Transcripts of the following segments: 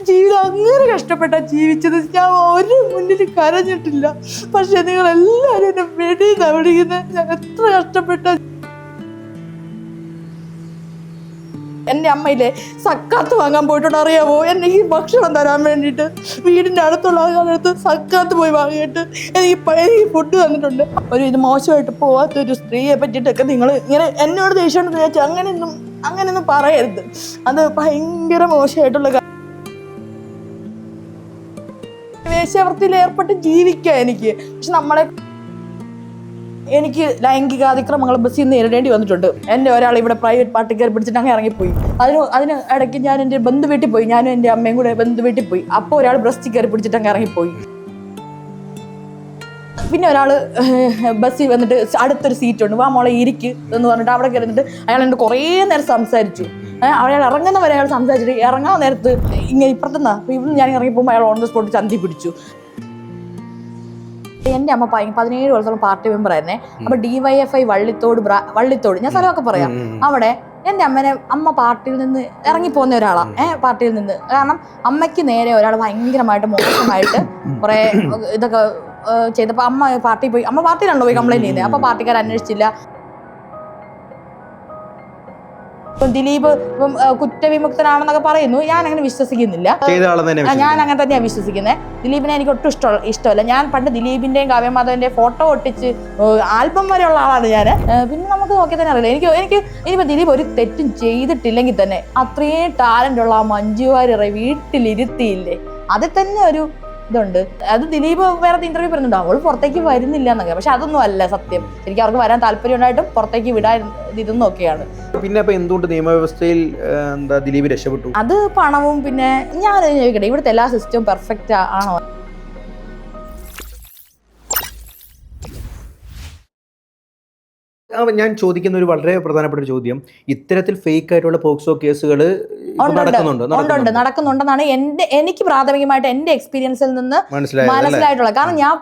ജീവിതം അങ്ങനെ കഷ്ടപ്പെട്ടാ ജീവിച്ചത്. ഞാൻ ഒരു മുന്നിൽ കരഞ്ഞിട്ടില്ല. പക്ഷെ നിങ്ങൾ എല്ലാവരും എന്നെ വെടിയെന്നാ വിളിക്കുന്നത്. ഞാൻ എത്ര കഷ്ടപ്പെട്ട. എൻ്റെ അമ്മയിലെ സക്കാത്ത് വാങ്ങാൻ പോയിട്ടുണ്ട്, അറിയാമോ? എനിക്ക് ഭക്ഷണം തരാൻ വേണ്ടിയിട്ട് വീടിൻ്റെ അടുത്തുള്ള ആൾക്കാരടുത്ത് സക്കാത്ത് പോയി വാങ്ങിയിട്ട് എനിക്ക് ഫുഡ് തന്നിട്ടുണ്ട്. ഇത് മോശമായിട്ട് പോവാത്തൊരു സ്ത്രീയെ പറ്റിയിട്ടൊക്കെ നിങ്ങൾ ഇങ്ങനെ എന്നോട് ദേഷ്യം ചോദിച്ചാൽ അങ്ങനെയൊന്നും പറയരുത്. അത് ഭയങ്കര മോശമായിട്ടുള്ള കാര്യം. വേശ്യാവൃത്തിയിൽ ഏർപ്പെട്ട് ജീവിക്കുക എനിക്ക്. പക്ഷെ എനിക്ക് ലൈംഗിക അതിക്രമങ്ങൾ ബസ്സിൽ നിന്ന് നേരിടേണ്ടി വന്നിട്ടുണ്ട്. എൻ്റെ ഒരാൾ ഇവിടെ പ്രൈവറ്റ് പാർട്ടി കയറി പിടിച്ചിട്ട് അങ്ങനെ ഇറങ്ങിപ്പോയി. അതിന് ഇടയ്ക്ക് ഞാൻ എൻ്റെ ബന്ധു വീട്ടിൽ പോയി. ഞാനും എൻ്റെ അമ്മയും കൂടെ ബന്ധു വീട്ടിൽ പോയി. അപ്പോൾ ഒരാൾ ബ്രസ്റ്റിൽ കയറി പിടിച്ചിട്ട് അങ്ങ് ഇറങ്ങിപ്പോയി. പിന്നെ ഒരാൾ ബസ്സിൽ വന്നിട്ട് അടുത്തൊരു സീറ്റുണ്ട്, വാ മോളെ ഇരിക്ക് എന്ന് പറഞ്ഞിട്ട് അവിടെ കയറിന്നിട്ട് അയാൾ എൻ്റെ കുറേ നേരം സംസാരിച്ചു. അയാൾ ഇറങ്ങുന്നവരെ അയാൾ സംസാരിച്ചിട്ട് ഇറങ്ങാൻ നേരത്ത് ഇങ്ങനെ ഇപ്പുറത്തുനിന്നാ ഇവിടെ ഞാൻ ഇറങ്ങിപ്പോകുമ്പോൾ അയാൾ ഓൺ ദ സ്പോട്ട് ചന്തി പിടിച്ചു. എൻ്റെ അമ്മ 17 വർഷത്തോളം പാർട്ടി മെമ്പർ ആയിരുന്നേ. അപ്പൊ DYFI വള്ളിത്തോട് ഞാൻ സ്ഥലമൊക്കെ പറയാം. അവിടെ എൻ്റെ അമ്മ പാർട്ടിയിൽ നിന്ന് ഇറങ്ങിപ്പോകുന്ന ഒരാളാ. പാർട്ടിയിൽ നിന്ന് കാരണം അമ്മയ്ക്ക് നേരെ ഒരാൾ ഭയങ്കരമായിട്ട് മോശമായിട്ട് കുറെ ഇതൊക്കെ ചെയ്തപ്പോ അമ്മ പാർട്ടിയിൽ പോയി. അമ്മ പാർട്ടിയിലാണല്ലോ പോയി കംപ്ലൈന്റ് ചെയ്യുന്നത്. അപ്പൊ പാർട്ടിക്കാർ അന്വേഷിച്ചില്ല. ദിലീപ് ഇപ്പം കുറ്റവിമുക്തനാണെന്നൊക്കെ പറയുന്നു. ഞാൻ അങ്ങനെ വിശ്വസിക്കുന്നില്ല. ഞാൻ അങ്ങനെ തന്നെയാണ് വിശ്വസിക്കുന്നത്. ദിലീപിനെ എനിക്ക് ഒട്ടും ഇഷ്ടമല്ല. ഞാൻ പണ്ട് ദിലീപിന്റെയും കാവ്യമാധവന്റെ ഫോട്ടോ ഒട്ടിച്ച് ആൽബം വരെയുള്ള ആളാണ് ഞാൻ. പിന്നെ നമുക്ക് നോക്കി തന്നെ അറിയില്ല. എനിക്ക് ഇനിയിപ്പോ ദിലീപ് ഒരു തെറ്റും ചെയ്തിട്ടില്ലെങ്കിൽ തന്നെ അത്രയും ടാലന്റ് ഉള്ള ആ മഞ്ജു വാര്യരെ വീട്ടിലിരുത്തിയില്ലേ, അതിൽ തന്നെ ഒരു ഇതുണ്ട്. അത് ദിലീപ് വേറെ ഇന്റർവ്യൂ പറയുന്നുണ്ട്, അവൾ പുറത്തേക്ക് വരുന്നില്ല എന്നൊക്കെ. പക്ഷെ അതൊന്നും അല്ല സത്യം. ശരിക്കും അവർക്ക് വരാൻ താല്പര്യം ഉണ്ടായിട്ടും പുറത്തേക്ക് വിടാൻ ഇതൊന്നൊക്കെയാണ്. പിന്നെ എന്തുകൊണ്ട് നിയമവ്യവസ്ഥയിൽ ദിലീപ് രക്ഷപ്പെട്ടു? അത് പണവും പിന്നെ ഞാൻ ചോദിക്കട്ടെ, ഇവിടുത്തെ എല്ലാ സിസ്റ്റവും പെർഫെക്റ്റ് ആണോ? ഞാൻ ചോദിക്കുന്ന ഒരു വളരെ പ്രധാനപ്പെട്ട ഒരു ചോദ്യം, ഇത്തരത്തിൽ ഫേക്ക് ആയിട്ടുള്ള പോക്സോ കേസുകൾ നടക്കുന്നുണ്ടെന്നാണ് എനിക്ക് പ്രാഥമികമായിട്ട് എന്റെ എക്സ്പീരിയൻസിൽ നിന്ന് മനസ്സിലായിട്ടുള്ളത്. കാരണം ഞാൻ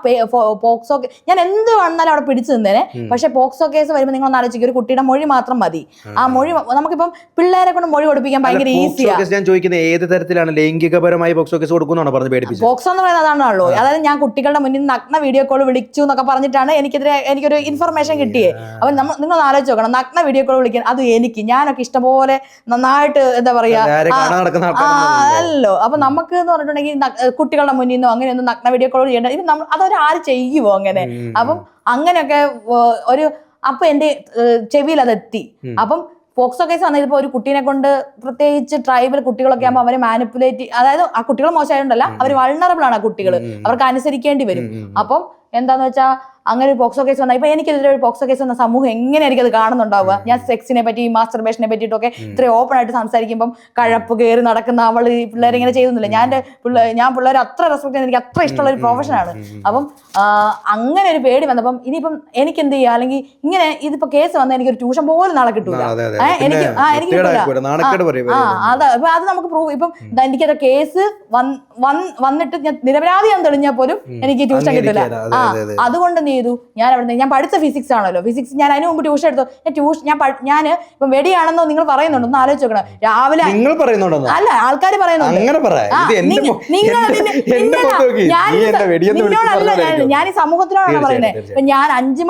പോക്സോ ഞാൻ എന്ത് വന്നാലും അവിടെ പിടിച്ചു നിന്നേനെ. പക്ഷെ പോക്സോ കേസ് വരുമ്പോൾ നിങ്ങൾ ആലോചിക്കും, ഒരു കുട്ടിയുടെ മൊഴി മാത്രം മതി. ആ മൊഴി നമുക്കിപ്പം പിള്ളേരെ കൊണ്ട് മൊഴി കൊടുപ്പിക്കാൻ ഭയങ്കര ഈസിയാണ്. ഞാൻ ചോദിക്കുന്നത് ഏത് തരത്തിലാണ് ലൈംഗികപരമായി പോക്സോ കേസ് കൊടുക്കുന്നതാണ് പറഞ്ഞ് പേടിപ്പിച്ചത്? പോക്സോ എന്ന് പറയുന്നത് അതാണല്ലോ. അതായത് ഞാൻ കുട്ടികളുടെ മുന്നിൽ നഗ്ന വീഡിയോ കോൾ വിളിച്ചു എന്നൊക്കെ പറഞ്ഞിട്ടാണ് എനിക്കൊരു ഇൻഫർമേഷൻ കിട്ടിയത്. അപ്പൊ നിങ്ങൾ ആലോചിച്ച് നോക്കണം, നഗ്ന വീഡിയോ കോൾ വിളിക്കാൻ, അത് ഞാനൊക്കെ ഇഷ്ടംപോലെ നന്നായിട്ട് എന്താ പറയാ അല്ലോ. അപ്പൊ നമുക്ക് എന്ന് പറഞ്ഞിട്ടുണ്ടെങ്കിൽ കുട്ടികളുടെ മുന്നിൽ നിന്നോ അങ്ങനെയൊന്നും നഗ്ന വീഡിയോ കോൾ ചെയ്യേണ്ട. ഇത് അതൊരാര് ചെയ്യുമോ അങ്ങനെ? അപ്പം അങ്ങനെയൊക്കെ അപ്പൊ എന്റെ ചെവിയിൽ അതെത്തി. അപ്പം പോക്സോ കേസ് വന്നത് ഇപ്പൊ ഒരു കുട്ടീനെ കൊണ്ട്, പ്രത്യേകിച്ച് ട്രൈബൽ കുട്ടികളൊക്കെ ആകുമ്പോൾ അവരെ മാനിപ്പുലേറ്റ്, അതായത് ആ കുട്ടികൾ മോശമായിട്ടുണ്ടല്ല, അവർ വൾണറബിൾ ആണ്. ആ കുട്ടികൾ അവർക്ക് അനുസരിക്കേണ്ടി വരും. അപ്പം എന്താന്ന് വെച്ചാൽ അങ്ങനെ ഒരു പോക്സോ കേസ് വന്നാൽ ഇപ്പൊ എനിക്കെതിരെ ഒരു പോക്സോ കേസ് വന്ന സമൂഹം എങ്ങനെയായിരിക്കും അത് കാണുന്നുണ്ടാവുക? ഞാൻ സെക്സിനെ പറ്റി മാസ്റ്റർബേഷനെ പറ്റിയിട്ടൊക്കെ ഇത്രയും ഓപ്പൺ ആയിട്ട് സംസാരിക്കുമ്പം കഴപ്പ് കയറി നടക്കുന്ന അവൾ പിള്ളേരെ ഇങ്ങനെ ചെയ്യുന്നില്ല. ഞാൻ പിള്ളേരെ അത്ര റെസ്പെക്ട് ചെയ്യുന്ന, എനിക്ക് അത്ര ഇഷ്ടമുള്ള ഒരു പ്രൊഫഷനാണ്. അപ്പം അങ്ങനെ ഒരു പേടി വന്നപ്പം ഇനിയിപ്പം എനിക്ക് എന്ത് ചെയ്യുക? അല്ലെങ്കിൽ ഇങ്ങനെ ഇതിപ്പോ കേസ് വന്നാൽ എനിക്കൊരു ട്യൂഷൻ പോലും നാളെ കിട്ടൂല. എനിക്ക് അത് നമുക്ക് പ്രൂവ്. ഇപ്പം എനിക്കത് കേസ് വന്നിട്ട് ഞാൻ നിരപരാധിയാന്ന് തെളിഞ്ഞാൽ പോലും എനിക്ക് ട്യൂഷൻ കിട്ടില്ല. അതുകൊണ്ട് ഞാൻ പഠിച്ച ഫിസിക്സ് ആണല്ലോ. ഫിസിക്സ് ഞാൻ അതിന് മുമ്പ് ട്യൂഷൻ എടുത്തു. ഞാൻ ഇപ്പം വെടിയാണെന്നോ നിങ്ങൾ പറയുന്നുണ്ടോ? ഒന്ന് ആലോചിച്ച് നോക്കണം. രാവിലെ അല്ല, ആൾക്കാർ പറയുന്നുണ്ട്. ഞാൻ ഈ സമൂഹത്തിനോടാണ് പറയുന്നത്. ഇപ്പൊ ഞാൻ 5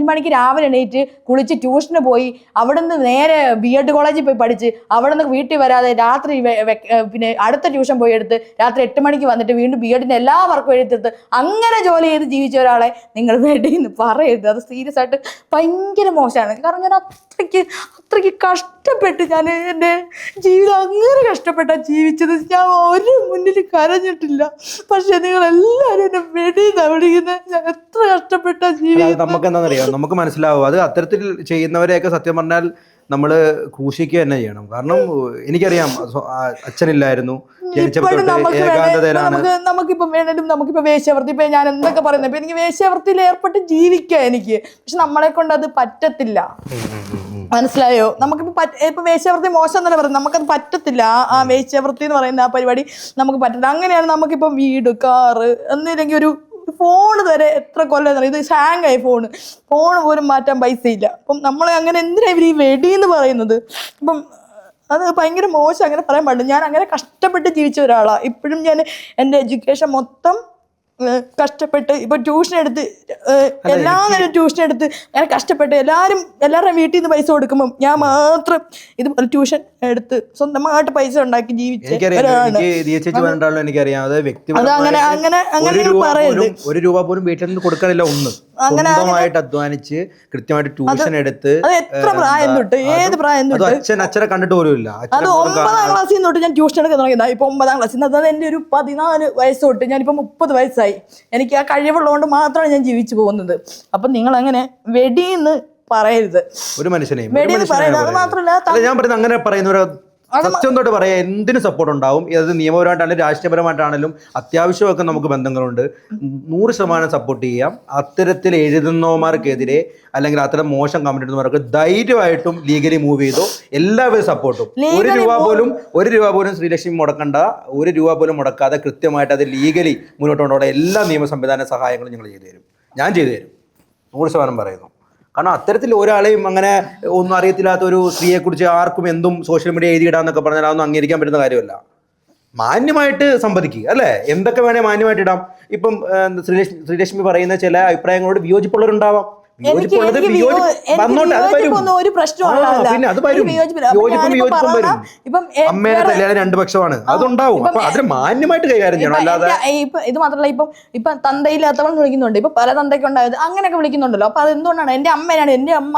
മണിക്ക് രാവിലെ എണീറ്റ് കുളിച്ച് ട്യൂഷന് പോയി, അവിടുന്ന് നേരെ BEd കോളേജിൽ പോയി പഠിച്ച്, അവിടെ നിന്ന് വീട്ടിൽ വരാതെ രാത്രി പിന്നെ അടുത്ത ട്യൂഷൻ പോയി എടുത്ത് രാത്രി 8 മണിക്ക് വന്നിട്ട് വീണ്ടും BEdന്റെ എല്ലാ വർക്കും എഴുതിയെടുത്ത് അങ്ങനെ ജോലി ചെയ്ത് ജീവിച്ച ഒരാളെ നിങ്ങൾ വെടിയെന്ന് പറയരുത്. അത് സീരിയസ് ആയിട്ട് ഭയങ്കര മോശമാണ്. കാരണം ഞാൻ അത്രയ്ക്ക് കഷ്ടപ്പെട്ട് ഞാൻ എൻ്റെ ജീവിതം അങ്ങനെ കഷ്ടപ്പെട്ടാ ജീവിച്ചത്. ഞാൻ ഒരു മുന്നിൽ കരഞ്ഞിട്ടില്ല. പക്ഷെ നിങ്ങൾ എല്ലാവരും എന്നെ വെടിയെന്നാ വിളിക്കുന്നത്. ഞാൻ എത്ര കഷ്ടപ്പെട്ടാ ജീവിതം. നമുക്ക് എന്താണെന്നറിയാം, നമുക്ക് മനസ്സിലാവും. അത് അത്തരത്തിൽ ചെയ്യുന്നവരെയൊക്കെ സത്യം പറഞ്ഞാൽ നമ്മൾ ക്രൂശിക്കുക തന്നെ ചെയ്യണം. കാരണം എനിക്കറിയാം, അച്ഛനില്ലായിരുന്നു, നമുക്കിപ്പം വേണേലും നമുക്കിപ്പോ വേശ്യാവൃത്തി, ഇപ്പൊ ഞാൻ എന്തൊക്കെ പറയുന്നത്, ഇപ്പൊ എനിക്ക് വേശ്യാവൃത്തിയിൽ ഏർപ്പെട്ട് ജീവിക്കുക എനിക്ക്. പക്ഷെ നമ്മളെ കൊണ്ട് അത് പറ്റത്തില്ല. മനസ്സിലായോ? നമുക്കിപ്പോ വേശ്യാവൃത്തി മോശം എന്നല്ല പറയുന്നത്, നമുക്കത് പറ്റത്തില്ല. ആ വേശ്യാവൃത്തി എന്ന് പറയുന്ന ആ പരിപാടി നമുക്ക് പറ്റില്ല. അങ്ങനെയാണ് നമുക്കിപ്പം വീട്, കാറ്, എന്നില്ലെങ്കിൽ ഒരു ഫോൺ വരെ എത്ര കൊല്ലം ഇത് ഹാങ്ങായി ഫോൺ പോലും മാറ്റാൻ പൈസ ഇല്ല. അപ്പം നമ്മളെ അങ്ങനെ എന്തിനാ ഇവർ ഈ വെടി എന്ന് പറയുന്നത്? ഇപ്പം അത് ഭയങ്കര മോശം, അങ്ങനെ പറയാൻ പാടില്ല. ഞാൻ അങ്ങനെ കഷ്ടപ്പെട്ട് ജീവിച്ച ഒരാളാണ്. ഇപ്പോഴും ഞാൻ എൻ്റെ എഡ്യൂക്കേഷൻ മൊത്തം കഷ്ടപ്പെട്ട് ഇപ്പൊ ട്യൂഷൻ എടുത്ത് എല്ലാ നേരം ട്യൂഷൻ എടുത്ത് അങ്ങനെ കഷ്ടപ്പെട്ട് എല്ലാവരുടെയും വീട്ടിൽ നിന്ന് പൈസ കൊടുക്കുമ്പോൾ ഞാൻ മാത്രം ഇതുപോലെ ട്യൂഷൻ എടുത്ത് സ്വന്തമായിട്ട് പൈസ ഉണ്ടാക്കി ജീവിച്ച ഒരു രൂപ പോലും വീട്ടിൽ നിന്ന് കൊടുക്കാനില്ല. സ്വന്തമായിട്ട് അധ്വാനിച്ച് കൃത്യമായിട്ട് ട്യൂഷൻ എടുത്ത് എത്ര പ്രായം തൊട്ട് ഏത് പ്രായം തൊട്ട് അച്ഛനെ കണ്ടിട്ട് പോലും ഇല്ല. അത് 9ാം ക്ലാസ്സിൽ തൊട്ട് ഞാൻ ട്യൂഷൻ എടുക്കാൻ തുടങ്ങിയതാ. ഇപ്പൊ 9ാം ക്ലാസ്സിൽ അതായത് എൻ്റെ ഒരു 14 വയസ്സ് തൊട്ട് ഞാനിപ്പോ 30 വയസ്സായി. എനിക്ക് ആ കഴിവുള്ളതുകൊണ്ട് മാത്രമാണ് ഞാൻ ജീവിച്ചു പോകുന്നത്. അപ്പൊ നിങ്ങൾ അങ്ങനെ വെടിന്ന് പറയരുത് ഒരു മനുഷ്യനെ. വെടിന്ന് പറയരുത്. അത് മാത്രമല്ല ഞാൻ പറയുന്നത് അങ്ങനെ പറയുന്ന സത്യം തൊട്ട് പറയാം, എന്തിനും സപ്പോർട്ട് ഉണ്ടാവും. അത് നിയമപരമായിട്ടാണെങ്കിലും രാഷ്ട്രീയപരമായിട്ടാണെങ്കിലും അത്യാവശ്യമൊക്കെ നമുക്ക് ബന്ധങ്ങളുണ്ട്. 100% സപ്പോർട്ട് ചെയ്യാം. അത്തരത്തിൽ എഴുതുന്നവന്മാർക്കെതിരെ അല്ലെങ്കിൽ അത്തരം മോശം കമന്റ് ഇടുന്നവർക്ക് ധൈര്യമായിട്ടും ലീഗലി മൂവ് ചെയ്തോ. എല്ലാവരും സപ്പോർട്ടും. ഒരു രൂപ പോലും ശ്രീലക്ഷ്മി മുടക്കണ്ട. 1 രൂപ പോലും മുടക്കാതെ കൃത്യമായിട്ട് അത് ലീഗലി മുന്നോട്ട് കൊണ്ടുപോകുന്ന എല്ലാ നിയമ സംവിധാന സഹായങ്ങളും ഞങ്ങൾ ചെയ്തു തരും. ഞാൻ ചെയ്തു തരും. 100% പറയുന്നു. കാരണം അത്തരത്തിൽ ഒരാളെയും അങ്ങനെ ഒന്നും അറിയത്തില്ലാത്ത ഒരു സ്ത്രീയെക്കുറിച്ച് ആർക്കും എന്തും സോഷ്യൽ മീഡിയ എഴുതിയിടാന്നൊക്കെ പറഞ്ഞാൽ അതൊന്നും അംഗീകരിക്കാൻ പറ്റുന്ന കാര്യമല്ല. മാന്യമായിട്ട് സംവദിക്കുക അല്ലേ, എന്തൊക്കെ വേണേൽ മാന്യമായിട്ട് ഇടാം. ഇപ്പം ശ്രീലക്ഷ്മി പറയുന്ന ചില അഭിപ്രായങ്ങളോട് വിയോജിപ്പുള്ളവരുണ്ടാവാം. അമ്മേനെ തല്ലിയാലും 2 പക്ഷമാണ്, അതുണ്ടാവും. അപ്പൊ അതിന് മാന്യമായിട്ട് കൈകാര്യം ചെയ്യണം. അല്ലാതെ ഇത് മാത്രമല്ല, ഇപ്പൊ തന്തയില്ലാത്തവൾ വിളിക്കുന്നുണ്ട്. ഇപ്പൊ പല തന്തയ്ക്ക് ഉണ്ടായത് അങ്ങനെയൊക്കെ വിളിക്കുന്നുണ്ടല്ലോ. അപ്പൊ അതെന്തുകൊണ്ടാണ്? എന്റെ അമ്മേനാണ്. എന്റെ അമ്മ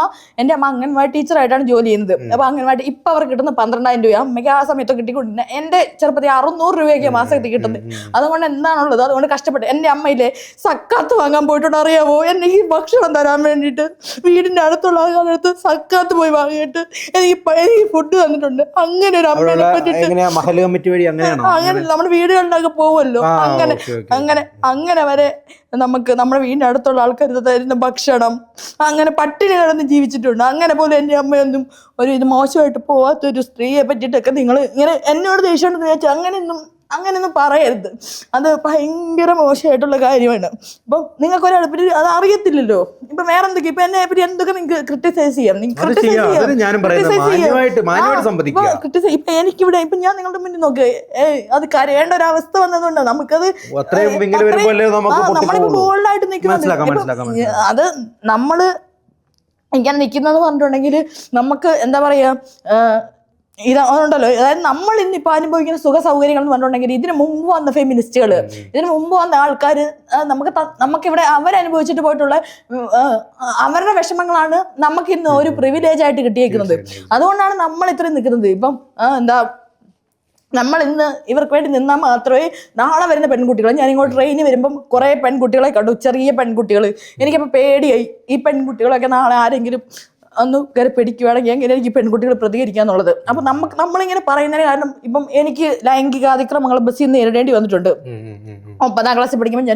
അംഗൻവാടി ടീച്ചറായിട്ടാണ് ജോലി ചെയ്യുന്നത്. അപ്പൊ അംഗൻവാടി ഇപ്പൊ അവർ കിട്ടുന്ന 12,000 രൂപ അമ്മയ്ക്ക് ആ സമയത്ത് കിട്ടിക്കൊണ്ടിരുന്നത്. എന്റെ ചെറുപ്പത്തിൽ 600 രൂപയൊക്കെ മാസത്തിൽ കിട്ടുന്നത്. അതുകൊണ്ട് എന്താണുള്ളത്, അതുകൊണ്ട് കഷ്ടപ്പെട്ട് എന്റെ അമ്മയിലെ സക്കാത്ത് വാങ്ങാൻ പോയിട്ടുണ്ട്. അറിയാമോ? എനിക്ക് ഭക്ഷണം തരാൻ വേണ്ടിയിട്ട് വീടിന്റെ അടുത്തുള്ള ആൾക്കാരടുത്ത് സക്കാത്ത് പോയി വാങ്ങിയിട്ട് എനിക്ക് ഫുഡ് തന്നിട്ടുണ്ട്. അങ്ങനെ ഒരു അമ്മേനെ പറ്റിട്ട് അങ്ങനെ നമ്മുടെ വീടുകളിലൊക്കെ പോവല്ലോ, അങ്ങനെ വരെ നമുക്ക് നമ്മുടെ വീടിന്റെ അടുത്തുള്ള ആൾക്കാർ തരുന്ന ഭക്ഷണം അങ്ങനെ പട്ടിണി കിടന്ന് ജീവിച്ചിട്ടുണ്ട്. അങ്ങനെ പോലും എൻ്റെ അമ്മയൊന്നും ഒരു ഇത് മോശമായിട്ട് പോവാത്തൊരു സ്ത്രീയെ പറ്റിയിട്ടൊക്കെ നിങ്ങൾ ഇങ്ങനെ എന്നോട് ദേഷ്യമുണ്ടെന്ന് ചോദിച്ചാൽ അങ്ങനെയൊന്നും പറയരുത്. അത് ഭയങ്കര മോശമായിട്ടുള്ള കാര്യമാണ്. ഇപ്പൊ നിങ്ങൾക്ക് ഒരാളെ അത് അറിയത്തില്ലല്ലോ. ഇപ്പൊ വേറെ എന്തൊക്കെ ഇപ്പൊ എന്നെ പറ്റി എന്തൊക്കെ നിങ്ങൾക്ക് ക്രിട്ടിസൈസ് ചെയ്യാം. ഇപ്പൊ എനിക്കിവിടെ ഇപ്പൊ ഞാൻ നിങ്ങളുടെ മുന്നിൽ നോക്ക് അത് കരയേണ്ട ഒരു അവസ്ഥ വന്നതുകൊണ്ട് നമുക്കത് നമ്മളിപ്പോ ബോൾഡായിട്ട് നിൽക്കുന്നത്. അത് നമ്മള് ഇങ്ങനെ നിൽക്കുന്നത് പറഞ്ഞിട്ടുണ്ടെങ്കിൽ നമുക്ക് എന്താ പറയാ ഇതുണ്ടല്ലോ. അതായത് നമ്മൾ ഇന്നിപ്പോൾ അനുഭവിക്കുന്ന സുഖ സൗകര്യങ്ങൾ എന്ന് പറഞ്ഞിട്ടുണ്ടെങ്കിൽ ഇതിന് മുമ്പ് വന്ന ഫെമിനിസ്റ്റുകൾ, ഇതിന് മുമ്പ് വന്ന ആൾക്കാർ നമുക്കിവിടെ അവരനുഭവിച്ചിട്ട് പോയിട്ടുള്ള അവരുടെ വിഷമങ്ങളാണ് നമുക്കിന്ന് ഒരു പ്രിവിലേജ് ആയിട്ട് കിട്ടിയേക്കുന്നത്. അതുകൊണ്ടാണ് നമ്മൾ ഇത്രയും നിൽക്കുന്നത്. ഇപ്പം എന്താ നമ്മൾ ഇന്ന് ഇവർക്ക് വേണ്ടി നിന്നാൽ മാത്രമേ നാളെ വരുന്ന പെൺകുട്ടികൾ, ഞാൻ ഇങ്ങോട്ട് ട്രെയിനിൽ വരുമ്പം കുറേ പെൺകുട്ടികളെ കണ്ടു, ചെറിയ പെൺകുട്ടികൾ. എനിക്കപ്പോൾ പേടിയായി. ഈ പെൺകുട്ടികളൊക്കെ നാളെ ആരെങ്കിലും ഒന്ന് കയറി പിടിക്കുകയാണെങ്കിൽ എങ്ങനെ എനിക്ക് പെൺകുട്ടികൾ പ്രതികരിക്കുക എന്നുള്ളത്. അപ്പം നമ്മളിങ്ങനെ പറയുന്നതിന് കാരണം ഇപ്പം എനിക്ക് ലൈംഗിക അതിക്രമങ്ങൾ ബസ്സിൽ നിന്ന് നേരിടേണ്ടി വന്നിട്ടുണ്ട്. 9ാം ക്ലാസ്സിൽ പഠിക്കുമ്പോൾ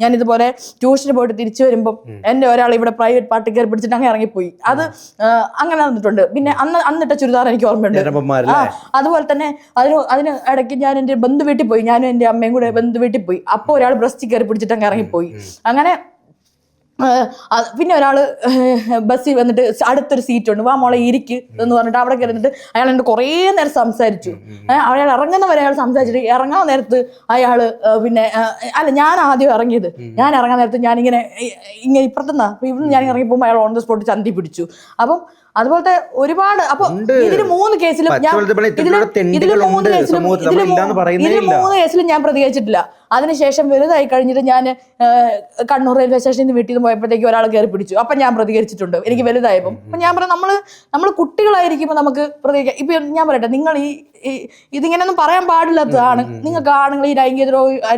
ഞാൻ ഇതുപോലെ ട്യൂഷന് പോയിട്ട് തിരിച്ചു വരുമ്പം എൻ്റെ ഒരാൾ ഇവിടെ പ്രൈവറ്റ് പാർട്ടി കയറി പിടിച്ചിട്ട് അങ്ങനെ ഇറങ്ങിപ്പോയി. അത് അങ്ങനെ വന്നിട്ടുണ്ട്. പിന്നെ അന്നിട്ട ചുരിദാർ എനിക്ക് ഓർമ്മയുണ്ട്. അതുപോലെ തന്നെ അതിന് ഇടയ്ക്ക് ഞാൻ എൻ്റെ ബന്ധു വീട്ടിൽ പോയി, ഞാനും എൻ്റെ അമ്മയും കൂടെ ബന്ധു വീട്ടിൽ പോയി. അപ്പോൾ ഒരാൾ ബ്രസ്റ്റിൽ കയറി പിടിച്ചിട്ട് അങ്ങ് ഇറങ്ങിപ്പോയി. അങ്ങനെ പിന്നെ ഒരാള് ബസ്സിൽ വന്നിട്ട് അടുത്തൊരു സീറ്റുണ്ട്, വാ മോളെ ഇരിക്ക് എന്ന് പറഞ്ഞിട്ട് അവിടെ കയറിന്നിട്ട് അയാൾ എന്നോട് കുറേ നേരം സംസാരിച്ചു. അയാൾ ഇറങ്ങുന്നവരെ അയാൾ സംസാരിച്ചിട്ട് ഇറങ്ങാൻ നേരത്ത് അയാള് പിന്നെ ഞാൻ ആദ്യം ഇറങ്ങിയത്. ഞാൻ ഇറങ്ങാൻ നേരത്ത് ഞാനിങ്ങനെ ഇപ്പുറത്തുനിന്നാ ഇവിടുന്ന് ഞാൻ ഇറങ്ങി പോകുമ്പോൾ അയാൾ ഓൺ ദ സ്പോട്ട് ചന്തി പിടിച്ചു. അപ്പം അതുപോലത്തെ ഒരുപാട്. അപ്പൊ ഇതിന് 3 കേസിലും ഞാൻ പ്രതികരിച്ചിട്ടില്ല. അതിനുശേഷം വലുതായി കഴിഞ്ഞിട്ട് ഞാൻ കണ്ണൂർ റെയിൽവേ സ്റ്റേഷനിൽ വീട്ടിൽ നിന്ന് പോയപ്പോഴത്തേക്ക് ഒരാൾ കയറി പിടിച്ചു. അപ്പം ഞാൻ പ്രതികരിച്ചിട്ടുണ്ട് എനിക്ക് വലുതായപ്പം. അപ്പം ഞാൻ പറയാം, നമ്മൾ കുട്ടികളായിരിക്കുമ്പോൾ നമുക്ക് പ്രതികരിക്കാം. ഇപ്പൊ ഞാൻ പറയട്ടെ, നിങ്ങൾ ഇതിങ്ങനെയൊന്നും പറയാൻ പാടില്ലാത്തതാണ്. നിങ്ങൾക്ക് ആണുങ്ങൾ ഈ ലൈംഗിക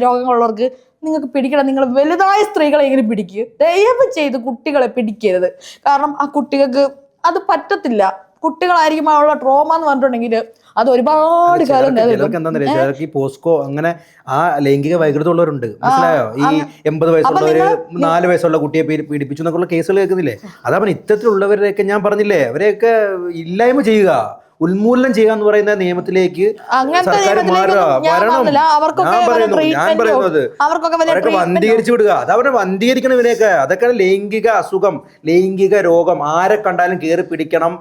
രോഗങ്ങളുള്ളവർക്ക് നിങ്ങൾക്ക് പിടിക്കണം. നിങ്ങൾ വലുതായ സ്ത്രീകളെ എങ്ങനെ പിടിക്കുക? ദയവ് ചെയ്ത് കുട്ടികളെ പിടിക്കരുത്. കാരണം ആ കുട്ടികൾക്ക് അത് പറ്റത്തില്ല. കുട്ടികളായിരിക്കും ഉള്ള ട്രോമ എന്ന് പറഞ്ഞിട്ടുണ്ടെങ്കിൽ അത് ഒരുപാട് കാലം ഈ പോസ്കോ അങ്ങനെ ആ ലൈംഗിക വൈകൃതമുള്ളവരുണ്ട്, മനസ്സിലായോ? ഈ 80 വയസ്സുള്ളവര് 4 വയസ്സുള്ള കുട്ടിയെ പീഡിപ്പിച്ചു എന്നൊക്കെയുള്ള കേസുകൾ കേൾക്കുന്നില്ലേ? അതാ പറഞ്ഞ ഇത്തരത്തിലുള്ളവരെയൊക്കെ ഞാൻ പറഞ്ഞില്ലേ, അവരെയൊക്കെ ഇല്ലായ്മ ചെയ്യുക. ഉന്മൂലനം ചെയ്യാന്ന് പറയുന്ന നിയമത്തിലേക്ക് അങ്ങനത്തെ സർക്കാർ മാറുക. വരണം. ഞാൻ പറയുന്നത് അവരൊക്കെ വന്ധീകരിച്ചു വിടുക. അത് അവരെ വന്ധീകരിക്കണം ഇവരെയൊക്കെ. അതൊക്കെ ലൈംഗിക അസുഖം, ലൈംഗിക രോഗം, ആരെ കണ്ടാലും കയറി പിടിക്കണം.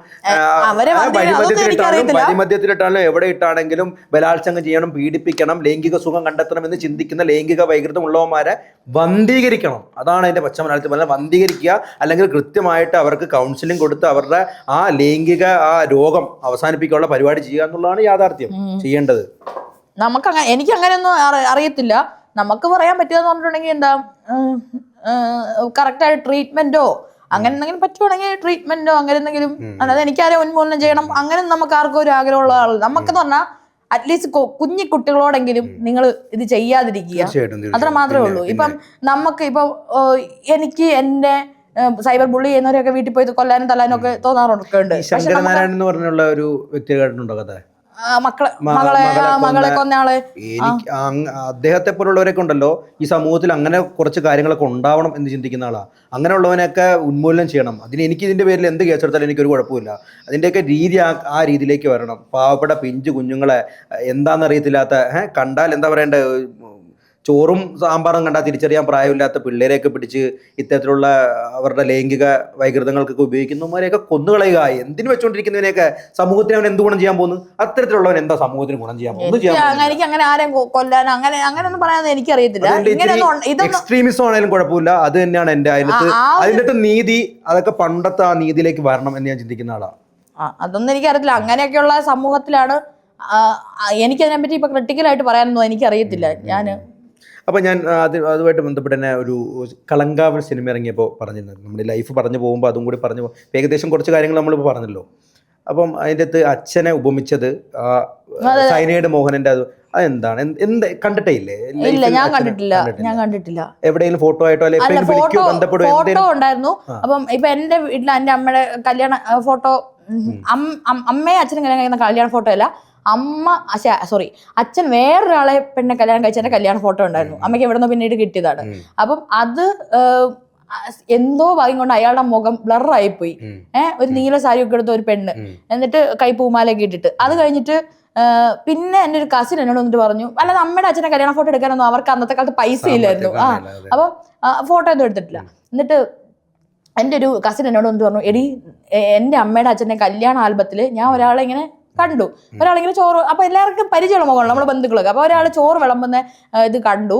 വരിമദ്യത്തിലിട്ടാലും എവിടെ ഇട്ടാണെങ്കിലും ബലാത്സംഗം ചെയ്യണം, പീഡിപ്പിക്കണം, ലൈംഗിക സുഖം കണ്ടെത്തണം എന്ന് ചിന്തിക്കുന്ന ലൈംഗിക വൈകൃതം ഉള്ളവന്മാരെ വന്ധീകരിക്കണം. അതാണ് അതിന്റെ പച്ചമലയാളത്തിൽ പറഞ്ഞാൽ വന്ധീകരിക്കുക. അല്ലെങ്കിൽ കൃത്യമായിട്ട് അവർക്ക് കൗൺസിലിംഗ് കൊടുത്ത് അവരുടെ ആ ലൈംഗിക ആ രോഗം അവസാനിപ്പിക്കാനുള്ള പരിപാടി ചെയ്യുക എന്നുള്ളതാണ് യാഥാർത്ഥ്യം ചെയ്യേണ്ടത്. എനിക്ക് അങ്ങനെയൊന്നും അറിയത്തില്ല. നമുക്ക് പറയാൻ പറ്റുമെന്ന് പറഞ്ഞിട്ടുണ്ടെങ്കിൽ എന്താ, കറക്റ്റായിട്ട് ട്രീറ്റ്മെന്റോ അങ്ങനെ എന്തെങ്കിലും പറ്റുവാണെങ്കിൽ ട്രീറ്റ്മെന്റോ അങ്ങനെ എന്തെങ്കിലും. അല്ലാതെ എനിക്കാരെ ഉന്മൂലനം ചെയ്യണം അങ്ങനെ നമുക്ക് ആർക്കും ഒരു ആഗ്രഹമുള്ള ആൾ. നമുക്കെന്ന് പറഞ്ഞാൽ അറ്റ്ലീസ്റ്റ് കുഞ്ഞി കുട്ടികളോടെങ്കിലും നിങ്ങൾ ഇത് ചെയ്യാതിരിക്കുക, അത്ര മാത്രമേ ഉള്ളൂ. ഇപ്പം നമുക്ക് ഇപ്പൊ എനിക്ക് എന്റെ സൈബർ ബുള്ളി ചെയ്യുന്നവരൊക്കെ വീട്ടിൽ പോയി കൊല്ലാനും തല്ലാനും ഒക്കെ തോന്നാറൊക്കെ ഉണ്ട്. ശങ്കരനാരായണൻ എന്ന് പറഞ്ഞുള്ള ഒരു വ്യക്തി കേട്ടിട്ടുണ്ടോ കഥ? മകളെ കൊന്നയാള്. എനിക്ക് അദ്ദേഹത്തെ പോലുള്ളവരൊക്കെ ഉണ്ടല്ലോ ഈ സമൂഹത്തിൽ അങ്ങനെ കുറച്ച് കാര്യങ്ങളൊക്കെ ഉണ്ടാവണം എന്ന് ചിന്തിക്കുന്ന ആളാ. അങ്ങനെയുള്ളവനെയൊക്കെ ഉന്മൂലനം ചെയ്യണം. അതിന് എനിക്ക് ഇതിന്റെ പേരിൽ എന്ത് കേസെടുത്താലും എനിക്കൊരു കുഴപ്പമില്ല. അതിന്റെയൊക്കെ രീതി ആ രീതിയിലേക്ക് വരണം. പാവപ്പെട്ട പിഞ്ചു കുഞ്ഞുങ്ങളെ എന്താണെന്നറിയത്തില്ലാത്ത കണ്ടാൽ എന്താ പറയണ്ടേ, ചോറും സാമ്പാറും കണ്ടാൽ തിരിച്ചറിയാൻ പ്രായമില്ലാത്ത പിള്ളേരെയൊക്കെ പിടിച്ച് ഇത്തരത്തിലുള്ള അവരുടെ ലൈംഗിക വൈകൃതങ്ങൾക്കൊക്കെ ഉപയോഗിക്കുന്നവരെയൊക്കെ കൊന്നുകളയുക. എന്തിനു വെച്ചുകൊണ്ടിരിക്കുന്നതിനെയൊക്കെ സമൂഹത്തിന് അവൻ എന്ത് ഗുണം ചെയ്യാൻ പോകുന്നു? അത്തരത്തിലുള്ളവൻ എന്താ സമൂഹത്തിന് ഗുണം ചെയ്യാൻ പോകുന്നു? എനിക്ക് അങ്ങനെ ആരെയും കൊല്ലാൻ അങ്ങനെയൊന്നും പറയാൻ എനിക്കറിയത്തില്ല. എക്സ്ട്രീമിസം ആണെങ്കിലും കുഴപ്പമില്ല. അത് തന്നെയാണ് എന്റെ അതിനകത്ത് നീതി. അതൊക്കെ പണ്ടത്തെ ആ നീതിയിലേക്ക് വരണം എന്ന് ഞാൻ ചിന്തിക്കുന്ന ആളാണ്. അതൊന്നും എനിക്കറിയത്തില്ല. അങ്ങനെയൊക്കെയുള്ള സമൂഹത്തിലാണ് എനിക്കതിനെപ്പറ്റി ഇപ്പൊ ക്രിട്ടിക്കലായിട്ട് പറയാനൊന്നും എനിക്കറിയത്തില്ല. അപ്പം ഞാൻ അതുമായിട്ട് ബന്ധപ്പെട്ട് തന്നെ ഒരു കളങ്കാവൽ സിനിമ ഇറങ്ങിയപ്പോൾ പറഞ്ഞിരുന്നു. നമ്മുടെ ലൈഫ് പറഞ്ഞു പോകുമ്പോൾ അതും കൂടി പറഞ്ഞു ഏകദേശം കുറച്ച് കാര്യങ്ങൾ നമ്മളിപ്പോൾ പറഞ്ഞല്ലോ. അപ്പം അതിൻ്റെ അകത്ത് അച്ഛനെ ഉപമിച്ചത് സൈനൈഡ് മോഹനന്റെ അതെന്താണ്? എന്ത് കണ്ടിട്ടേ ഇല്ലേ? ഞാൻ കണ്ടിട്ടില്ല. എവിടെയെങ്കിലും ഫോട്ടോ ആയിട്ടോ ഫോട്ടോ ഉണ്ടായിരുന്നു. അപ്പം ഇപ്പൊ എന്റെ വീട്ടിൽ എന്റെ അമ്മയുടെ കല്യാണ ഫോട്ടോ, അമ്മയും അച്ഛനും കല്യാണം കഴിക്കുന്ന കല്യാണ ഫോട്ടോ അല്ല, അച്ഛൻ വേറൊരാളെ പെണ്ണെ കല്യാണം കഴിച്ചതിന്റെ കല്യാണ ഫോട്ടോ ഉണ്ടായിരുന്നു. അമ്മയ്ക്ക് എവിടെ നിന്ന് പിന്നീട് കിട്ടിയതാണ്. അപ്പം അത് എന്തോ ഭാഗ്യം കൊണ്ട് അയാളുടെ മുഖം ബ്ലറായിപ്പോയി. ഒരു നീല സാരി ഒക്കെ എടുത്ത ഒരു പെണ്ണ്, എന്നിട്ട് കൈപ്പൂമാലയൊക്കെ ഇട്ടിട്ട്. അത് കഴിഞ്ഞിട്ട് പിന്നെ എൻ്റെ ഒരു കസിൻ എന്നോട് വന്നിട്ട് പറഞ്ഞു, അല്ലാതെ അമ്മയുടെ അച്ഛനെ കല്യാണ ഫോട്ടോ എടുക്കാനൊന്നും അവർക്ക് അന്നത്തെ കാലത്ത് പൈസ ഇല്ലായിരുന്നു. അപ്പം ഫോട്ടോ ഒന്നും എടുത്തിട്ടില്ല. എന്നിട്ട് എൻ്റെ ഒരു കസിൻ എന്നോട് വന്നിട്ട് പറഞ്ഞു, എടി എൻ്റെ അമ്മയുടെ അച്ഛൻ്റെ കല്യാണ ആൽബത്തിൽ ഞാൻ ഒരാളെ ഇങ്ങനെ കണ്ടു. ഒരാളിങ്ങനെ ചോറ്, അപ്പൊ എല്ലാവർക്കും പരിചയമുള്ള മുഖമാണ് നമ്മുടെ ബന്ധുക്കളൊക്കെ. അപ്പൊ ഒരാൾ ചോറ് വിളമ്പുന്ന ഇത് കണ്ടു.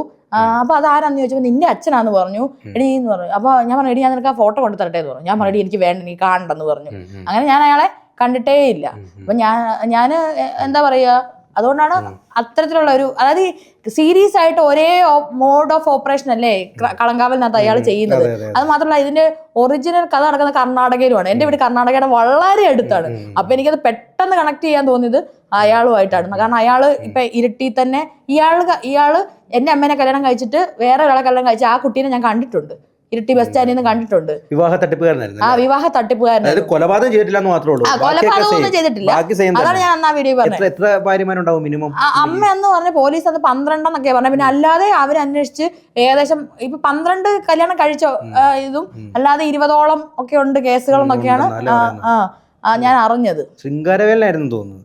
അപ്പൊ അത് ആരാന്ന് ചോദിച്ചപ്പോൾ നിന്റെ അച്ഛനാന്ന് പറഞ്ഞു. എടി എന്ന് പറഞ്ഞു. അപ്പൊ ഞാൻ പറഞ്ഞു, എടി ഞാൻ നിനക്ക് ആ ഫോട്ടോ കൊണ്ട് തരട്ടെ എന്ന് പറഞ്ഞു. ഞാൻ പറഞ്ഞു, എനിക്ക് വേണ്ട, നീ കാണണ്ടെന്ന് പറഞ്ഞു. അങ്ങനെ ഞാൻ അയാളെ കണ്ടിട്ടേ ഇല്ല. അപ്പൊ ഞാന് എന്താ പറയാ, അതുകൊണ്ടാണ് അത്തരത്തിലുള്ള ഒരു, അതായത് സീരിയസ് ആയിട്ട് ഒരേ മോഡ് ഓഫ് ഓപ്പറേഷൻ അല്ലേ കളങ്കാവലിനകത്ത് അയാൾ ചെയ്യുന്നത്. അത് മാത്രമല്ല ഇതിന്റെ ഒറിജിനൽ കഥ നടക്കുന്ന കർണാടകയിലുമാണ്. എന്റെ വീട് കർണാടകയുടെ വളരെ അടുത്താണ്. അപ്പൊ എനിക്കത് പെട്ടെന്ന് കണക്ട് ചെയ്യാൻ തോന്നിയത് അയാളുമായിട്ടാണ്. കാരണം അയാള് ഇപ്പൊ ഇരിട്ടി തന്നെ ഇയാള് എന്റെ അമ്മേനെ കല്യാണം കഴിച്ചിട്ട് വേറെ ഒരാളെ കല്യാണം കഴിച്ച ആ കുട്ടീനെ ഞാൻ കണ്ടിട്ടുണ്ട്. ഇരിട്ടി ബസ് സ്റ്റാൻഡിൽ നിന്ന് കണ്ടിട്ടുണ്ട്. വിവാഹ തട്ടിപ്പുകാരനായിരുന്നു. വിവാഹ തട്ടിപ്പുകാരനായിരുന്നു. കൊലപാതകം ചെയ്തിട്ടില്ല എന്ന് മാത്രമേ ഉള്ളൂ. കൊലപാതകമൊന്നും ചെയ്തിട്ടില്ല. അതാണ് ഞാൻ അന്നാ വീഡിയോ പറഞ്ഞത്. എത്ര ഭാര്യമാരുണ്ടാവും മിനിമം? അമ്മ എന്ന് പറഞ്ഞ പോലീസ് അന്ന് 12 എന്നൊക്കെ പറഞ്ഞ. പിന്നെ അല്ലാതെ അവരന്വേഷിച്ച് ഏകദേശം ഇപ്പൊ 12 കല്യാണം കഴിച്ച ഇതും അല്ലാതെ 20ഓളം ഒക്കെ ഉണ്ട് കേസുകളെന്നൊക്കെയാണ് ഞാൻ അറിഞ്ഞത്. ശൃംഗാരവേലായിരുന്നു തോന്നുന്നു.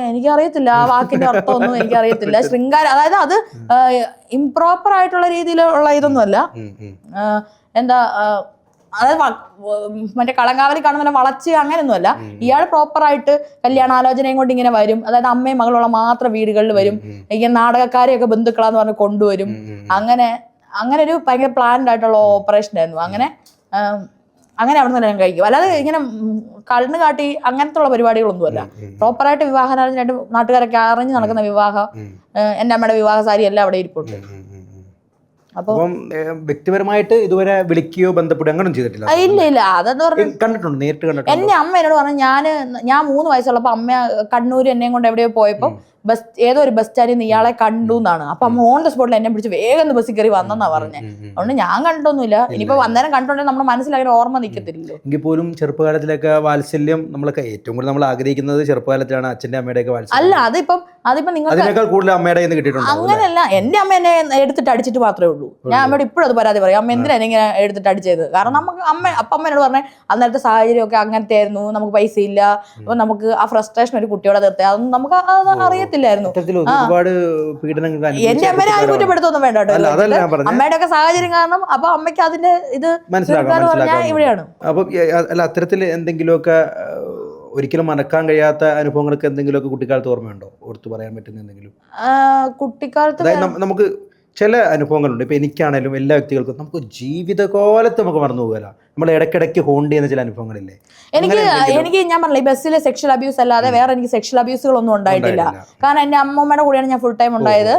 എനിക്കറിയത്തില്ല ആ വാക്കിന്റെ അർത്ഥമൊന്നും എനിക്കറിയത്തില്ല. ശൃംഗാരം, അതായത് അത് ഇംപ്രോപ്പർ ആയിട്ടുള്ള രീതിയിലുള്ള ഇതൊന്നും അല്ല. എന്താ, അതായത് മറ്റേ കളങ്കാവലി കാണുന്ന വളച്ച് അങ്ങനെയൊന്നുമല്ല. ഇയാൾ പ്രോപ്പറായിട്ട് കല്യാണാലോചനയും കൊണ്ട് ഇങ്ങനെ വരും. അതായത് അമ്മയും മകളുള്ള മാത്രം വീടുകളിൽ വരും. ഇങ്ങനെ നാടകക്കാരെയൊക്കെ ബന്ധുക്കളാന്ന് പറഞ്ഞ് കൊണ്ടുവരും. അങ്ങനെ ഒരു ഭയങ്കര പ്ലാൻഡ് ആയിട്ടുള്ള ഓപ്പറേഷൻ ആയിരുന്നു. അങ്ങനെ അവിടെ നിന്ന് കഴിക്കും. അല്ലാതെ ഇങ്ങനെ കണ്ണ് കാട്ടി അങ്ങനത്തെ ഉള്ള പരിപാടികളൊന്നുമല്ല. പ്രോപ്പറായിട്ട് വിവാഹാലോചന നാട്ടുകാരൊക്കെ അറിഞ്ഞ് നടക്കുന്ന വിവാഹം. എൻ്റെ അമ്മയുടെ വിവാഹ സാരി എല്ലാം അവിടെ ഇരിപ്പുണ്ട്. അപ്പം വ്യക്തിപരമായിട്ട് ഇതുവരെ വിളിക്കുകയോ ബന്ധപ്പെടുകയോ അങ്ങനെ ചെയ്തിട്ടില്ല? ഇല്ല. അതെന്ന് പറഞ്ഞാൽ കണ്ടിട്ടുണ്ട്, നേരിട്ട് കണ്ടിട്ടുണ്ട്. എന്റെ അമ്മ എന്നോട് പറഞ്ഞു, ഞാൻ 3 വയസ്സുള്ളപ്പോൾ അമ്മ കണ്ണൂർ എന്നെയും കൊണ്ട് എവിടെയോ പോയപ്പോൾ ഏതോ ഒരു ബസ് സ്റ്റാൻഡിൽ നിന്ന് ഇയാളെ കണ്ടു എന്നാണ്. അപ്പൊ അമ്മ ഓൺ ദ സ്പോട്ടിൽ എന്നെ പിടിച്ച് വേഗം ബസ്സിൽ കയറി വന്നെന്നാ പറഞ്ഞത്. അതുകൊണ്ട് ഞാൻ കണ്ടൊന്നുമില്ല. ഇനിയിപ്പോ അന്നേരം കണ്ടോണ്ടെങ്കിൽ നമ്മുടെ മനസ്സിൽ അങ്ങനെ ഓർമ്മ നിൽക്കത്തില്ലല്ലോ. എങ്കിൽ പോലും ചെറുപ്പകാലത്തിലൊക്കെ വാത്സല്യം നമ്മളൊക്കെ ഏറ്റവും കൂടുതൽ നമ്മൾ ആഗ്രഹിക്കുന്നത് ചെറുപ്പകാലത്തിലാണ് അച്ഛന്റെ അമ്മയുടെ ഒക്കെ വാത്സല്യം. അല്ല അതിപ്പം നിങ്ങൾക്ക് അതിനേക്കാൾ കൂടുതൽ അമ്മയുടെ കയ്യിൽ നിന്ന് കിട്ടിയിട്ടുണ്ട്. അങ്ങനെയല്ല, എന്റെ അമ്മ എന്നെ എടുത്തിട്ട് അടിച്ചിട്ട് മാത്രമേ ഉള്ളൂ. ഞാൻ അമ്മയോട് ഇപ്പോഴും അത് പരാതി പറയും, അമ്മ എന്തിനാ ഇങ്ങനെ എടുത്തിട്ട് അടിച്ചത്. കാരണം നമുക്ക് അമ്മേനോട് പറഞ്ഞ അന്നേരത്തെ സാഹചര്യം ഒക്കെ അങ്ങനത്തെ ആയിരുന്നു, നമുക്ക് പൈസ ഇല്ല, അപ്പൊ നമുക്ക് ആ ഫ്രസ്ട്രേഷൻ ഒരു കുട്ടിയോടെ തീർത്തേ അതൊന്നും നമുക്ക് അറിയത്തില്ലായിരുന്നു. ഒരുപാട് പീഡനങ്ങൾ എന്റെ അമ്മേനെ ആരും കുറ്റപ്പെടുത്തൊന്നും വേണ്ട കേട്ടോ. അമ്മയുടെ ഒക്കെ സാഹചര്യം കാരണം അപ്പൊ അമ്മയ്ക്ക് അതിന്റെ ഇത് മനസ്സിലാക്കാം ഇവിടെയാണ്. അപ്പൊ അല്ല അത്തരത്തിൽ എന്തെങ്കിലുമൊക്കെ ഒരിക്കലും മറക്കാൻ കഴിയാത്ത അനുഭവങ്ങൾക്ക് എന്തെങ്കിലുമൊക്കെ കുട്ടിക്കാലത്ത് ഓർമ്മയുണ്ടോ? ഓർത്തു പറയാൻ പറ്റുന്ന എന്തെങ്കിലും കുട്ടിക്കാലത്ത്? അതായത് നമുക്ക് ചില അനുഭവങ്ങളുണ്ട്. ഇപ്പൊ എനിക്കാണേലും എല്ലാ വ്യക്തികൾക്കും നമുക്ക് ജീവിതകാലത്ത് നമുക്ക് മറന്നു പോകല, നമ്മൾ ഇടയ്ക്കിടയ്ക്ക് ഹോണ്ട് ചെയ്യുന്ന ചില അനുഭവങ്ങളില്ലേ? എനിക്ക് ഞാൻ പറഞ്ഞില്ല, ഈ ബസ്സിലെ സെക്ഷൽ അബ്യൂസ് അല്ലാതെ വേറെ എനിക്ക് സെക്ഷൽ അബ്യൂസുകളൊന്നും ഉണ്ടായിട്ടില്ല. കാരണം എന്റെ അമ്മൂമ്മയുടെ കൂടെയാണ് ഞാൻ ഫുൾ ടൈം ഉണ്ടായത്.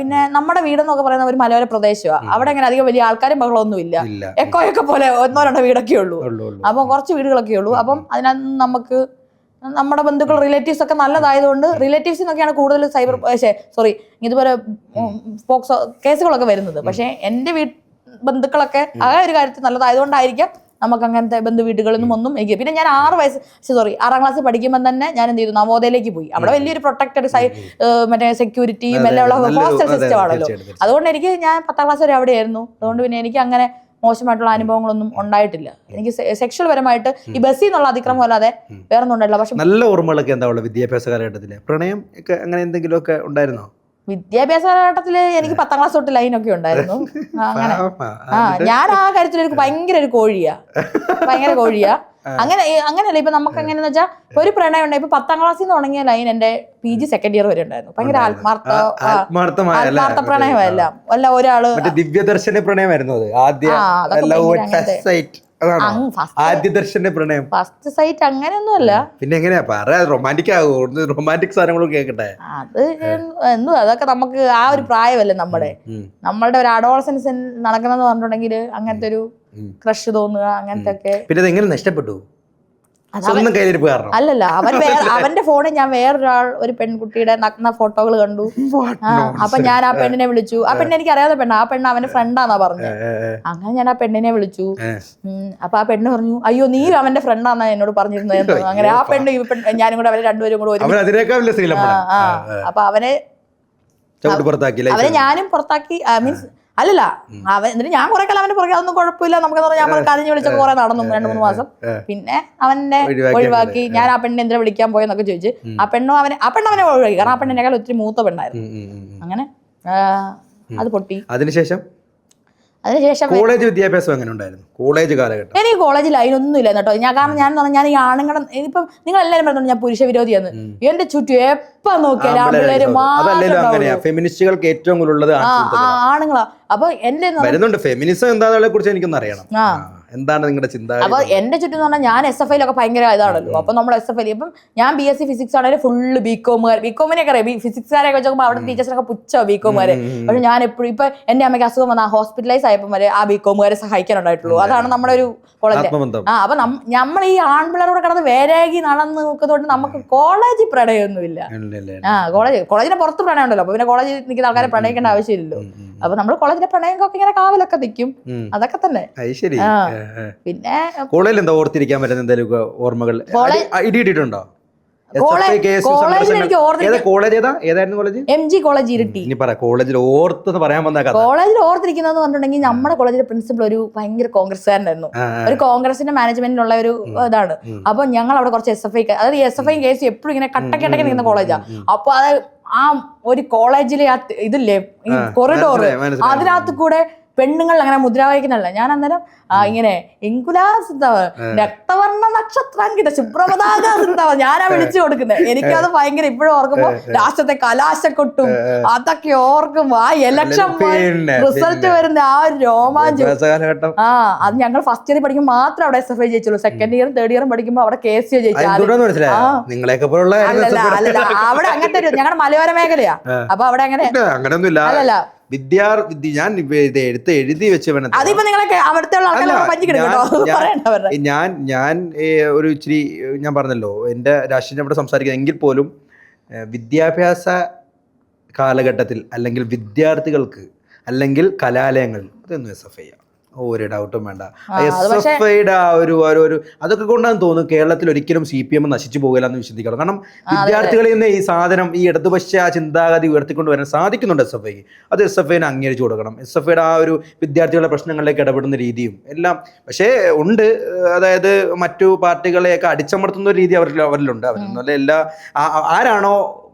പിന്നെ നമ്മുടെ വീടെന്നൊക്കെ പറയുന്ന ഒരു മലയോര പ്രദേശമാണ്. അവിടെ അങ്ങനെ അധികം വലിയ ആൾക്കാരും ബഹളമൊന്നും ഇല്ല. എക്കോയൊക്കെ പോലെ 1-2 വീടൊക്കെ ഉള്ളൂ. അപ്പം കുറച്ച് വീടുകളൊക്കെ ഉള്ളൂ. അപ്പം അതിനകത്ത് നമുക്ക് നമ്മുടെ ബന്ധുക്കൾ റിലേറ്റീവ്സ് ഒക്കെ നല്ലതായതുകൊണ്ട് റിലേറ്റീവ്സിൽ നിന്നൊക്കെയാണ് കൂടുതൽ ഇതുപോലെ പോക്സോ കേസുകളൊക്കെ വരുന്നത്. പക്ഷെ എന്റെ ബന്ധുക്കളൊക്കെ ആ ഒരു കാര്യത്തിൽ നല്ലതായതുകൊണ്ടായിരിക്കാം നമുക്ക് അങ്ങനത്തെ ബന്ധു വീടുകളിൽ നിന്നും ഒന്നും എനിക്ക്. പിന്നെ ഞാൻ 6 ക്ലാസ്സിൽ പഠിക്കുമ്പോൾ തന്നെ ഞാൻ എന്ത് ചെയ്തു, നവോദയയിലേക്ക് പോയി. അവിടെ വലിയൊരു പ്രൊട്ടക്റ്റഡ് മറ്റേ സെക്യൂരിറ്റിയും എല്ലാം ഉള്ള ഹോസ്റ്റൽ സിസ്റ്റം ആണല്ലോ. അതുകൊണ്ട് ഞാൻ 10ാം ക്ലാസ് വരെ അവിടെയായിരുന്നു. അതുകൊണ്ട് പിന്നെ എനിക്ക് അങ്ങനെ മോശമായിട്ടുള്ള അനുഭവങ്ങളൊന്നും ഉണ്ടായിട്ടില്ല. എനിക്ക് സെക്ഷൽ പരമായിട്ട് ഈ ബസ്സിൽ നിന്നുള്ള അതിക്രമം അല്ലാതെ വേറെ ഒന്നും ഉണ്ടായില്ല. പക്ഷെ നല്ല ഓർമ്മകളൊക്കെ എന്താ ഉള്ളത് വിദ്യാഭ്യാസ കാലഘട്ടത്തില്? പ്രണയം ഒക്കെ അങ്ങനെ എന്തെങ്കിലും ഒക്കെ ഉണ്ടായിരുന്നോ? വിദ്യാഭ്യാസ കാലഘട്ടത്തില് എനിക്ക് 10ാം ക്ലാസ് തൊട്ട് ലൈനൊക്കെ ഉണ്ടായിരുന്നു. അങ്ങനെ ഞാൻ ആ കാര്യത്തിൽ എനിക്ക് ഭയങ്കര ഒരു കോഴിയാ. അങ്ങനെയല്ല. ഇപ്പൊ നമുക്ക് എങ്ങനെയാന്ന് വെച്ചാൽ ഒരു പ്രണയം ഉണ്ടായി. ഇപ്പൊ 10ാം ക്ലാസ്സിൽ നിന്ന് തുടങ്ങിയ ലൈൻ എന്റെ PG സെക്കൻഡ് ഇയർ വരെ ഉണ്ടായിരുന്നു. ഭയങ്കര ആത്മാർത്ഥ പ്രണയമല്ല. അല്ല ഒരാള് ദിവ്യദർശന പ്രണയമായിരുന്നു അത്. ആദ്യ പ്രണയം ഫസ്റ്റ് സൈറ്റ് അങ്ങനെയൊന്നും അല്ല. പിന്നെ എങ്ങനെയാ പറയാ? റൊമാൻറ്റിക് സാധനങ്ങളും കേൾക്കട്ടെ. അത് അതൊക്കെ നമുക്ക് ആ ഒരു പ്രായമല്ലേ നമ്മളുടെ ഒരു അഡോളസൻസ് നടക്കണമെന്ന് പറഞ്ഞിട്ടുണ്ടെങ്കിൽ അങ്ങനത്തെ ഒരു ക്രഷ് തോന്നുക അങ്ങനത്തെ ഒക്കെ. പിന്നെ എങ്ങനെ നഷ്ടപ്പെട്ടു? അല്ലല്ല, അവന്റെ ഫോണിൽ ഞാൻ ഒരു പെൺകുട്ടിയുടെ നഗ്ന ഫോട്ടോകൾ കണ്ടു. അപ്പൊ ഞാൻ ആ പെണ്ണിനെ വിളിച്ചു. ആ പെണ്ണ് എനിക്ക് അറിയാതെ പെണ്ണ. ആ പെണ്ണ് അവന്റെ ഫ്രണ്ടാന്നാ പറഞ്ഞത്. അങ്ങനെ ഞാൻ ആ പെണ്ണിനെ വിളിച്ചു. അപ്പൊ ആ പെണ്ണ് പറഞ്ഞു, അയ്യോ നീ അവന്റെ ഫ്രണ്ടാന്നാ എന്നോട് പറഞ്ഞിരുന്നത്. അങ്ങനെ ആ പെണ്ണ് ഞാനും കൂടെ അവരെ രണ്ടുപേരും കൂടെ അപ്പൊ അവനെ ഞാനും പുറത്താക്കി. മീൻസ് അല്ലല്ല, എന്നിട്ട് ഞാൻ കുറെ കാലം അവന്റെ പുറകെ അതൊന്നും കുഴപ്പമില്ല നമുക്ക് ഞാൻ കരഞ്ഞു വിളിച്ചൊക്കെ കുറെ നടന്നു 2-3 മാസം. പിന്നെ അവനെ ഒഴിവാക്കി. ഞാൻ ആ പെണ്ണിനെ എന്തിനാ വിളിക്കാൻ പോയെന്നൊക്കെ ചോദിച്ചു. ആ പെണ്ണ് അവനെ ഒഴിവാക്കി. കാരണം ആ പെണ്ണിനേക്കാൾ ഒത്തിരി മൂത്ത പെണ്ണായിരുന്നു. അങ്ങനെ അത് പൊട്ടി. അതിനുശേഷം കോളേജ് വിദ്യാഭ്യാസം എങ്ങനെ ഉണ്ടായിരുന്നു? കോളേജ് കാലഘട്ടം എനിക്ക് കോളേജ് ലൈനൊന്നും ഇല്ല കേട്ടോ. ഞാൻ ഈ ആണുങ്ങളെ ഇപ്പം നിങ്ങൾ എല്ലാവരും പറഞ്ഞു ഞാൻ പുരുഷ വിരോധിയാണ്. എന്റെ ചുറ്റും എപ്പ നോക്കിയാലും ഫെമിനിസ്റ്റുകൾക്ക് ഏറ്റവും കൂടുതലുള്ളത് ആണുങ്ങളാ. അപ്പൊ എന്റെ വരുന്നുണ്ട് ഫെമിനിസം എന്താണെന്നെ കുറിച്ച് എനിക്കൊന്നും അറിയണം. എന്താണ് നിങ്ങളുടെ ചിന്ത? അപ്പൊ എന്റെ ചുറ്റും എന്ന് പറഞ്ഞാൽ ഞാൻ SFI ഭയങ്കര ഇതാണല്ലോ. അപ്പൊ നമ്മൾ SFI ഇപ്പം ഞാൻ BSc ഫിസിക്സ് ആണെങ്കിലും ഫുള്ള് ബികോമിനൊക്കെ അറിയാം. ഫിസിക്സ്കാരൊക്കെ വെച്ചോക്കുമ്പോൾ അവിടെ ടീച്ചേഴ്സിനൊക്കെ പുച്ഛോ ബികോമുകാരെ. പക്ഷെ ഞാൻ എപ്പോഴും ഇപ്പൊ എന്റെ അമ്മയ്ക്ക് അസുഖം വന്ന ഹോസ്പിറ്റലൈസ് ആയപ്പോൾ വരെ ആ ബികോമുകാരെ സഹായിക്കാനുണ്ടായിട്ടുള്ളൂ. അതാണ് നമ്മുടെ ഒരു കോളേജ്. അപ്പൊ നമ്മൾ ഈ ആൺപിള്ളേരോട് കിടന്ന് വേരേകി നടന്ന് നോക്കുന്നതുകൊണ്ട് നമുക്ക് കോളേജിൽ പ്രണയമൊന്നുമില്ല. കോളേജിന്റെ പുറത്ത് പ്രണയം ഉണ്ടല്ലോ. അപ്പൊ പിന്നെ കോളേജിൽ നിൽക്കുന്ന ആൾക്കാരെ പ്രണയിക്കേണ്ട ആവശ്യമില്ലല്ലോ. അപ്പൊ നമ്മള് കോളേജിലെ പ്രണയമൊക്കെ ഇങ്ങനെ കാവലൊക്കെ നിൽക്കും. അതൊക്കെ തന്നെ. പിന്നെ കോളേജിൽ എന്താ ഓർത്തിരിക്കാൻ പറ്റുന്ന എന്തെങ്കിലും ഓർമ്മകൾ ഇടിയിട്ടുണ്ടോ? MG college Iritty. കോളേജിൽ ഓർത്തിരിക്കുന്നത് പറഞ്ഞിട്ടുണ്ടെങ്കിൽ നമ്മുടെ കോളേജിലെ പ്രിൻസിപ്പൽ ഒരു ഭയങ്കര കോൺഗ്രസ്സുകാരനായിരുന്നു. ഒരു കോൺഗ്രസിന്റെ മാനേജ്മെന്റിലുള്ള ഒരു ഇതാണ്. അപ്പൊ ഞങ്ങൾ അവിടെ കുറച്ച് SFI, അതായത് SFI കേസ് എപ്പോഴും ഇങ്ങനെ കട്ടക്കെട്ടൊക്കെ നിൽക്കുന്ന കോളേജാ. അപ്പൊ അത് ആ ഒരു കോളേജിലെ ഇതില്ലേ കൊറിഡോറ്, അതിനകത്ത് കൂടെ പെണ്ണുങ്ങൾ അങ്ങനെ മുദ്രാവാക്യനല്ല. ഞാൻ അന്നേരം ഇങ്ങനെ രക്തവർണ്ണ നക്ഷത്രാങ്കിത ശുഭ്രപതാക ഞാനാ വിളിച്ചു കൊടുക്കുന്നത്. എനിക്കത് ഭയങ്കര ഇപ്പോഴും ഓർക്കുമ്പോ ലാസ്റ്റത്തെ കലാശക്കൊട്ടും അതൊക്കെ ഓർക്കുമ്പോ ആ ഇലക്ഷൻ റിസൾട്ട് വരുന്ന ആ ഒരു രോമാഞ്ചം. അത് ഞങ്ങൾ ഫസ്റ്റ് ഇയർ പഠിക്കുമ്പോൾ മാത്രം അവിടെ SFI ജയിച്ചുള്ളൂ. സെക്കൻഡ് ഇയറും തേർഡ് ഇയറും പഠിക്കുമ്പോൾ അവിടെ KSU ജയിച്ചു. അല്ലല്ല, അവിടെ അങ്ങനത്തെ ഒരു ഞങ്ങളുടെ മലയോര മേഖലയാ. അപ്പൊ അവിടെ അങ്ങനെ അല്ലല്ല ഞാൻ എഴുതി വെച്ച ഞാൻ ഒരു ഇച്ചിരി ഞാൻ പറഞ്ഞല്ലോ എന്റെ രാഷ്ട്രീയം ഇവിടെ സംസാരിക്കുന്നത് എങ്കിൽ പോലും വിദ്യാഭ്യാസ കാലഘട്ടത്തിൽ അല്ലെങ്കിൽ വിദ്യാർത്ഥികൾക്ക് അല്ലെങ്കിൽ കലാലയങ്ങളിൽ അതൊന്നും SFI ഒരു ഡൗട്ടും വേണ്ട. SFIയുടെ ആ ഒരു അതൊക്കെ കൊണ്ടാണ് തോന്നുന്നു കേരളത്തിൽ ഒരിക്കലും CPM നശിച്ചു പോകില്ല എന്ന് വിശ്വസിക്കണം. കാരണം വിദ്യാർത്ഥികളിൽ നിന്ന് ഈ സാധനം ഈ ഇടതുപക്ഷ ചിന്താഗതി ഉയർത്തിക്കൊണ്ട് വരാൻ സാധിക്കുന്നുണ്ട് SFI. അത് SFIനെ അംഗീകരിച്ചു കൊടുക്കണം. SFIയുടെ ആ ഒരു വിദ്യാർത്ഥികളുടെ പ്രശ്നങ്ങളിലേക്ക് ഇടപെടുന്ന രീതിയും എല്ലാം പക്ഷേ ഉണ്ട്. അതായത് മറ്റു പാർട്ടികളെയൊക്കെ അടിച്ചമർത്തുന്ന ഒരു രീതി അവരിലുണ്ട്. അവരിൽ എല്ലാ ആരാണോ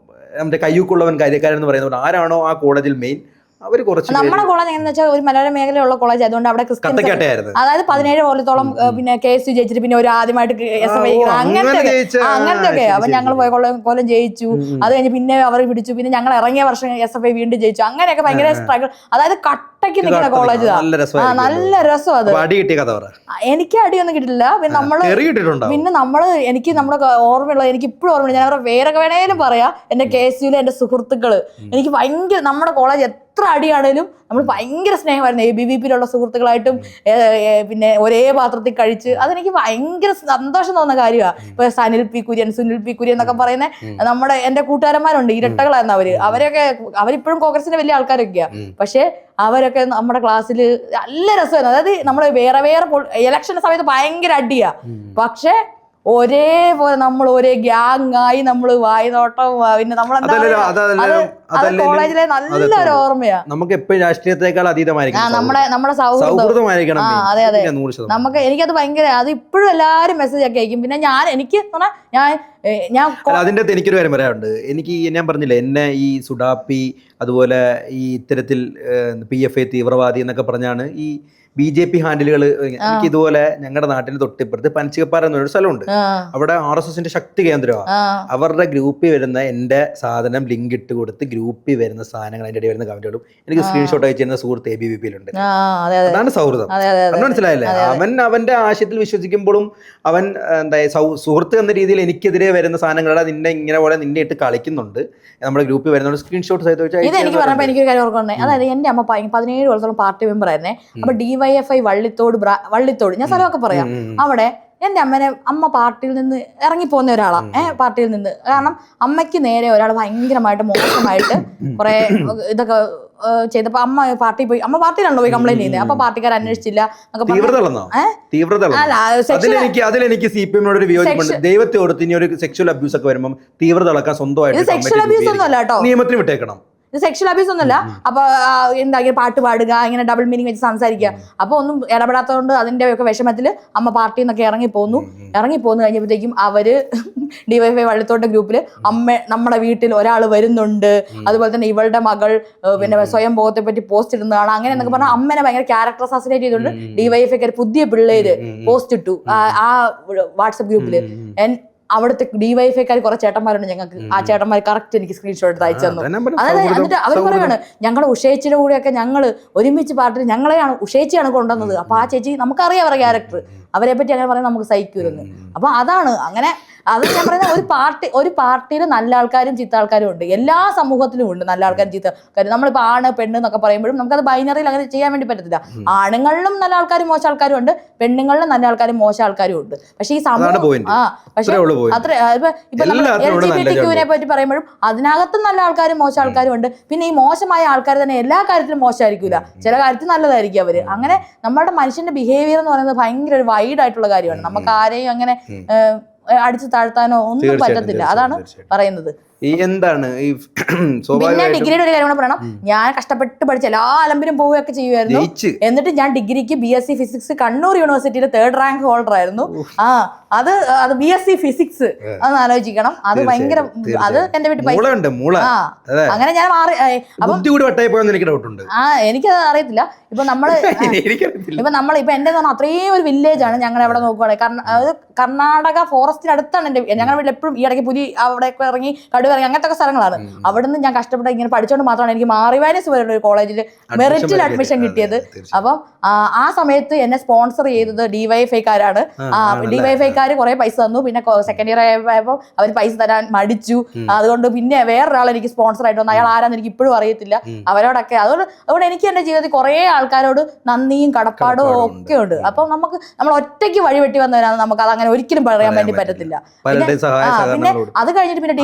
നമ്മുടെ കയ്യൂക്കുള്ളവൻ കാര്യക്കാരൻ എന്ന് പറയുന്നത് ആരാണോ ആ കോളേജിൽ മെയിൻ അവർ കുറച്ച് നമ്മുടെ കോളേജ് എങ്ങനെയാണെന്ന് വെച്ചാൽ ഒരു മലയാള മേഖലയുള്ള കോളേജ് ആയതുകൊണ്ട് അവിടെ ക്രിസ്ത്യൻ അതായത് 17 കൊല്ലത്തോളം പിന്നെ KSU ജയിച്ചിട്ട് പിന്നെ ഒരു ആദ്യമായിട്ട് SFI അങ്ങനത്തെ അപ്പൊ ഞങ്ങൾ പോയ കൊല്ലം ജയിച്ചു. അത് കഴിഞ്ഞ് പിന്നെ അവർ പിടിച്ചു. പിന്നെ ഞങ്ങൾ ഇറങ്ങിയ വർഷം SFI വീണ്ടും ജയിച്ചു. അങ്ങനെയൊക്കെ ഭയങ്കര സ്ട്രഗിൾ. അതായത് കട്ടയ്ക്ക് നിൽക്കുന്ന കോളേജ് നല്ല രസം. അത് എനിക്ക് അടിയൊന്നും കിട്ടില്ല. പിന്നെ നമ്മള് എനിക്ക് നമ്മുടെ ഓർമ്മയുള്ളത് എനിക്ക് ഇപ്പോഴും ഓർമ്മയില്ല. ഞാൻ അവരുടെ വേറൊക്കെ വേണേലും പറയാം. എന്റെ KSU എന്റെ സുഹൃത്തുക്കള് എനിക്ക് ഭയങ്കര നമ്മുടെ കോളേജ് എത്ര അടിയാണേലും നമ്മൾ ഭയങ്കര സ്നേഹമായിരുന്നു. ABVP-യിലുള്ള സുഹൃത്തുക്കളായിട്ടും പിന്നെ ഒരേ പാത്രത്തിൽ കഴിച്ച് അതെനിക്ക് ഭയങ്കര സന്തോഷം തോന്നുന്ന കാര്യമാണ്. ഇപ്പൊ സുനിൽ പി കുര്യൻ എന്നൊക്കെ പറയുന്ന നമ്മുടെ എന്റെ കൂട്ടുകാരന്മാരുണ്ട്. ഇരട്ടകളായിരുന്നു അവരിപ്പോഴും കോൺഗ്രസിന്റെ വലിയ ആൾക്കാരൊക്കെയാ. പക്ഷെ അവരൊക്കെ നമ്മുടെ ക്ലാസ്സിൽ നല്ല രസമായിരുന്നു. അതായത് നമ്മൾ വേറെ ഇലക്ഷന്റെ സമയത്ത് ഭയങ്കര അടിയാ. പക്ഷെ ഒരേപോലെ നമ്മൾ ഒരേ ഗ്യാങ് ആയി നമ്മൾ വായ്നോട്ടം പിന്നെ കോളേജിലെ നല്ലൊരു ഓർമ്മയാ. നമുക്ക് എപ്പോഴും രാഷ്ട്രീയത്തെക്കാൾ അതീതമായിരിക്കും നമ്മുടെ സൗഹൃദമായിരിക്കണം. അതെ നമുക്ക് എനിക്കത് ഭയങ്കര അത് ഇപ്പോഴും എല്ലാവരും മെസ്സേജ് ഒക്കെ അയക്കും. പിന്നെ എനിക്ക് അതിൻ്റെ അകത്ത് എനിക്കൊരു കാര്യം പറയാനുണ്ട്. ഞാൻ പറഞ്ഞില്ലേ എന്നെ ഈ സുഡാപ്പി അതുപോലെ ഈ ഇത്തരത്തിൽ PFI തീവ്രവാദി എന്നൊക്കെ പറഞ്ഞാണ് ഈ BJP ഹാൻഡിലുകൾ. എനിക്ക് ഇതുപോലെ ഞങ്ങളുടെ നാട്ടിൽ തൊട്ടിപ്പുറത്ത് പനച്ചിക്കപ്പാറ എന്നൊരു സ്ഥലമുണ്ട്. അവിടെ RSSന്റെ ശക്തി കേന്ദ്രമാണ്. അവരുടെ ഗ്രൂപ്പിൽ വരുന്ന എൻ്റെ സാധനം ലിങ്ക് ഇട്ട് കൊടുത്ത് ഗ്രൂപ്പിൽ വരുന്ന സാധനങ്ങൾ അതിൻ്റെ ഇടയിൽ വരുന്ന കമന്റുകളും എനിക്ക് സ്ക്രീൻഷോട്ട് അയച്ചു തരുന്ന സുഹൃത്ത് ABVP-യിലുണ്ട്. അതാണ് സൗഹൃദം. അത് മനസ്സിലായില്ലേ? അവന്റെ ആശയത്തിൽ വിശ്വസിക്കുമ്പോഴും അവൻ എന്താ സുഹൃത്ത് എന്ന രീതിയിൽ എനിക്കെതിരെ വരുന്ന സാധനങ്ങളുടെ നിന്നെ പോലെ നിന്നെ ഇട്ട് കളിക്കുന്നുണ്ട്. നമ്മുടെ ഗ്രൂപ്പിൽ വരുന്ന സ്ക്രീൻഷോട്ട് എനിക്ക് പറഞ്ഞപ്പോൾ എനിക്കൊരു കാര്യം ഓർക്കണേ. അതായത് എന്റെ അമ്മ 17 കൊല്ലത്തോളം പാർട്ടി മെമ്പർ ആയിരുന്നേ. അപ്പൊ DYFI വള്ളിത്തോട് ഞാൻ സ്ഥലമൊക്കെ പറയാം. അവിടെ എൻ്റെ അമ്മ പാർട്ടിയിൽ നിന്ന് ഇറങ്ങിപ്പോകുന്ന ഒരാളാ. പാർട്ടിയിൽ നിന്ന് കാരണം അമ്മയ്ക്ക് നേരെ ഒരാൾ ഭയങ്കരമായിട്ട് മോശമായിട്ട് കുറെ ഇതൊക്കെ ചെയ്തപ്പോ അമ്മ പാർട്ടിയിലാണല്ലോ പോയി കംപ്ലൈന്റ് ചെയ്യുന്നത്. അപ്പൊ പാർട്ടിക്കാർ അന്വേഷിച്ചില്ല ദൈവത്തെ ഓർത്ത് ഇനി ഒരു സെക്ഷൽ അബ്യൂസ് ഒക്കെ വരുമ്പോൾ തീവ്രത അളക്കാൻ സ്വന്തമായിട്ട് സെക്ഷൽ അബ്യൂസ് ഒന്നും അല്ല കേട്ടോ, നിയമത്തിന് വിട്ടേക്കണം. ഇത് സെക്ഷൽ അബ്യൂസ് ഒന്നുമല്ല. അപ്പൊ എന്താ പാട്ട് പാടുക, ഇങ്ങനെ ഡബിൾ മീനിങ് വെച്ച് സംസാരിക്കുക. അപ്പൊ ഒന്നും ഇടപെടാത്തതുകൊണ്ട് അതിന്റെ ഒക്കെ വിഷമത്തിൽ അമ്മ പാർട്ടിയിൽ നിന്നൊക്കെ ഇറങ്ങിപ്പോന്നു കഴിഞ്ഞപ്പോഴത്തേക്കും അവര് DYFI വള്ളിത്തോട്ട ഗ്രൂപ്പില് നമ്മുടെ വീട്ടിൽ ഒരാൾ വരുന്നുണ്ട്, അതുപോലെ തന്നെ ഇവളുടെ മകൾ പിന്നെ സ്വയം ബോധത്തെ പറ്റി പോസ്റ്റ് ഇടുന്നതാണ് അങ്ങനെ എന്നൊക്കെ പറഞ്ഞാൽ അമ്മനെ ഭയങ്കര ക്യാരക്ടർ അസാസിനേറ്റ് ചെയ്തുകൊണ്ട് DYFI പുതിയ പിള്ളേര് പോസ്റ്റ് ഇട്ടു ആ വാട്സപ്പ് ഗ്രൂപ്പില്. അവിടുത്തെ DYFI കുറെ ചേട്ടന്മാരുണ്ട് ഞങ്ങൾക്ക്. ആ ചേട്ടന്മാർ കറക്റ്റ് എനിക്ക് സ്ക്രീൻഷോട്ട് എടുത്ത് അയച്ചു തന്നു. അതായത് എന്നിട്ട് അവർ പറയുകയാണ് ഞങ്ങൾ ഉഷേച്ചിയുടെ കൂടെയൊക്കെ ഞങ്ങൾ ഒരുമിച്ച് പാർട്ടിയിൽ ഞങ്ങളെയാണ് ഉഷേച്ചിയാണ് കൊണ്ടുവന്നത്. അപ്പൊ ആ ചേച്ചി നമുക്കറിയാം അവരുടെ ക്യാരക്ടർ, അവരെ പറ്റി അങ്ങനെ പറയാൻ നമുക്ക് സഹിക്കൂലെന്ന്. അപ്പൊ അതാണ് അങ്ങനെ അത് ഞാൻ പറയുന്നത്. ഒരു പാർട്ടിയിൽ നല്ല ആൾക്കാരും ചീത്ത ആൾക്കാരും ഉണ്ട്. എല്ലാ സമൂഹത്തിലും ഉണ്ട് നല്ല ആൾക്കാരും ചീത്ത ആൾക്കാരും. നമ്മളിപ്പോൾ ആണ് പെണ്ണ് എന്നൊക്കെ പറയുമ്പോഴും നമുക്കത് ബൈനറിയിൽ അങ്ങനെ ചെയ്യാൻ വേണ്ടി പറ്റത്തില്ല. ആണുങ്ങളിലും നല്ല ആൾക്കാരും മോശം ആൾക്കാരും ഉണ്ട്, പെണ്ണുങ്ങളിലും നല്ല ആൾക്കാരും മോശം ആൾക്കാരും ഉണ്ട്. പക്ഷെ ഈ സമൂഹം പക്ഷെ അത്ര ഇപ്പൊ നമ്മൾ LGBTQ പറ്റി പറയുമ്പോഴും അതിനകത്തും നല്ല ആൾക്കാരും മോശം ആൾക്കാരും ഉണ്ട്. പിന്നെ ഈ മോശമായ ആൾക്കാർ തന്നെ എല്ലാ കാര്യത്തിലും മോശമായിരിക്കില്ല, ചില കാര്യത്തിൽ നല്ലതായിരിക്കും അവര്. അങ്ങനെ നമ്മുടെ മനുഷ്യന്റെ ബിഹേവിയർ എന്ന് പറയുന്നത് ഭയങ്കര ഒരു വൈഡ് ആയിട്ടുള്ള കാര്യമാണ്. നമുക്ക് ആരെയും അങ്ങനെ അടിച്ചു താഴ്ത്താനോ ഒന്നും പറ്റത്തില്ല. അതാണ് പറയുന്നത്. എന്താണ് പിന്നെ ഡിഗ്രിയുടെ ഒരു കാര്യം കൂടെ പറയണം. ഞാൻ കഷ്ടപ്പെട്ട് പഠിച്ച എല്ലാ അലമ്പിനും പോവുകയൊക്കെ ചെയ്യുമായിരുന്നു. എന്നിട്ട് ഞാൻ ഡിഗ്രിക്ക് BSc ഫിസിക്സ് കണ്ണൂർ യൂണിവേഴ്സിറ്റിയിലെ 3rd റാങ്ക് ഹോൾഡർ ആയിരുന്നു. അത് BSc ഫിസിക്സ് അതൊന്ന് ആലോചിക്കണം. അത് ഭയങ്കര അത് എന്റെ വീട്ടിൽ പൈസ അങ്ങനെ ഞാൻ മാറി. എനിക്കത് അറിയത്തില്ല. ഇപ്പൊ നമ്മളിപ്പോ എന്റെ അത്രയും ഒരു വില്ലേജ് ആണ് ഞങ്ങൾ എവിടെ നോക്കുവാണെങ്കിൽ. കർണാടക ഫോറസ്റ്റിനടുത്താണ് ഞങ്ങളുടെ വീട്ടിൽ എപ്പോഴും ഈ ഇടയ്ക്ക് പുലി അവിടെ ഇറങ്ങി കടുവിറങ്ങി അങ്ങനത്തെ സ്ഥലങ്ങളാണ്. അവിടെ നിന്ന് ഞാൻ കഷ്ടപ്പെട്ട് ഇങ്ങനെ പഠിച്ചുകൊണ്ട് മാത്രമാണ് എനിക്ക് മാറിവാനീസ് പോലുള്ള ഒരു കോളേജിൽ മെറിറ്റിൽ അഡ്മിഷൻ കിട്ടിയത്. അപ്പം ആ സമയത്ത് എന്നെ സ്പോൺസർ ചെയ്തത് DYFI-കാരാണ്. DYFI-കാര് കുറെ പൈസ തന്നു. പിന്നെ സെക്കൻഡ് ഇയർ ആയപ്പോൾ അവർ പൈസ തരാൻ മടിച്ചു. അതുകൊണ്ട് പിന്നെ വേറൊരാൾ എനിക്ക് സ്പോൺസർ ആയിട്ട് വന്നു. അയാൾ ആരാന്ന് എനിക്ക് ഇപ്പോഴും അറിയത്തില്ല. അവരോടൊക്കെ അതുകൊണ്ട് എനിക്ക് എന്റെ ജീവിതത്തിൽ കുറെ ആൾക്കാരോട് നന്ദിയും കടപ്പാടും ഒക്കെ ഉണ്ട്. അപ്പൊ നമ്മൾ ഒറ്റയ്ക്ക് വഴിവെട്ടി വന്നവരാണ്. നമുക്ക് അത് അങ്ങനെ ഒരിക്കലും പറയാൻ വേണ്ടി പറ്റത്തില്ല. പിന്നെ അത് കഴിഞ്ഞിട്ട് പിന്നെ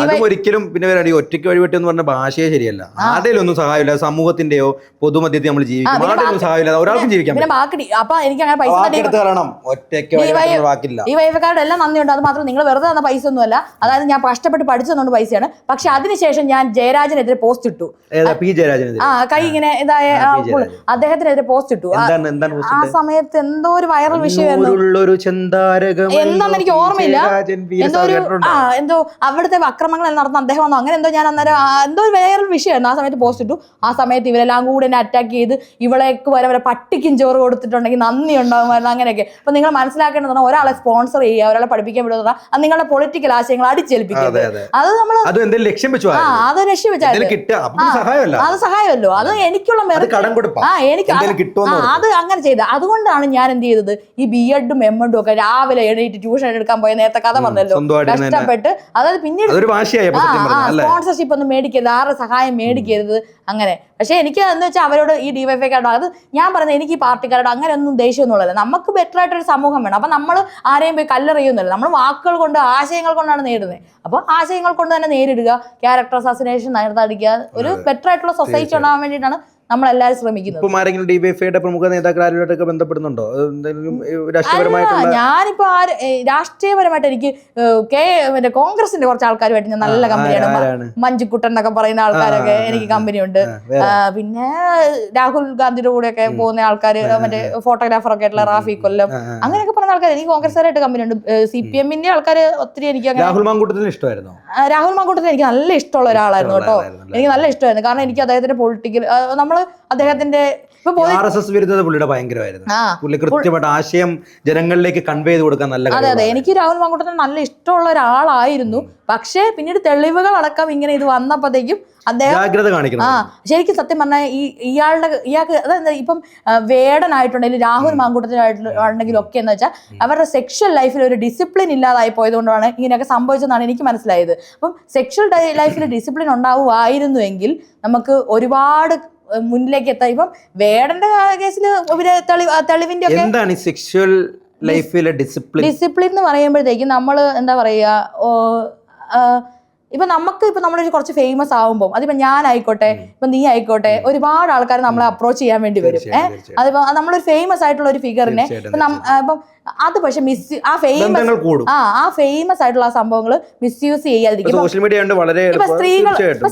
ഒരിക്കലും പിന്നെ ഈ ഒറ്റയ്ക്ക് വഴിപെട്ടി എന്ന് പറഞ്ഞ ഭാഷയെ ശരിയല്ല. ആരുടെയും ഒന്നും സഹായമില്ല, സമൂഹത്തിന്റെയോ പൊതുമധ്യത്തിൽ നമ്മൾ ജീവിക്കും, ആരുടെയും സഹായമില്ല, ഒരാൾക്കും ജീവിക്കാൻ പിന്നെ ബാക്കി അപ്പൊ എനിക്ക് അങ്ങനെ പൈസ ഒറ്റയ്ക്ക് വാക്കില്ല. ഈ വൈഫക്കാരുടെ എല്ലാം നന്ദിയുണ്ട്. അത് മാത്രം നിങ്ങൾ വെറുതെ തന്ന പൈസ ഒന്നുമല്ല, അതായത് ഞാൻ കഷ്ടപ്പെട്ട് പഠിച്ചു തന്നുകൊണ്ട് പൈസയാണ്. പക്ഷെ അതിനുശേഷം ഞാൻ ജയരാജനെതിരെ പോസ്റ്റ് ഇട്ടു. കൈ ഇങ്ങനെ ഇതായ അദ്ദേഹത്തിനെതിരെ പോസ്റ്റ് ഇട്ടു. ആ സമയത്ത് എന്തോ ഒരു വൈറൽ വിഷയമായിരുന്നു, എന്താന്ന് എനിക്ക് ഓർമ്മയില്ല. എന്തോ അവിടുത്തെ അക്രമങ്ങൾ നടന്ന അദ്ദേഹം വന്നു, അങ്ങനെ എന്തോ ഞാൻ അന്നേരം എന്തോ ഒരു വൈറൽ വിഷയമായിരുന്നു. ആ സമയത്ത് പോസ്റ്റ് ഇട്ടു. ആ സമയത്ത് ഇവരെല്ലാം കൂടെ എന്നെ അറ്റാക്ക് ചെയ്ത് ഇവളേക്ക് വരെ പട്ടിക്കും ചോറ് കൊടുത്തിട്ടുണ്ടെങ്കിൽ നന്ദി ഉണ്ടാകുമായിരുന്നു, അങ്ങനെയൊക്കെ. അപ്പൊ നിങ്ങൾ മനസ്സിലാക്കേണ്ടത് ഒരാളെ സ്പോൺസർ ചെയ്യുക, ഒരാളെ പഠിപ്പിക്കാൻ വിടുക, അത് നിങ്ങളുടെ പൊളിറ്റിക്കൽ ആശയങ്ങൾ അടിച്ചേൽപ്പിക്കുന്നത്. അത് നമ്മൾ അത് ലക്ഷ്യം വെച്ചാൽ അത് സഹായമല്ലോ, അത് എനിക്കുള്ള അത് അങ്ങനെ ചെയ്ത. അതുകൊണ്ടാണ് ഞാൻ എന്ത് ചെയ്തത്, ഈ BEd M.Ed ഒക്കെ രാവിലെ എണീറ്റ് ട്യൂഷൻ എടുക്കാൻ പോയ നേരത്തെ കഥ പറഞ്ഞല്ലോ, കഷ്ടപ്പെട്ട്. അതായത് പിന്നീട് സ്പോൺസർഷിപ്പ് ഒന്നും മേടിക്കരുത്, ആരുടെ സഹായം മേടിക്കരുത്, അങ്ങനെ. പക്ഷെ എനിക്ക് എന്ന് വെച്ചാൽ അവരോട് ഈ ഡിവൈഎഫ്ഐക്കാരോട്, അത് ഞാൻ പറയുന്നത്, എനിക്ക് ഈ പാർട്ടിക്കാരോട് അങ്ങനെ ഒന്നും ദേഷ്യമൊന്നുമില്ല. നമുക്ക് ബെറ്റർ ആയിട്ടൊരു സമൂഹം വേണം. അപ്പൊ നമ്മൾ ആരെയും പോയി കല്ലെറിയുന്നില്ല, നമ്മൾ വാക്കുകൾ കൊണ്ട് ആശയങ്ങൾ കൊണ്ടാണ് നേരിടുന്നത്. അപ്പൊ ആശയങ്ങൾ കൊണ്ട് തന്നെ നേരിടുക, ക്യാരക്ടർ അസാസിനേഷൻ നടത്താതിരിക്കുക, ഒരു ബെറ്റർ ആയിട്ടുള്ള സൊസൈറ്റി ഉണ്ടാകാൻ വേണ്ടിയിട്ടാണ് നമ്മളെല്ലാവരും ശ്രമിക്കുന്നത്. ഡിവൈഎഫ്ഐയുടെ പ്രമുഖ നേതാക്കളായിട്ട് ബന്ധപ്പെടുന്നുണ്ടോ? ഞാനിപ്പോ രാഷ്ട്രീയപരമായിട്ട് എനിക്ക് കോൺഗ്രസിന്റെ കുറച്ച് ആൾക്കാരുമായിട്ട് ഞാൻ നല്ല കമ്പനിയാണ്. മഞ്ജുക്കുട്ടൻ എന്നൊക്കെ പറയുന്ന ആൾക്കാരൊക്കെ എനിക്ക് കമ്പനിയുണ്ട്. പിന്നെ രാഹുൽ ഗാന്ധിയുടെ കൂടെയൊക്കെ പോകുന്ന ആൾക്കാർ, മറ്റേ ഫോട്ടോഗ്രാഫറൊക്കെ ആയിട്ടുള്ള റാഫി കൊല്ലം, അങ്ങനെയൊക്കെ പറയുന്ന ആൾക്കാർ എനിക്ക് കോൺഗ്രസ്സുകാരായിട്ട് കമ്പനിയുണ്ട്. CPM-ന്റെ ആൾക്കാർ ഒത്തിരി എനിക്ക് രാഹുൽ മാങ്കൂട്ടത്തിന് ഇഷ്ടമായിരുന്നു. രാഹുൽ മാങ്കൂട്ടത്തിന് എനിക്ക് നല്ല ഇഷ്ടമുള്ള ഒരാളായിരുന്നു കേട്ടോ, എനിക്ക് നല്ല ഇഷ്ടമായിരുന്നു. കാരണം എനിക്ക് അദ്ദേഹത്തിന്റെ പൊളിറ്റിക്കൽ, നമ്മൾ അദ്ദേഹത്തിന്റെ RSS വിരുദ്ധത പുള്ളിയുടെ ഭയങ്കരമായിരുന്നു. പുള്ളി കൃത്യമായിട്ട് ആശയം ജനങ്ങളിലേക്ക് കൺവേ ചെയ്ത് കൊടുക്കാൻ നല്ല. അതെ, എനിക്ക് രാഹുൽ മാങ്കൂട്ടത്തിന് നല്ല ഇഷ്ടമുള്ള ഒരാളായിരുന്നു. പക്ഷേ പിന്നീട് തെളിവുകൾ അടക്കം ഇങ്ങനെ ഇത് വന്നപ്പോഴത്തേക്കും അദ്ദേഹം ശരിക്കും സത്യം പറഞ്ഞാൽ ഇയാൾക്ക് അതെന്താ ഇപ്പം വേടനായിട്ടുണ്ടെങ്കിലും രാഹുൽ മാങ്കൂട്ടത്തിനായിട്ടുണ്ടെങ്കിലും ഒക്കെ എന്ന് വെച്ചാൽ അവരുടെ സെക്ഷൽ ലൈഫിൽ ഒരു ഡിസിപ്ലിൻ ഇല്ലാതായി പോയതുകൊണ്ടാണ് ഇങ്ങനെയൊക്കെ സംഭവിച്ചതെന്നാണ് എനിക്ക് മനസ്സിലായത്. അപ്പം സെക്ഷൽ ലൈഫിൽ ഡിസിപ്ലിൻ ഉണ്ടാവുമായിരുന്നുവെങ്കിൽ നമുക്ക് ഒരുപാട് മുന്നിലേക്ക് എത്താം. ഇപ്പം വേടന്റെ കേസിൽ തെളിവിന്റെ ഒക്കെ സെക്ഷൽ ലൈഫിലെ ഡിസിപ്ലിൻ എന്ന് പറയുമ്പോഴത്തേക്കും നമ്മൾ എന്താ പറയാ, ഇപ്പൊ നമ്മളൊരു കുറച്ച് ഫേമസ് ആവുമ്പോൾ, അതിപ്പോ ഞാനായിക്കോട്ടെ, ഇപ്പൊ നീ ആയിക്കോട്ടെ, ഒരുപാട് ആൾക്കാർ നമ്മളെ അപ്രോച്ച് ചെയ്യാൻ വേണ്ടി വരും. അതിപ്പോ നമ്മളൊരു ഫേമസ് ആയിട്ടുള്ള ഒരു ഫിഗറിനെ ഇപ്പം അത് പക്ഷെ ആ ഫേമസ് ആയിട്ടുള്ള ആ സംഭവങ്ങൾ മിസ്യൂസ് ചെയ്യാതിരിക്കും.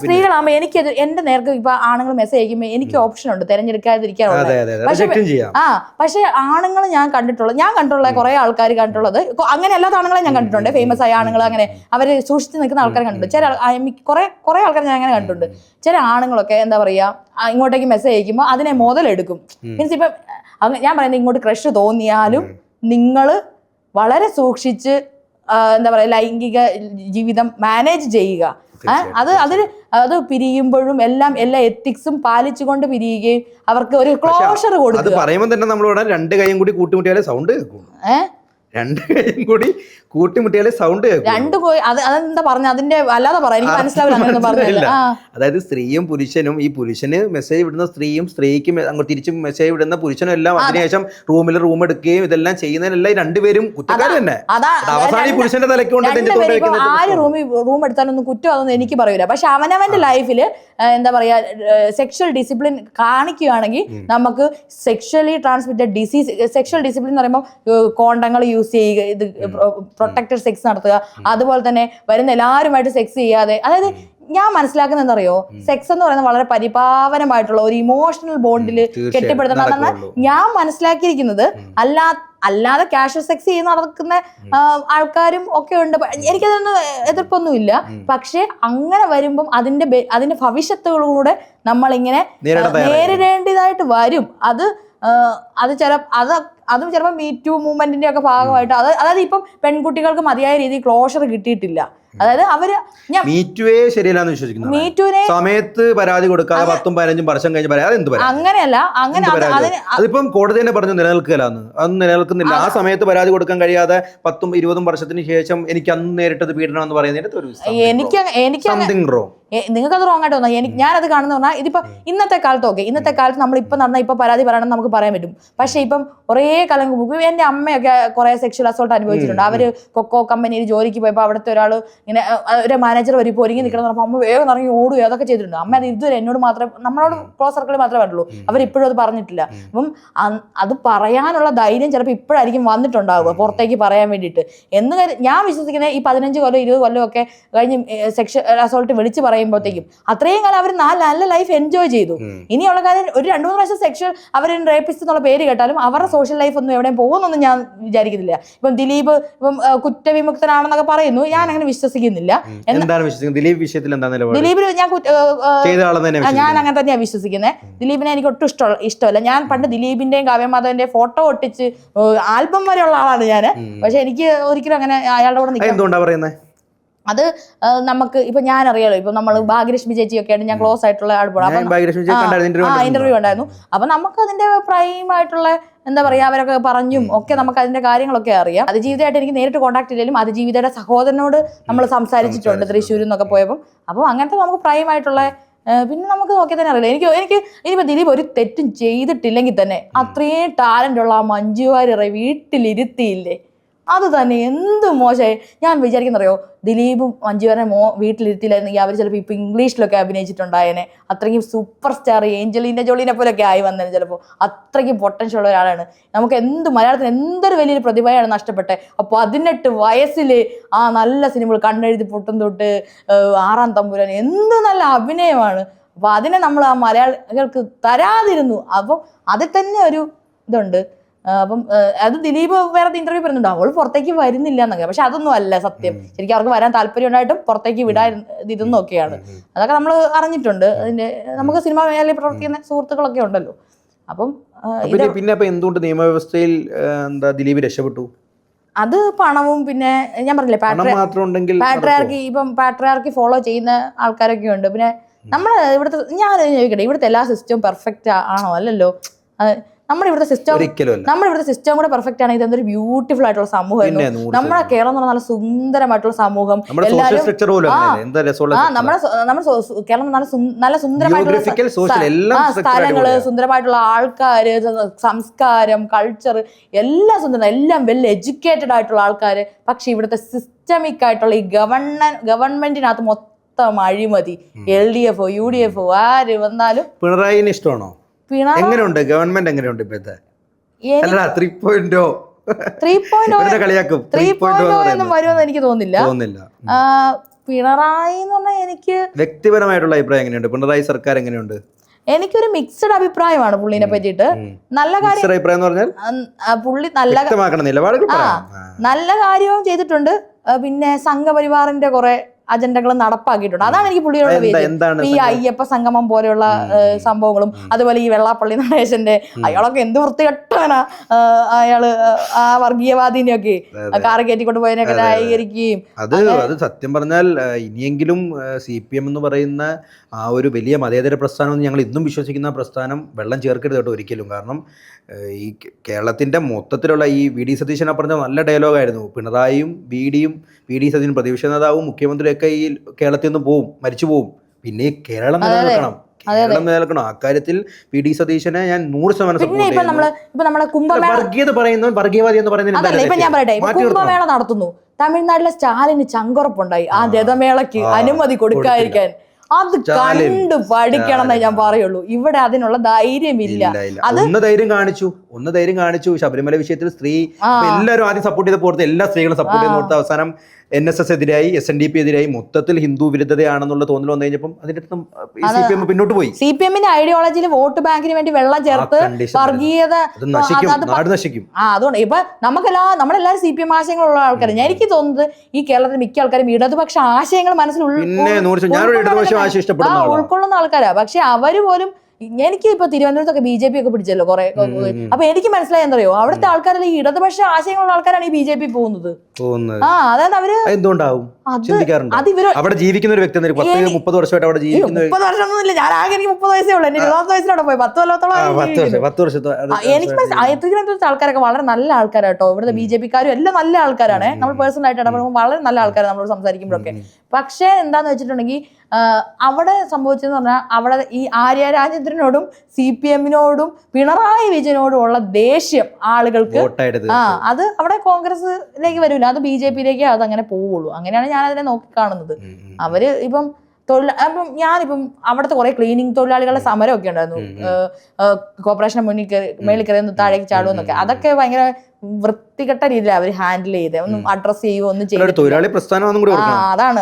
സ്ത്രീകളാകുമ്പോ എനിക്ക് എന്റെ നേർക്ക് ഇപ്പൊ ആണുങ്ങൾ മെസ്സേജ് അയക്കുമ്പോൾ എനിക്ക് ഓപ്ഷൻ ഉണ്ട് തിരഞ്ഞെടുക്കാതിരിക്കാറുണ്ട്. പക്ഷെ ആണുങ്ങൾ ഞാൻ കണ്ടിട്ടുള്ള കുറെ ആൾക്കാർ കണ്ടിട്ടുള്ളത്, അങ്ങനെ അല്ലാത്ത ആണുങ്ങളെ ഞാൻ കണ്ടിട്ടുണ്ട്. ഫേമസ് ആയ ആണുങ്ങൾ, അങ്ങനെ അവര് സൂക്ഷിച്ച് നിൽക്കുന്ന ആൾക്കാരെ കണ്ടിട്ടുണ്ട്. കുറെ ആൾക്കാർ ഞാൻ അങ്ങനെ കണ്ടിട്ടുണ്ട്. ചില ആണുങ്ങളൊക്കെ എന്താ പറയാ, ഇങ്ങോട്ടേക്ക് മെസ്സേജ് അയക്കുമ്പോൾ അതിനെ മുതലെടുക്കും. മീൻസ് ഇപ്പം ഞാൻ പറയുന്നത്, ഇങ്ങോട്ട് ക്രഷ് തോന്നിയാലും നിങ്ങൾ വളരെ സൂക്ഷിച്ച് എന്താ പറയുക ലൈംഗിക ജീവിതം മാനേജ് ചെയ്യുക. അത് പിരിയുമ്പോഴും എല്ലാ എത്തിക്സും പാലിച്ചുകൊണ്ട് പിരിയുകയും അവർക്ക് ഒരു ക്ലോഷർ കൊടുക്കുക. അത് പറയുമ്പോൾ തന്നെ നമ്മളോട് രണ്ട് കൈയും കൂടി കൂട്ടിമുട്ടിയാലേ സൗണ്ട് കേൾക്കും. രണ്ട് കൈയും കൂടി കൂട്ടിമുട്ടിയാലേ സൗണ്ട് കേൾക്കും. അതെന്താ പറഞ്ഞ, അതിന്റെ അല്ലാതെ പറയാം, എനിക്ക് മനസ്സിലാവില്ല. അതായത് സ്ത്രീയും പുരുഷനും, ഈ പുരുഷന് മെസ്സേജ് വിടുന്ന സ്ത്രീക്ക് അങ്ങോട്ട് തിരിച്ച് മെസ്സേജ് വിടുന്ന പുരുഷനും എല്ലാം അതിനുശേഷം റൂം എടുക്കുകയും ഇതെല്ലാം ചെയ്യുന്നതിനെല്ലാം രണ്ടുപേരും കുറ്റക്കാർ തന്നെ. അവസാനം ഈ പുരുഷന്റെ തലയ്ക്ക് ആര് റൂം എടുത്താലൊന്നും കുറ്റം അതൊന്നും എനിക്ക് പറയൂല. പക്ഷെ അവനവന്റെ ലൈഫില് എന്താ പറയാ സെക്ഷൽ ഡിസിപ്ലിൻ കാണിക്കുകയാണെങ്കിൽ നമുക്ക് sexually transmitted disease, sexual discipline എന്ന് പറയുമ്പോൾ കോണ്ടങ്ങൾ യൂസ് ചെയ്യുക, ഇത് പ്രൊട്ടക്റ്റഡ് സെക്സ് നടത്തുക, അതുപോലെ തന്നെ വരുന്ന എല്ലാവരുമായിട്ട് സെക്സ് ചെയ്യാതെ. അതായത് ഞാൻ മനസ്സിലാക്കുന്നത് എന്താറിയോ, സെക്സ് എന്ന് പറയുന്നത് വളരെ പരിപാവനമായിട്ടുള്ള ഒരു ഇമോഷണൽ ബോണ്ടിൽ കെട്ടിപ്പടുത്തണം. ഞാൻ മനസ്സിലാക്കിയിരിക്കുന്നത് അല്ലാതെ കാഷ്വൽ സെക്സ് ചെയ്ത് നടക്കുന്ന ആൾക്കാരും ഒക്കെ ഉണ്ട്. എനിക്കതൊന്നും എതിർപ്പൊന്നുമില്ല. പക്ഷെ അങ്ങനെ വരുമ്പം അതിന്റെ ഭവിഷ്യത്തുകളിലൂടെ നമ്മളിങ്ങനെ നേരിടേണ്ടതായിട്ട് വരും. അതും ചിലപ്പോൾ മീ ടു മൂവ്മെന്റിന്റെ ഒക്കെ ഭാഗമായിട്ട് അതായത് ഇപ്പം പെൺകുട്ടികൾക്ക് മതിയായ രീതിയിൽ ക്ലോഷർ കിട്ടിയിട്ടില്ല. അതായത് സമയത്ത് പരാതി കൊടുക്കാതെ 10-15 വർഷം കഴിഞ്ഞ് പരാതി അങ്ങനെയല്ല, അതിപ്പം കോടതി തന്നെ പറഞ്ഞു നിലനിൽക്കില്ലാന്ന്. അതൊന്നും നിലനിൽക്കുന്നില്ല. ആ സമയത്ത് പരാതി കൊടുക്കാൻ കഴിയാതെ 10-20 വർഷത്തിന് ശേഷം എനിക്ക് അന്ന് നേരിട്ടത് പീഡനം എന്ന് പറയുന്നതിന് നിങ്ങൾക്കത് റോങ് ആയിട്ട് തോന്നാം. ഞാനത് കാണുന്ന പറഞ്ഞാൽ ഇതിപ്പോ ഇന്നത്തെ കാലത്ത് ഇന്നത്തെ കാലത്ത് നമ്മളിപ്പോൾ നടന്ന ഇപ്പൊ പരാതി പറയണമെന്ന് നമുക്ക് പറയാൻ പറ്റും. പക്ഷെ ഇപ്പം കുറേ കാലം മുമ്പ് എന്റെ അമ്മയൊക്കെ കുറെ സെക്ഷൽ അസോൾട്ട് അനുഭവിച്ചിട്ടുണ്ട്. അവര് കൊക്കോ കമ്പനിയിൽ ജോലിക്ക് പോയപ്പോൾ അവിടുത്തെ ഒരാൾ ഇങ്ങനെ ഒരു മാനേജർ വരും ഒരുങ്ങി നിൽക്കണം പറഞ്ഞപ്പോൾ അമ്മ വേഗം ഇറങ്ങി ഓടുകയോ അതൊക്കെ ചെയ്തിട്ടുണ്ട്. അമ്മ അത് ഇതുവരെ എന്നോട് മാത്രമേ, നമ്മളോട് ക്ലോസ് സർക്കിളിൽ മാത്രമേ പറഞ്ഞുള്ളൂ, അവരിപ്പോഴും അത് പറഞ്ഞിട്ടില്ല. അപ്പം അത് പറയാനുള്ള ധൈര്യം ചിലപ്പോൾ ഇപ്പോഴായിരിക്കും വന്നിട്ടുണ്ടാവുക പുറത്തേക്ക് പറയാൻ വേണ്ടിയിട്ട് എന്ന് ഞാൻ വിശ്വസിക്കുന്നത്. ഈ 15 കൊല്ലം 20 കൊല്ലം ഒക്കെ കഴിഞ്ഞ് സെക്ഷൽ അസോൾട്ട് വിളിച്ച് പറയുമ്പോഴത്തേക്കും അത്രയും കാലം അവർ നല്ല ലൈഫ് എൻജോയ് ചെയ്തു. ഇനിയുള്ള കാര്യം ഒരു 2-3 പ്രാവശ്യം സെക്ഷൽ അവർ റേപ്പിസ്റ്റ് എന്നുള്ള പേര് കേട്ടാലും അവരുടെ സോഷ്യൽ ലൈഫ് ഒന്നും എവിടെയും പോകുന്നൊന്നും ഞാൻ വിചാരിക്കുന്നില്ല. ഇപ്പം ദിലീപ് ഇപ്പം കുറ്റവിമുക്തനാണെന്നൊക്കെ പറയുന്നു, ഞാൻ അങ്ങനെ വിശ്വസിക്കുന്നില്ല. ദിലീപിൽ ഞാൻ അങ്ങനെ തന്നെയാണ് വിശ്വസിക്കുന്നത്. ദിലീപിനെ എനിക്ക് ഒട്ടും ഇഷ്ടമല്ല. ഞാൻ പണ്ട് ദിലീപിന്റെയും കാവ്യമാധവന്റെയും ഫോട്ടോ ഒട്ടിച്ച് ആൽബം വരെയുള്ള ആളാണ് ഞാൻ. പക്ഷെ എനിക്ക് ഒരിക്കലും അങ്ങനെ അയാളുടെ കൂടെ നിൽക്കാൻ അത് നമുക്ക് ഇപ്പൊ ഞാൻ അറിയാലോ, ഇപ്പൊ നമ്മൾ ഭാഗ്യലക്ഷ്മി ചേച്ചിയൊക്കെയാണ് ഞാൻ ക്ലോസ് ആയിട്ടുള്ള ഇന്റർവ്യൂ ഉണ്ടായിരുന്നു. അപ്പൊ നമുക്ക് അതിന്റെ പ്രൈം ആയിട്ടുള്ള എന്താ പറയാ അവരൊക്കെ പറഞ്ഞും ഒക്കെ നമുക്ക് അതിന്റെ കാര്യങ്ങളൊക്കെ അറിയാം. അതിജീവിതമായിട്ട് എനിക്ക് നേരിട്ട് കോൺടാക്ട് ഇല്ലെങ്കിലും അതിജീവിതയുടെ സഹോദരനോട് നമ്മൾ സംസാരിച്ചിട്ടുണ്ട് തൃശ്ശൂരിൽ നിന്നൊക്കെ പോയപ്പോൾ. അപ്പോൾ അങ്ങനത്തെ നമുക്ക് പ്രൈം ആയിട്ടുള്ള പിന്നെ നമുക്ക് നോക്കി തന്നെ അറിയില്ല. എനിക്ക് ഇനിയിപ്പോൾ ദിലീപ് ഒരു തെറ്റും ചെയ്തിട്ടില്ലെങ്കിൽ തന്നെ അത്രയും ടാലന്റ് ഉള്ള ആ മഞ്ജു വാര്യരെ വീട്ടിലിരുത്തിയില്ലേ, അത് തന്നെ എന്ത് മോശമായി. ഞാൻ വിചാരിക്കുന്നറിയോ, ദിലീപും മഞ്ജു വാര്യരെ വീട്ടിലിരുത്തിയില്ലായിരുന്നെങ്കിൽ അവർ ചിലപ്പോൾ ഇപ്പോൾ ഇംഗ്ലീഷിലൊക്കെ അഭിനയിച്ചിട്ടുണ്ടായേനെ. അത്രയ്ക്കും സൂപ്പർ സ്റ്റാർ ഏഞ്ചലീന ജോളീനെ പോലെയൊക്കെ ആയി വന്നേനെ. ചിലപ്പോൾ അത്രയ്ക്കും പൊട്ടൻഷ്യൽ ഉള്ള ഒരാളാണ്. നമുക്ക് മലയാളത്തിന് എന്തൊരു വലിയൊരു പ്രതിഭയാണ് നഷ്ടപ്പെട്ടെ. അപ്പോൾ 18 വയസ്സിൽ ആ നല്ല സിനിമകൾ കണ്ണെഴുതി പൊട്ടും തൊട്ട് 6-ാം തമ്പുരാൻ എന്ത് നല്ല അഭിനയമാണ്. അപ്പോൾ അതിനെ നമ്മൾ ആ മലയാളികൾക്ക് തരാതിരുന്നു. അപ്പം അതിൽ തന്നെ ഒരു ഇതുണ്ട്. അപ്പം അത് ദിലീപ് വേറെ ഇന്റർവ്യൂ പറയുന്നുണ്ട് അവൾ പുറത്തേക്ക് വരുന്നില്ല എന്നൊക്കെ. പക്ഷെ അതൊന്നും അല്ല സത്യം. ശരിക്കും അവർക്ക് വരാൻ താല്പര്യം ഉണ്ടായിട്ടും പുറത്തേക്ക് വിടാതിരുന്നൊക്കെയാണ്. അതൊക്കെ നമ്മൾ അറിഞ്ഞിട്ടുണ്ട്. അതിന്റെ നമുക്ക് സിനിമാ മേഖലയിൽ പ്രവർത്തിക്കുന്ന സുഹൃത്തുക്കളൊക്കെ ഉണ്ടല്ലോ. അപ്പം പിന്നെ എന്തുകൊണ്ട് നിയമവ്യവസ്ഥയിൽ ദിലീപ് രക്ഷപ്പെട്ടു? അത് പണവും പിന്നെ ഞാൻ പറഞ്ഞില്ലേ പാട്രിയാർക്കി ഫോളോ ചെയ്യുന്ന ആൾക്കാരൊക്കെ ഉണ്ട്. പിന്നെ നമ്മള് ഇവിടുത്തെ ഞാൻ ചോദിക്കട്ടെ, ഇവിടുത്തെ എല്ലാ സിസ്റ്റവും പെർഫെക്റ്റ് ആണോ? അല്ലല്ലോ. നമ്മുടെ ഇവിടുത്തെ സിസ്റ്റം കൂടെ പെർഫെക്റ്റ് ആണ്. ഇതൊരു ബ്യൂട്ടിഫുൾ ആയിട്ടുള്ള സമൂഹമായിരുന്നു നമ്മുടെ കേരളം എന്ന് പറഞ്ഞാൽ. നല്ല സുന്ദരമായിട്ടുള്ള സമൂഹം. നമ്മുടെ കേരളം നല്ല സുന്ദരമായിട്ടുള്ള സ്ഥലങ്ങള്, സുന്ദരമായിട്ടുള്ള ആൾക്കാര്, സംസ്കാരം, കൾച്ചർ എല്ലാം സുന്ദരം, എല്ലാം വെൽ എഡ്യൂക്കേറ്റഡ് ആയിട്ടുള്ള ആൾക്കാര്. പക്ഷെ ഇവിടുത്തെ സിസ്റ്റമിക് ആയിട്ടുള്ള ഈ ഗവൺമെന്റിനകത്ത് മൊത്തം അഴിമതി. LDF UDF ആര് വന്നാലും. പിണറായിന് ഇഷ്ടമാണോ? എങ്ങനെയുണ്ട് ഗവൺമെന്റ്? എങ്ങനെയുണ്ട് ഇപ്പോഴത്തെ? 3.0 ഒന്നും വരുമെന്ന് എനിക്ക് തോന്നുന്നില്ല. പിണറായി എന്ന് പറഞ്ഞാൽ എനിക്ക് വ്യക്തിപരമായിട്ടുള്ള അഭിപ്രായം എങ്ങനെയുണ്ട്? പിണറായി സർക്കാർ എങ്ങനെയുണ്ട്? എനിക്കൊരു മിക്സഡ് അഭിപ്രായമാണ് പുള്ളിനെ പറ്റിയിട്ട്. നല്ല കാര്യം പുള്ളി നല്ല കാര്യവും ചെയ്തിട്ടുണ്ട്. പിന്നെ സംഘപരിവാറിന്റെ കുറെ അജണ്ടകൾ നടപ്പാക്കിയിട്ടുണ്ട്. അതാണ് എനിക്ക് പുള്ളിയോട് ഈ അയ്യപ്പ സംഗമം പോലെയുള്ള സംഭവങ്ങളും അതുപോലെ ഈ വെള്ളാപ്പള്ളി നടേശന്റെ അയാളൊക്കെ എന്ത് വൃത്തികെട്ടവനാ. അയാള് ആ വർഗീയവാദിനെയൊക്കെ കാറ് കയറ്റിക്കൊണ്ട് പോയതിനൊക്കെ ന്യായീകരിക്കുകയും. അത് സത്യം പറഞ്ഞാൽ ഇനിയെങ്കിലും CPM എന്ന് പറയുന്ന ആ ഒരു വലിയ മതേതര പ്രസ്ഥാനം ഞങ്ങൾ ഇന്നും വിശ്വസിക്കുന്ന പ്രസ്ഥാനം വെള്ളം ചേർക്കരുത് കേട്ടോ ഒരിക്കലും. കാരണം ഈ കേരളത്തിൻ്റെ മൊത്തത്തിലുള്ള ഈ VD സതീശനെ പറഞ്ഞ നല്ല ഡയലോഗായിരുന്നു. പിണറായിയും VD സതീശനും പ്രതിപക്ഷ നേതാവും മുഖ്യമന്ത്രിയൊക്കെ ഈ കേരളത്തിൽ നിന്ന് പോവും, മരിച്ചു പോവും. പിന്നെ കേരളം നിലനിൽക്കണം. അക്കാര്യത്തിൽ VD സതീശനെ ഞാൻ 100% വർഗീയവാദി എന്ന് പറയുന്നത്. കുംഭമേള നടത്തുന്നു, തമിഴ്നാട്ടിലെ സ്റ്റാലിന് ചങ്കുറപ്പുണ്ടായി ആ രഥമേളയ്ക്ക് അനുമതി കൊടുക്കാതിരിക്കാൻ. അത് കണ്ടു പഠിക്കണം എന്നേ ഞാൻ പറയുള്ളൂ. ഇവിടെ അതിനുള്ള ധൈര്യമില്ല. ഒന്ന് ധൈര്യം കാണിച്ചു ശബരിമല വിഷയത്തിൽ സ്ത്രീ എല്ലാവരും ആദ്യം സപ്പോർട്ട് ചെയ്ത പോലത്തെ എല്ലാ സ്ത്രീകളും സപ്പോർട്ട് ചെയ്ത് അവസാനം NSS എതിരായി SNDP എതിരായി മൊത്തത്തിൽ ഹിന്ദു വിരുദ്ധതയാണെന്നുള്ള തോന്നൽ വന്നു കഴിഞ്ഞപ്പം അതിന്റെ CPM പിന്നോട്ട് പോയി. CPM-ന്റെ ഐഡിയോളജിയിൽ വോട്ട് ബാങ്കിന് വേണ്ടി വെള്ളം ചേർത്ത് വർഗീയത നശിക്കും. അതുകൊണ്ട് ഇപ്പൊ നമ്മളെല്ലാവരും CPM ആശയങ്ങളുള്ള ആൾക്കാർ. എനിക്ക് തോന്നുന്നത് ഈ കേരളത്തിലെ മിക്ക ആൾക്കാരും ഇടതുപക്ഷ ആശയങ്ങൾ മനസ്സിൽ ഉൾക്കൊള്ളുന്ന ആൾക്കാരാ. പക്ഷെ അവര് പോലും എനിക്ക് ഇപ്പൊ തിരുവനന്തപുരത്തൊക്കെ BJP ഒക്കെ പിടിച്ചല്ലോ കുറെ. അപ്പൊ എനിക്ക് മനസ്സിലായി എന്തറിയോ, അവിടുത്തെ ആൾക്കാരെല്ലാം ഈ ഇടതുപക്ഷ ആശയങ്ങളുള്ള ആൾക്കാരാണ് ഈ BJP പോകുന്നത്. അതായത് അവര് എന്തുകൊണ്ടാവും അവിടെ ജീവിക്കുന്ന ഒരു വ്യക്തി 30 വർഷമായിട്ട് അവിടെ ജീവിക്കുന്ന 30 വർഷമൊന്നുമില്ല. ഞാൻ ആകെ എനിക്ക് 30 വയസ്സേ ഉള്ളൂ. എന്റെ 20 വയസ്സിലവിടെ പോയി 10 കൊല്ലത്തോളം. എനിക്ക് തിരുവനന്തപുരത്തെ ആൾക്കാരൊക്കെ വളരെ നല്ല ആൾക്കാരാട്ടോ. ഇവിടുത്തെ BJP-ക്കാരും എല്ലാം നല്ല ആൾക്കാരാണ്. നമ്മൾ പേഴ്സണൽ ആയിട്ട് ഇടപെടുമ്പോൾ വളരെ നല്ല ആൾക്കാരാണ് നമ്മളോട് സംസാരിക്കുമ്പോഴൊക്കെ. പക്ഷേ എന്താന്ന് വെച്ചിട്ടുണ്ടെങ്കിൽ അവിടെ സംഭവിച്ചതെന്ന് പറഞ്ഞാൽ അവിടെ ഈ ആര്യ രാജേന്ദ്രനോടും CPM-നോടും പിണറായി വിജയനോടും ഉള്ള ദേഷ്യം ആളുകൾക്ക് അത് അവിടെ കോൺഗ്രസിലേക്ക് വരില്ല, അത് BJP-യിലേക്ക് അതങ്ങനെ പോവുള്ളൂ. അങ്ങനെയാണ് ഞാൻ അതിനെ നോക്കിക്കാണുന്നത്. അവര് ഇപ്പം അപ്പം ഞാനിപ്പം അവിടുത്തെ കുറെ ക്ലീനിങ് തൊഴിലാളികളുടെ സമരമൊക്കെ ഉണ്ടായിരുന്നു, കോർപ്പറേഷന്റെ മേളിൽ കയറി താഴേക്ക് ചാടുമെന്നൊക്കെ. അതൊക്കെ ഭയങ്കര വൃത്തികെട്ട രീതിയിൽ അവർ ഹാൻഡിൽ ചെയ്ത് ഒന്നും അഡ്രസ് ചെയ്യുകയോ ഒന്നും ചെയ്തു. തൊഴിലാളി പ്രസ്ഥാനം അതാണ്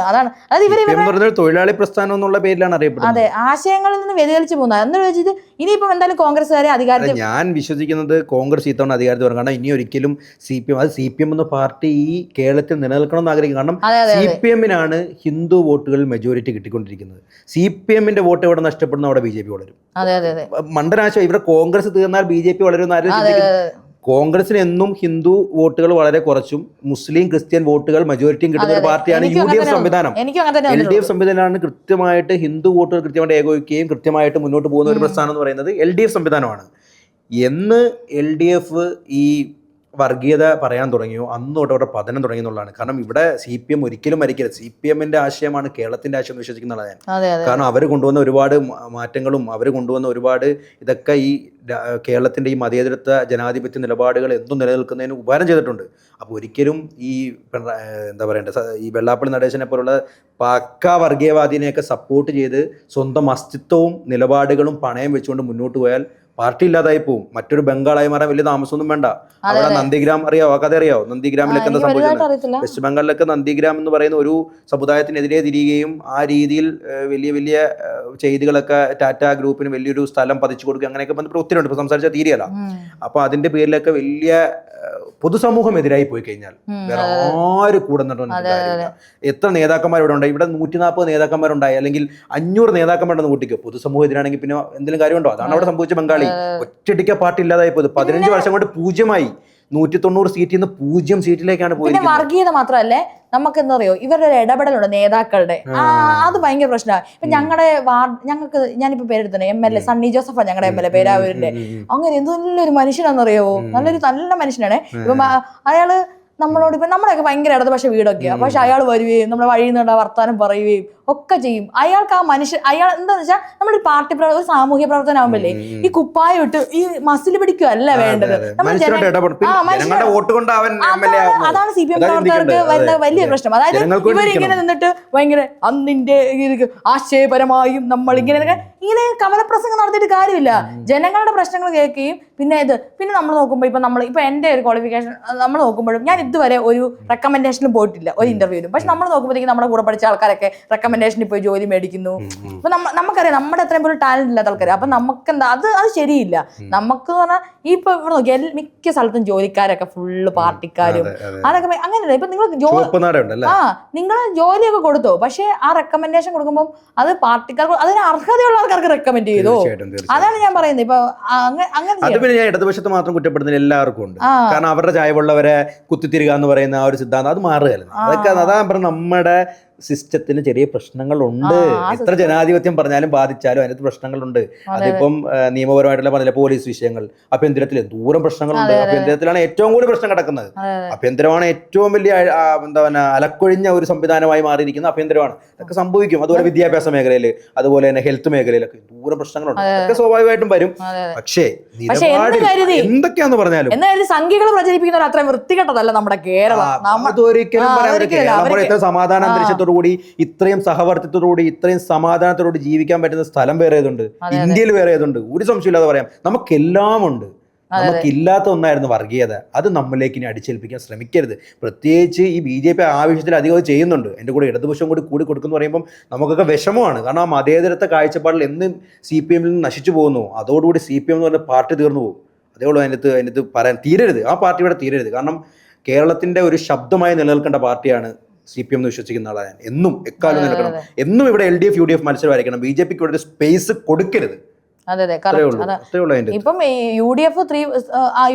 അത് തൊഴിലാളി പ്രസ്ഥാനം എന്നുള്ള പേരിലാണ് അറിയപ്പെടുന്നത്. അതെ, ആശയങ്ങളിൽ നിന്ന് വ്യതിചലിച്ചു പോകുന്നത് എന്ന് വെച്ചിട്ട് ഇനിയിപ്പം എന്തായാലും കോൺഗ്രസ്സുകാരെ അധികാരത്തിൽ ഞാൻ വിശ്വസിക്കുന്നത് കോൺഗ്രസ് ഇത്തവണ അധികാരത്തിൽ വരും. കാരണം ഇനി ഒരിക്കലും CPM എന്ന പാർട്ടി ഈ കേരളത്തിൽ നിലനിൽക്കണം എന്ന് ആഗ്രഹിക്കും. കാരണം CPM-നാണ് ഹിന്ദു വോട്ടുകൾ മെജോറിറ്റി കിട്ടിക്കൊണ്ടിരിക്കുന്നത്. CPM-ന്റെ വോട്ട് എവിടെ നഷ്ടപ്പെടുന്നു അവിടെ BJP വളരും. മണ്ടനാശം ഇവിടെ കോൺഗ്രസ് തീർന്നാൽ BJP വളരുന്ന കോൺഗ്രസിന് എന്നും ഹിന്ദു വോട്ടുകൾ വളരെ കുറച്ചും മുസ്ലിം ക്രിസ്ത്യൻ വോട്ടുകൾ മെജോറിറ്റിയും കിട്ടുന്ന ഒരു പാർട്ടിയാണ് UDF സംവിധാനം. LDF സംവിധാനമാണ് കൃത്യമായിട്ട് ഹിന്ദു വോട്ടുകൾ കൃത്യമായിട്ട് ഏകോപിക്കുകയും കൃത്യമായിട്ട് മുന്നോട്ട് പോകുന്ന ഒരു പ്രസ്ഥാനം എന്ന് പറയുന്നത് LDF സംവിധാനമാണ്. എന്ന് LDF ഈ വർഗീയത പറയാൻ തുടങ്ങിയോ അന്ന് തൊട്ട് അവിടെ പതനം തുടങ്ങി എന്നുള്ളതാണ്. കാരണം ഇവിടെ CPM ഒരിക്കലും മരിക്കരുത്. CPM-ന്റെ ആശയമാണ് കേരളത്തിന്റെ ആശയം എന്ന് വിശ്വസിക്കുന്ന ഞാൻ. കാരണം അവർ കൊണ്ടുവന്ന ഒരുപാട് മാറ്റങ്ങളും അവർ കൊണ്ടുവന്ന ഒരുപാട് ഇതൊക്കെ ഈ കേരളത്തിന്റെ ഈ മതേതരത്വ ജനാധിപത്യ നിലപാടുകൾ എന്തും നിലനിൽക്കുന്നതിന് ഉപകാരം ചെയ്തിട്ടുണ്ട്. അപ്പോൾ ഒരിക്കലും ഈ എന്താ പറയണ്ടത്, ഈ വെള്ളാപ്പള്ളി നടേശനെ പോലുള്ള പക്കാ വർഗീയവാദിനെയൊക്കെ സപ്പോർട്ട് ചെയ്ത് സ്വന്തം അസ്തിത്വവും നിലപാടുകളും പണയം വെച്ചുകൊണ്ട് മുന്നോട്ട് പോയാൽ പാർട്ടി ഇല്ലാതായി പോവും. മറ്റൊരു ബംഗാളായി മാറാൻ വലിയ താമസമൊന്നും വേണ്ട. അവിടെ നന്ദിഗ്രാം അറിയാവോ? കഥ അറിയാവോ? നന്ദിഗ്രാമിലൊക്കെ എന്താ സംഭവിച്ചത്? വെസ്റ്റ് ബംഗാളിലൊക്കെ നന്ദിഗ്രാം എന്ന് പറയുന്ന ഒരു സമുദായത്തിനെതിരെ തിരിയുകയും ആ രീതിയിൽ വലിയ വലിയ ചെയ്തികളൊക്കെ ടാറ്റ ഗ്രൂപ്പിന് വലിയൊരു സ്ഥലം പതിച്ചു കൊടുക്കുക, അങ്ങനെയൊക്കെ ബന്ധപ്പെട്ട് ഒത്തിരി ഉണ്ട്. ഇപ്പൊ സംസാരിച്ചാൽ തീരെയല്ല. അപ്പൊ അതിന്റെ പേരിലൊക്കെ വലിയ പൊതുസമൂഹം എതിരായി പോയി കഴിഞ്ഞാൽ വേറെ ആരും കൂടെ നടന്നില്ല. എത്ര നേതാക്കന്മാർ ഇവിടെ ഉണ്ടായി? ഇവിടെ 140 നേതാക്കന്മാരുണ്ടായി, അല്ലെങ്കിൽ 500 നേതാക്കന്മാരുണ്ടെന്ന് കൂട്ടിക്കോ. പൊതുസമൂഹം എതിരാണെങ്കിൽ പിന്നെ എന്തെങ്കിലും കാര്യമുണ്ടോ? അതാണ് അവിടെ സംഭവിച്ച ബംഗാളി. ഒറ്റയടിക്ക പാർട്ടി ഇല്ലാതായി പോയത്. 15 വർഷം കൊണ്ട് 0-ആയി. 190 സീറ്റിൽ നിന്ന് 0 സീറ്റിലേക്കാണ് പോയത്. വർഗീയത മാത്രമല്ലേ, നമുക്ക് എന്താ പറയുക, ഇവരുടെ ഒരു ഇടപെടലുണ്ട് നേതാക്കളുടെ, അത് ഭയങ്കര പ്രശ്നമാണ്. ഇപ്പൊ ഞങ്ങൾക്ക് ഞാനിപ്പോ പേരെടുത്തേ MLA സണ്ണി ജോസഫാണ് ഞങ്ങളുടെ MLA പേരാവൂരിന്റെ. അങ്ങനെ എന്ത് നല്ലൊരു മനുഷ്യനാണെന്നറിയാവോ, നല്ല മനുഷ്യനാണ്. ഇപ്പൊ അയാള് നമ്മളോട് ഇപ്പൊ നമ്മളൊക്കെ ഭയങ്കര ഇടതുപക്ഷ വീടൊക്കെയാണ്, പക്ഷെ അയാൾ വരികയും നമ്മളെ വഴിയിൽ നിന്നുള്ള വർത്താനം പറയുകയും ഒക്കെ ചെയ്യും. അയാൾക്ക് ആ മനുഷ്യൻ അയാൾ എന്താന്ന് വെച്ചാൽ നമ്മളൊരു പാർട്ടി ഒരു സാമൂഹ്യ പ്രവർത്തനം ആകുമ്പോഴേ ഈ കുപ്പായം ഇട്ട് ഈ മസിൽ പിടിക്കുകയല്ല വേണ്ടത്. അതാണ് CPM പ്രവർത്തകർക്ക് വരുന്ന വലിയ പ്രശ്നം. അതായത് ഇവരിങ്ങനെ നിന്നിട്ട് ഭയങ്കര അന്നിന്റെ ആശയപരമായും നമ്മൾ ഇങ്ങനെ കമലപ്രസംഗം നടത്തിയിട്ട് കാര്യമില്ല. ജനങ്ങളുടെ പ്രശ്നങ്ങൾ കേൾക്കുകയും പിന്നെ നമ്മൾ നോക്കുമ്പോൾ ഇപ്പൊ എന്റെ ഒരു ക്വാളിഫിക്കേഷൻ നമ്മൾ നോക്കുമ്പോഴും ഞാൻ ഇതുവരെ ഒരു റെക്കമെൻഡേഷനിലും പോയിട്ടില്ല, ഒരു ഇന്റർവ്യൂവിലും. പക്ഷെ നമ്മൾ നോക്കുമ്പോഴത്തേക്കും നമ്മുടെ കൂടെ പഠിച്ച ആൾക്കാരൊക്കെ റെക്കമെൻഡേഷനിൽ പോയി ജോലി മേടിക്കുന്നു. അപ്പൊ നമുക്കറിയാം നമ്മുടെ അത്രയും പോലും ടാലന്റ് ഇല്ലാത്ത ആൾക്കാർ. അപ്പൊ നമുക്കെന്താ അത് ശരിയില്ല. നമുക്ക് പറഞ്ഞാൽ ഇപ്പൊ ഇവിടെ നോക്കിയാൽ മിക്ക സ്ഥലത്തും ജോലിക്കാരൊക്കെ ഫുള്ള് പാർട്ടിക്കാരും അതൊക്കെ അങ്ങനെയല്ല. ഇപ്പൊ നിങ്ങൾ നിങ്ങൾ ജോലിയൊക്കെ കൊടുത്തോ, പക്ഷെ ആ റെക്കമെൻഡേഷൻ കൊടുക്കുമ്പോൾ അത് പാർട്ടിക്കാർക്ക് അതിന് അർഹതയുള്ള ആൾക്കാർക്ക് റെക്കമെൻഡ് ചെയ്തോ. അതാണ് ഞാൻ പറയുന്നത്. ഇപ്പൊ അങ്ങനെ ഞാൻ ഇടതുപക്ഷത്ത് മാത്രം കുറ്റപ്പെടുന്നില്ല, എല്ലാവർക്കും ഉണ്ട്. കാരണം അവരുടെ ചായവുള്ളവരെ കുത്തിത്തിരിക എന്ന് പറയുന്ന ആ ഒരു സിദ്ധാന്തം അത് മാറുകയല്ല. അതൊക്കെ അതാ പറഞ്ഞ നമ്മുടെ സിസ്റ്റത്തിന് ചെറിയ പ്രശ്നങ്ങളുണ്ട്. എത്ര ജനാധിപത്യം പറഞ്ഞാലും ബാധിച്ചാലും അതിനകത്ത് പ്രശ്നങ്ങളുണ്ട്. അതിപ്പം നിയമപരമായിട്ടുള്ള പറഞ്ഞ പോലീസ് വിഷയങ്ങൾ, ആഭ്യന്തരത്തിൽ എന്തോരം പ്രശ്നങ്ങളുണ്ട്. ആഭ്യന്തരത്തിലാണ് ഏറ്റവും കൂടുതൽ പ്രശ്നം കിടക്കുന്നത്. ആഭ്യന്തരമാണ് ഏറ്റവും വലിയ എന്താ പറയുക അലക്കൊഴിഞ്ഞ ഒരു സംവിധാനമായി മാറിയിരിക്കുന്ന ആഭ്യന്തരമാണ്. ഇതൊക്കെ സംഭവിക്കും. അതുപോലെ വിദ്യാഭ്യാസ മേഖലയിൽ, അതുപോലെ തന്നെ ഹെൽത്ത് മേഖലയിലൊക്കെ ദൂരം പ്രശ്നങ്ങളുണ്ട്. അതൊക്കെ സ്വാഭാവികമായിട്ടും വരും. പക്ഷേ എന്തൊക്കെയാന്ന് പറഞ്ഞാലും സംഖ്യകൾ പ്രചരിപ്പിക്കുന്നവർ അത്ര വൃത്തികെട്ടതല്ല നമ്മുടെ കേരളം. അതൊരിക്കലും പറയാൻ സമാധാന അന്തരീക്ഷത്തോടു കൂടി ഇത്രയും സഹവർത്തിത്വത്തോടുകൂടി ഇത്രയും സമാധാനത്തോടുകൂടി ജീവിക്കാൻ പറ്റുന്ന സ്ഥലം വേറെ ഏതുണ്ട്? ഇന്ത്യയിൽ വേറെ ഏതുണ്ട്? ഒരു സംശയമില്ലാതെ പറയാം. നമുക്കെല്ലാം ഉണ്ട്. നമുക്കില്ലാത്ത ഒന്നായിരുന്നു വർഗീയത. അത് നമ്മളിലേക്ക് ഇനി അടിച്ചേൽപ്പിക്കാൻ ശ്രമിക്കരുത്. പ്രത്യേകിച്ച് ഈ BJP ആവശ്യത്തിൽ അധികം ചെയ്യുന്നുണ്ട്. എൻ്റെ കൂടെ ഇടതുപക്ഷം കൂടി കൊടുക്കുന്നു പറയുമ്പോൾ നമുക്കൊക്കെ വിഷമമാണ്. കാരണം ആ മതേതരത്തെ കാഴ്ചപ്പാടിൽ എന്നും CPM-ൽ നിന്ന് നശിച്ചു പോകുന്നു. അതോടുകൂടി CPM എന്ന് പറഞ്ഞ പാർട്ടി തീർന്നു പോകും. അതേയുള്ളൂ അതിനകത്ത് പറയാൻ. തീരരുത്, ആ പാർട്ടി ഇവിടെ തീരരുത്. കാരണം കേരളത്തിൻ്റെ ഒരു ശബ്ദമായി നിലനിൽക്കേണ്ട പാർട്ടിയാണ് CPM എന്ന് വിശ്വസിക്കുന്ന ആളാണ് ഞാൻ. എന്നും എക്കാലം നിൽക്കണം. എന്നും ഇവിടെ LDF UDF മത്സരമായിരിക്കണം. BJPക്ക് ഇവിടെ ഒരു സ്പേസ് കൊടുക്കരുത്. അതെ അതെ അത്രേ ഉള്ളൂ അതിന്റെ. ഇപ്പം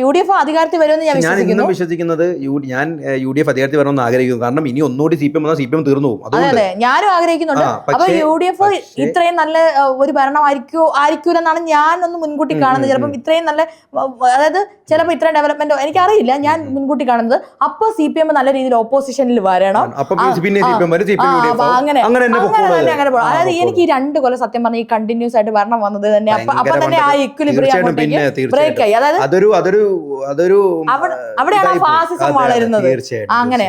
UDF അധികാരത്തിൽ വരുമെന്ന് ഞാൻ ഞാൻ ഇന്നും വിശ്വസിക്കുന്നത് ഞാൻ UDF അധികാരത്തിൽ വരണമെന്ന് ആഗ്രഹിക്കുന്നു. കാരണം ഇനി ഒന്നുകൂടി CPM വന്നാൽ CPM തീർന്നു പോകും. അതെ ഞാനും ആഗ്രഹിക്കുന്നുണ്ട്. അപ്പൊ UDF ഇത്രയും നല്ല ഒരു ഭരണം ആയിരിക്കൂലെന്നാണ് ഞാൻ ഒന്ന് മുൻകൂട്ടി കാണുന്നത്. ചിലപ്പം ഇത്രയും നല്ല, അതായത് ചിലപ്പോൾ ഇത്രയും ഡെവലപ്മെന്റോ എനിക്കറിയില്ല, ഞാൻ മുൻകൂട്ടി കാണുന്നത്. അപ്പൊ CPM നല്ല രീതിയിൽ ഓപ്പോസിഷനിൽ വരണം. അങ്ങനെ പോകണം. അതായത് എനിക്ക് ഈ 2 കൊല്ലം സത്യം പറഞ്ഞ ഈ കണ്ടിന്യൂസ് ആയിട്ട് ഭരണം വന്നത് തന്നെ അപ്പൊ തന്നെ ആ ഇക്വിലിബ്രിയം ബ്രേക്ക് ആയി. അതായത് അവിടെയാണ് ഫാസിസം വളരുന്നത്. അങ്ങനെ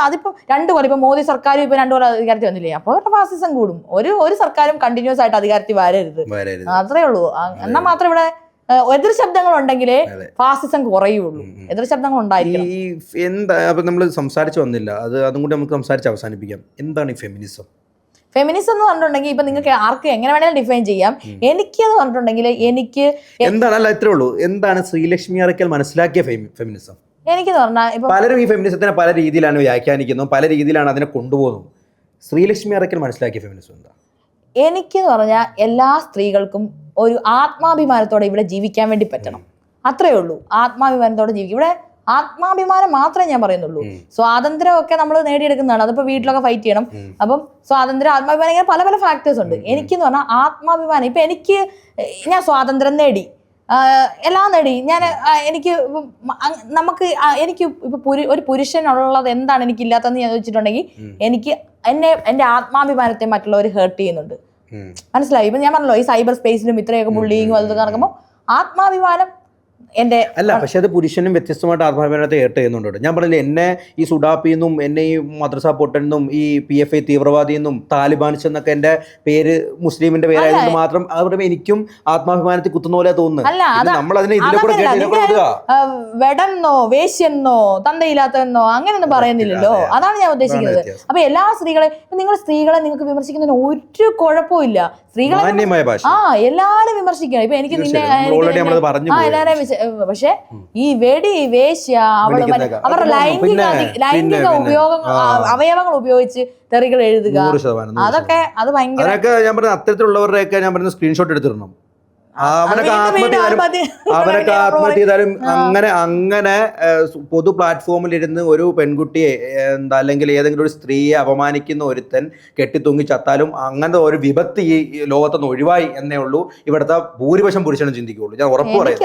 അതിപ്പോ 2 കൊല്ലം ഇപ്പൊ മോദി സർക്കാരും ഇപ്പൊ 2 കൊല്ലം അധികാരത്തിൽ വന്നില്ലേ, അപ്പൊ ഫാസിസം കൂടും. ഒരു സർക്കാരും കണ്ടിന്യൂസ് ആയിട്ട് അധികാരത്തിൽ വരരുത്, അത്രേ ഉള്ളൂ. എന്നാൽ മാത്രം ഇവിടെ എതിർ ശബ്ദങ്ങൾ ഉണ്ടെങ്കിലേ ഫാസിസം കുറയുള്ളൂ. എതിർ ശബ്ദങ്ങൾ ഉണ്ടായിരിക്കും. എന്താ അപ്പൊ നമ്മൾ സംസാരിച്ചു വന്നില്ല, അതും കൂടി നമുക്ക് സംസാരിച്ച് അവസാനിപ്പിക്കാം. എന്താണ് ഈ ഫെമിനിസം? ഫെമിനിസം എന്ന് പറഞ്ഞിട്ടുണ്ടെങ്കിൽ ഇപ്പൊ നിങ്ങൾക്ക് ആർക്ക് എങ്ങനെ വേണമെങ്കിലും ഡിഫൈൻ ചെയ്യാം. എനിക്കെന്ന് പറഞ്ഞിട്ടുണ്ടെങ്കിൽ എന്താണ് ഇത്രേ ഉള്ളൂ. എന്താണ് ശ്രീലക്ഷ്മി അറക്കൽ മനസ്സിലാക്കിയ ഫെമിനിസം? എനിക്കെന്ന് പറഞ്ഞാൽ ഇപ്പൊ പലരും ഈ ഫെമിനിസത്തിനെ പല രീതിയിലാണ് വ്യാഖ്യാനിക്കുന്നത്, പല രീതിയിലാണ് അതിനെ കൊണ്ടുപോകുന്നത്. ശ്രീലക്ഷ്മി അറക്കൽ മനസ്സിലാക്കിയ ഫെമിനിസം എന്താ? എനിക്കെന്ന് പറഞ്ഞാൽ എല്ലാ സ്ത്രീകൾക്കും ഒരു ആത്മാഭിമാനത്തോടെ ഇവിടെ ജീവിക്കാൻ വേണ്ടി പറ്റണം, അത്രേ ഉള്ളൂ. ആത്മാഭിമാനത്തോടെ ജീവിക്കും. ഇവിടെ ആത്മാഭിമാനം മാത്രമേ ഞാൻ പറയുന്നുള്ളൂ. സ്വാതന്ത്ര്യമൊക്കെ നമ്മൾ നേടിയെടുക്കുന്നതാണ്, അതിപ്പോ വീട്ടിലൊക്കെ ഫൈറ്റ് ചെയ്യണം. അപ്പം സ്വാതന്ത്ര്യം, ആത്മാഭിമാനം, ഇങ്ങനെ പല പല ഫാക്ടേഴ്സ് ഉണ്ട്. എനിക്കെന്ന് പറഞ്ഞാൽ ആത്മാഭിമാനം. ഇപ്പൊ ഞാൻ സ്വാതന്ത്ര്യം നേടി, എല്ലാം നേടി ഞാൻ. എനിക്ക് ഇപ്പൊ ഒരു പുരുഷനുള്ളത് എന്താണ് എനിക്കില്ലാത്തതെന്ന് ഞാൻ ചോദിച്ചിട്ടുണ്ടെങ്കിൽ എന്റെ ആത്മാഭിമാനത്തെ മറ്റുള്ളവർ ഹേർട്ട് ചെയ്യുന്നുണ്ട്. മനസ്സിലായി? ഇപ്പൊ ഞാൻ പറഞ്ഞല്ലോ, ഈ സൈബർ സ്പേസിലും ഇത്രയൊക്കെ ബുള്ളിങ്ങും അതൊക്കെ നടക്കുമ്പോൾ ആത്മാഭിമാനം അല്ല, പക്ഷെ അത് പുരുഷനും വ്യത്യസ്തമായിട്ട് ആത്മാഭിമാനത്തെ ഏർട്ട് ചെയ്യുന്നുണ്ട്. ഞാൻ പറഞ്ഞില്ലേ, എന്നെ ഈ സുഡാപ്പിന്നും എന്നെ ഈ മദ്രസ പൊട്ടനെന്നും ഈ PFI തീവ്രവാദി എന്നും താലിബാൻസ് എന്നൊക്കെ എന്റെ പേര് മുസ്ലിമിന്റെ പേരായതുകൊണ്ട് മാത്രം അവരുടെ എനിക്കും ആത്മാഭിമാനത്തിൽ കുത്തുന്ന പോലെ തോന്നുന്നു. നമ്മൾ അതിനെ ഇതിനെ കൂടെ വെടന്നോ വേശ്യെന്നോ തന്തയില്ലാത്തതെന്നോ അങ്ങനെയൊന്നും പറയുന്നില്ലല്ലോ. അതാണ് ഞാൻ ഉദ്ദേശിക്കുന്നത്. അപ്പൊ എല്ലാ സ്ത്രീകളെ നിങ്ങൾക്ക് വിമർശിക്കുന്നതിന് ഒരു കുഴപ്പമില്ല. സ്ത്രീകളെ എല്ലാരും വിമർശിക്കണം. ഇപ്പൊ എനിക്ക് എല്ലാവരെയും, പക്ഷെ ഈ വേശ്യ അവരുടെ ലൈംഗിക ഉപയോഗം, അവയവങ്ങൾ ഉപയോഗിച്ച് തെറികൾ എഴുതുക, അതൊക്കെ അത് ഭയങ്കര. ഞാൻ പറഞ്ഞ അത്തരത്തിലുള്ളവരുടെയൊക്കെ ഞാൻ പറഞ്ഞ സ്ക്രീൻഷോട്ട് എടുത്തിരുന്നു. അവനൊക്കെ ആത്മഹത്യ ചെയ്താലും അങ്ങനെ പൊതു പ്ലാറ്റ്ഫോമിൽ ഇരുന്ന് ഒരു പെൺകുട്ടിയെ അല്ലെങ്കിൽ ഏതെങ്കിലും ഒരു സ്ത്രീയെ അപമാനിക്കുന്ന ഒരുത്തൻ കെട്ടിത്തൂങ്ങി ചത്താലും അങ്ങനത്തെ ഒരു വിപത്ത് ഈ ലോകത്തുനിന്ന് ഒഴിവായി എന്നേ ഉള്ളൂ ഇവിടുത്തെ ഭൂരിപക്ഷം പുരുഷനും ചിന്തിക്കുള്ളൂ. ഞാൻ ഉറപ്പ് പറയാം.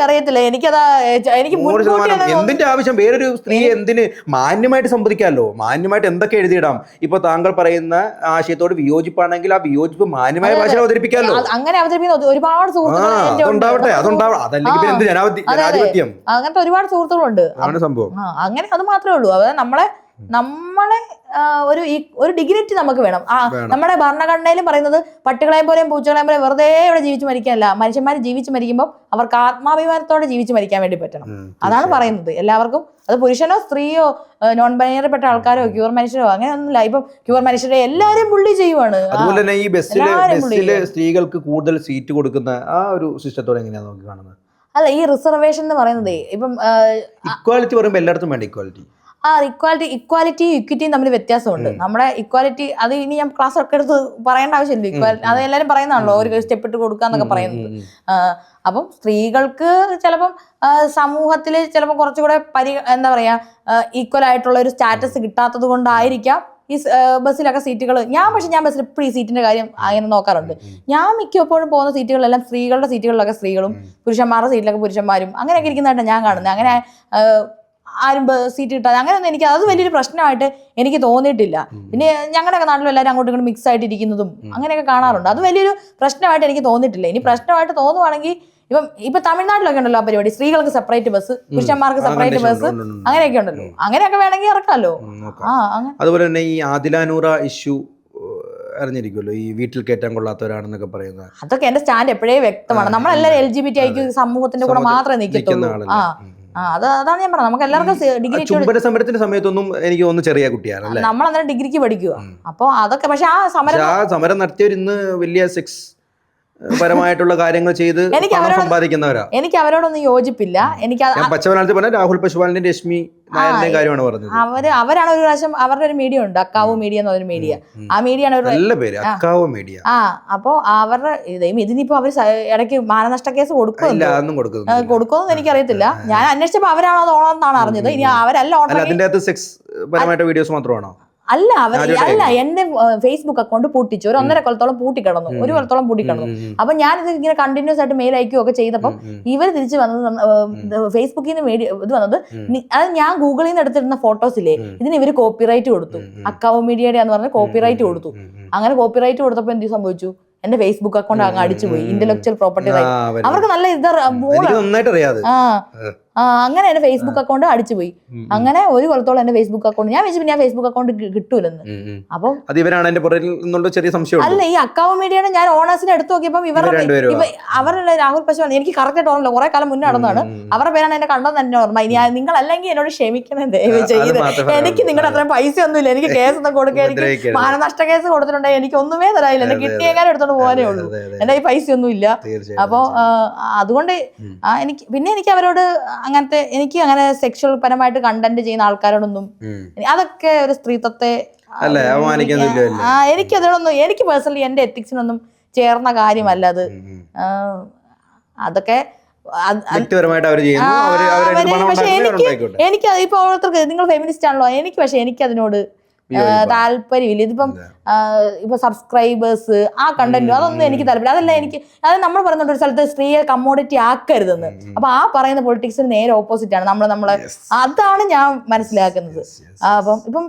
എന്തിന്റെ ആവശ്യം? വേറൊരു സ്ത്രീയെ എന്തിന്? മാന്യമായിട്ട് സംവദിക്കാമല്ലോ, മാന്യമായിട്ട് എന്തൊക്കെ എഴുതിയിടാം. ഇപ്പൊ താങ്കൾ പറയുന്ന ആശയത്തോട് വിയോജിപ്പാണെങ്കിൽ ആ വിയോജിപ്പ് മാന്യമായ ഭാഷയിൽ അവതരിപ്പിക്കാമല്ലോ. അങ്ങനെ അവതരിപ്പിക്കുന്ന ഒരുപാട് സുഹൃത്തുക്കൾ, അങ്ങനത്തെ ഒരുപാട് സുഹൃത്തുക്കളുണ്ട്. അങ്ങനെ അത് മാത്രമേ ഉള്ളൂ. അതായത് നമ്മളെ ഒരു ഡിഗ്നിറ്റി നമുക്ക് വേണം. നമ്മുടെ ഭരണഘടനയിലും പറയുന്നത് പട്ടികളെയും പോലെയും പൂച്ചകളെയും പോലെ വെറുതെ ഇവിടെ ജീവിച്ചു മരിക്കാനല്ല, മനുഷ്യന്മാർ ജീവിച്ചു മരിക്കുമ്പോൾ അവർക്ക് ആത്മാഭിമാനത്തോടെ ജീവിച്ചു മരിക്കാൻ വേണ്ടി പറ്റണം. അതാണ് പറയുന്നത്. എല്ലാവർക്കും, അത് പുരുഷനോ സ്ത്രീയോ നോൺ ബൈനറി പെട്ട ആൾക്കാരോ ക്യൂർ മനുഷ്യരോ അങ്ങനെയൊന്നുമില്ല. ഇപ്പം ക്യൂർ മനുഷ്യരെ എല്ലാവരും ബുള്ളി ചെയ്യുവാണ്. അതുപോലെ തന്നെ ഈ ബസ്സിലെ സ്ത്രീകൾക്ക് കൂടുതൽ സീറ്റ് കൊടുക്കുന്ന ആ ഒരു സിസ്റ്റത്തോടെ എങ്ങനെയാണ് നോക്കി കാണുന്നത്? അല്ല, ഈ റിസർവേഷൻ എന്ന് പറയുന്നത് ഇപ്പം ഇക്വാലിറ്റി പറയുമ്പോൾ എല്ലായിടത്തും വേണ്ട ഇക്വാലിറ്റി. ഇക്വാലിറ്റിയും ഇക്വിറ്റിയും തമ്മിൽ വ്യത്യാസമുണ്ട്. നമ്മുടെ ഇക്വാലിറ്റി അത് ഇനി ഞാൻ ക്ലാസ് ഒക്കെ എടുത്ത് പറയേണ്ട ആവശ്യമില്ല. ഇക്വാലിറ്റി അത് എല്ലാവരും പറയുന്നതാണല്ലോ, ഒരു സ്റ്റെപ്പ് ഇട്ട് കൊടുക്കുക എന്നൊക്കെ പറയുന്നത്. അപ്പം സ്ത്രീകൾക്ക് ചിലപ്പം സമൂഹത്തിൽ ചിലപ്പോൾ കുറച്ചുകൂടെ എന്താ പറയാ ഈക്വൽ ആയിട്ടുള്ള ഒരു സ്റ്റാറ്റസ് കിട്ടാത്തത് കൊണ്ടായിരിക്കാം ഈ ബസ്സിലൊക്കെ സീറ്റുകൾ. ഞാൻ ബസ്സിൽ എപ്പോഴും ഈ സീറ്റിന്റെ കാര്യം അങ്ങനെ നോക്കാറുണ്ട്. ഞാൻ മിക്കപ്പോഴും പോകുന്ന സീറ്റുകളിലെല്ലാം സ്ത്രീകളുടെ സീറ്റുകളിലൊക്കെ സ്ത്രീകളും പുരുഷന്മാരുടെ സീറ്റിലൊക്കെ പുരുഷന്മാരും അങ്ങനെയൊക്കെ ഇരിക്കുന്നതായിട്ടാണ് ഞാൻ കാണുന്നത്. അങ്ങനെ ആരും സീറ്റ് കിട്ടാതെ അങ്ങനെയൊന്നും എനിക്ക് അത് വലിയൊരു പ്രശ്നമായിട്ട് എനിക്ക് തോന്നിയിട്ടില്ല. പിന്നെ ഞങ്ങളുടെയൊക്കെ നാട്ടിലും എല്ലാവരും അങ്ങോട്ടും ഇങ്ങോട്ടും മിക്സ് ആയിട്ട് ഇരിക്കുന്നതും അങ്ങനെയൊക്കെ കാണാറുണ്ട്. അത് വലിയൊരു പ്രശ്നമായിട്ട് എനിക്ക് തോന്നിയിട്ടില്ല. ഇനി പ്രശ്നമായിട്ട് തോന്നുവാണെങ്കിൽ ഇപ്പൊ തമിഴ്നാട്ടിലൊക്കെ ഉണ്ടല്ലോ ആ പരിപാടി, സ്ത്രീകൾക്ക് സെപ്പറേറ്റ് ബസ്, പുരുഷന്മാർക്ക് സെപ്പറേറ്റ് ബസ്, അങ്ങനെയൊക്കെ ഉണ്ടല്ലോ. അങ്ങനെയൊക്കെ വേണമെങ്കിൽ ഇറക്കാമല്ലോ. അതുപോലെ തന്നെ ഈ ആദിലാനൂറ ഇഷ്യൂ അറിഞ്ഞിരിക്കുമല്ലോ, ഈ വീട്ടിൽ കയറ്റാൻ കൊള്ളാത്തവരാണെന്നൊക്കെ പറയുന്നത്. അതൊക്കെ എന്റെ സ്റ്റാൻഡ് എപ്പോഴേ വ്യക്തമാണ്. നമ്മളെല്ലാവരും LGBTIQ സമൂഹത്തിന്റെ കൂടെ മാത്രമേ നിൽക്കത്തുള്ളൂ. അതാണ് ഞാൻ പറഞ്ഞത്. നമുക്ക് എല്ലാവർക്കും ഡിഗ്രി സമരത്തിന്റെ സമയത്തൊന്നും എനിക്ക് തോന്നുന്നു ചെറിയ കുട്ടിയാണ് നമ്മൾ അന്നേരം ഡിഗ്രിക്ക് പഠിക്കുക. അപ്പൊ അതൊക്കെ പക്ഷെ ആ സമരം നടത്തിയവർ ഇന്ന് വലിയ സെക്സ് പരമായിട്ടുള്ള കാര്യങ്ങൾ ചെയ്ത് സമ്പാദിക്കുന്നവരാ. എനിക്ക് അവരോടൊന്നും യോജിപ്പില്ല. എനിക്ക് പച്ചമലയാളത്തിൽ പറഞ്ഞാൽ രാഹുൽ പശുപാലിന്റെ രശ്മി നായരുടെയും കാര്യമാണ് പറഞ്ഞത്. അവരാണ് ഒരു പ്രാവശ്യം അവരുടെ ഒരു മീഡിയ ഉണ്ട്, അക്കാവു മീഡിയ എന്ന് പറഞ്ഞൊരു മീഡിയ. ആ മീഡിയ ആണ് നല്ല പേര്, അക്കാവു മീഡിയ. അപ്പൊ അവരുടെ ഇതിനിപ്പോ അവര് ഇടയ്ക്ക് മാനനഷ്ട കേസ് കൊടുക്കുമെന്ന് എനിക്കറിയത്തില്ല. ഞാൻ അന്വേഷിച്ചപ്പോ അവരാണോ അത് ഓണമെന്നാണ് അറിഞ്ഞത്. ഇനി അവരല്ല ഓണം. അതിന്റെ അകത്ത് സെക്സ് പരമായിട്ട് വീഡിയോസ് മാത്രമാണോ? അല്ല എന്റെ ഫേസ്ബുക്ക് അക്കൗണ്ട് പൂട്ടിച്ചു. ഒരു 1.5 കൊല്ലത്തോളം പൂട്ടിക്കിടന്നു, 1 കൊല്ലത്തോളം പൂട്ടിക്കിടന്നു. അപ്പൊ ഞാനിത് ഇങ്ങനെ കണ്ടിന്യൂസ് ആയിട്ട് മെയിൽ അയക്കുകയൊക്കെ ചെയ്തപ്പം ഇവർ തിരിച്ച് വന്നത് ഫേസ്ബുക്കിൽ നിന്ന് ഇത് വന്നത്, അത് ഞാൻ ഗൂഗിളിൽ നിന്ന് എടുത്തിരുന്ന ഫോട്ടോസില്ലേ, ഇതിന് ഇവര് കോപ്പിറൈറ്റ് കൊടുത്തു. അക്കാവു മീഡിയയുടെ എന്ന് പറഞ്ഞ് കോപ്പിറൈറ്റ് കൊടുത്തു. അങ്ങനെ കോപ്പിറൈറ്റ് കൊടുത്തപ്പോ എന്ത് സംഭവിച്ചു, എന്റെ ഫേസ്ബുക്ക് അക്കൗണ്ട് അങ്ങ് അടിച്ചുപോയി. ഇന്റലക്ച്വൽ പ്രോപ്പർട്ടി റൈറ്റ് അവർക്ക് നല്ല അങ്ങനെ എന്റെ ഫേസ്ബുക്ക് അക്കൗണ്ട് അടിച്ചുപോയി. അങ്ങനെ 1 കൊല്ലത്തോളം എന്റെ ഫേസ്ബുക്ക് അക്കൗണ്ട് ഞാൻ വെച്ചപ്പോ ഞാൻ ഫേസ്ബുക്ക് അക്കൗണ്ട് കിട്ടൂലെന്ന്. അപ്പം അല്ല, ഈ അക്കാവു മീഡിയയുടെ ഞാൻ ഓണേഴ്സിനെ എടുത്തു നോക്കിയപ്പം അവരുടെ രാഹുൽ പശുവാണ്. എനിക്ക് കറക്റ്റ് ഓർമ്മയില്ല, കുറെ കാലം മുന്നേ നടന്നതാണ്. അവരുടെ പേരാണ് എന്നെ കണ്ടെന്ന് തന്നെ ഓർമ്മ. ഇനി നിങ്ങൾ അല്ലെങ്കിൽ എന്നോട് ക്ഷമിക്കണം ദയവ് ചെയ്ത്. എനിക്ക് നിങ്ങളുടെ അത്രയും പൈസ ഒന്നുമില്ല. എനിക്ക് കേസ് ഒന്നും കൊടുക്കുക, എനിക്ക് മാനനഷ്ട കേസ് കൊടുത്തിട്ടുണ്ടെങ്കിൽ എനിക്ക് ഒന്നുമേ തരാനില്ല. എന്നെ കിട്ടിയേക്കാരും എടുത്തോണ്ട് പോകാനേ ഉള്ളൂ. എന്റെ ഈ പൈസ ഒന്നും ഇല്ല. അപ്പൊ അതുകൊണ്ട് എനിക്ക് അവരോട് അങ്ങനത്തെ എനിക്ക് അങ്ങനെ സെക്ഷൽ പരമായിട്ട് കണ്ടന്റ് ചെയ്യുന്ന ആൾക്കാരോടൊന്നും അതൊക്കെ ഒരു സ്ത്രീത്വത്തെ എനിക്കതിനൊന്നും എനിക്ക് പേഴ്സണലി എന്റെ എത്തിക്സിനൊന്നും ചേർന്ന കാര്യമല്ല അത്. അതൊക്കെ പക്ഷെ എനിക്ക് ഇപ്പൊ ഓരോരുത്തർക്ക് നിങ്ങൾ ഫെമിനിസ്റ്റ് ആണല്ലോ, പക്ഷെ എനിക്കതിനോട് താല്പര്യമില്ല. ഇതിപ്പം ഇപ്പൊ സബ്സ്ക്രൈബേഴ്സ് ആ കണ്ടന്റ് അതൊന്നും എനിക്ക് താല്പര്യം. അതല്ല എനിക്ക് അത് നമ്മൾ പറയുന്നുണ്ട് ഒരു സ്ഥലത്ത് സ്ത്രീയെ കമ്മോഡിറ്റി ആക്കരുതെന്ന്. അപ്പൊ ആ പറയുന്ന പൊളിറ്റിക്സിന് നേരെ ഓപ്പോസിറ്റ് ആണ് നമ്മളെ അതാണ് ഞാൻ മനസ്സിലാക്കുന്നത്. ഇപ്പം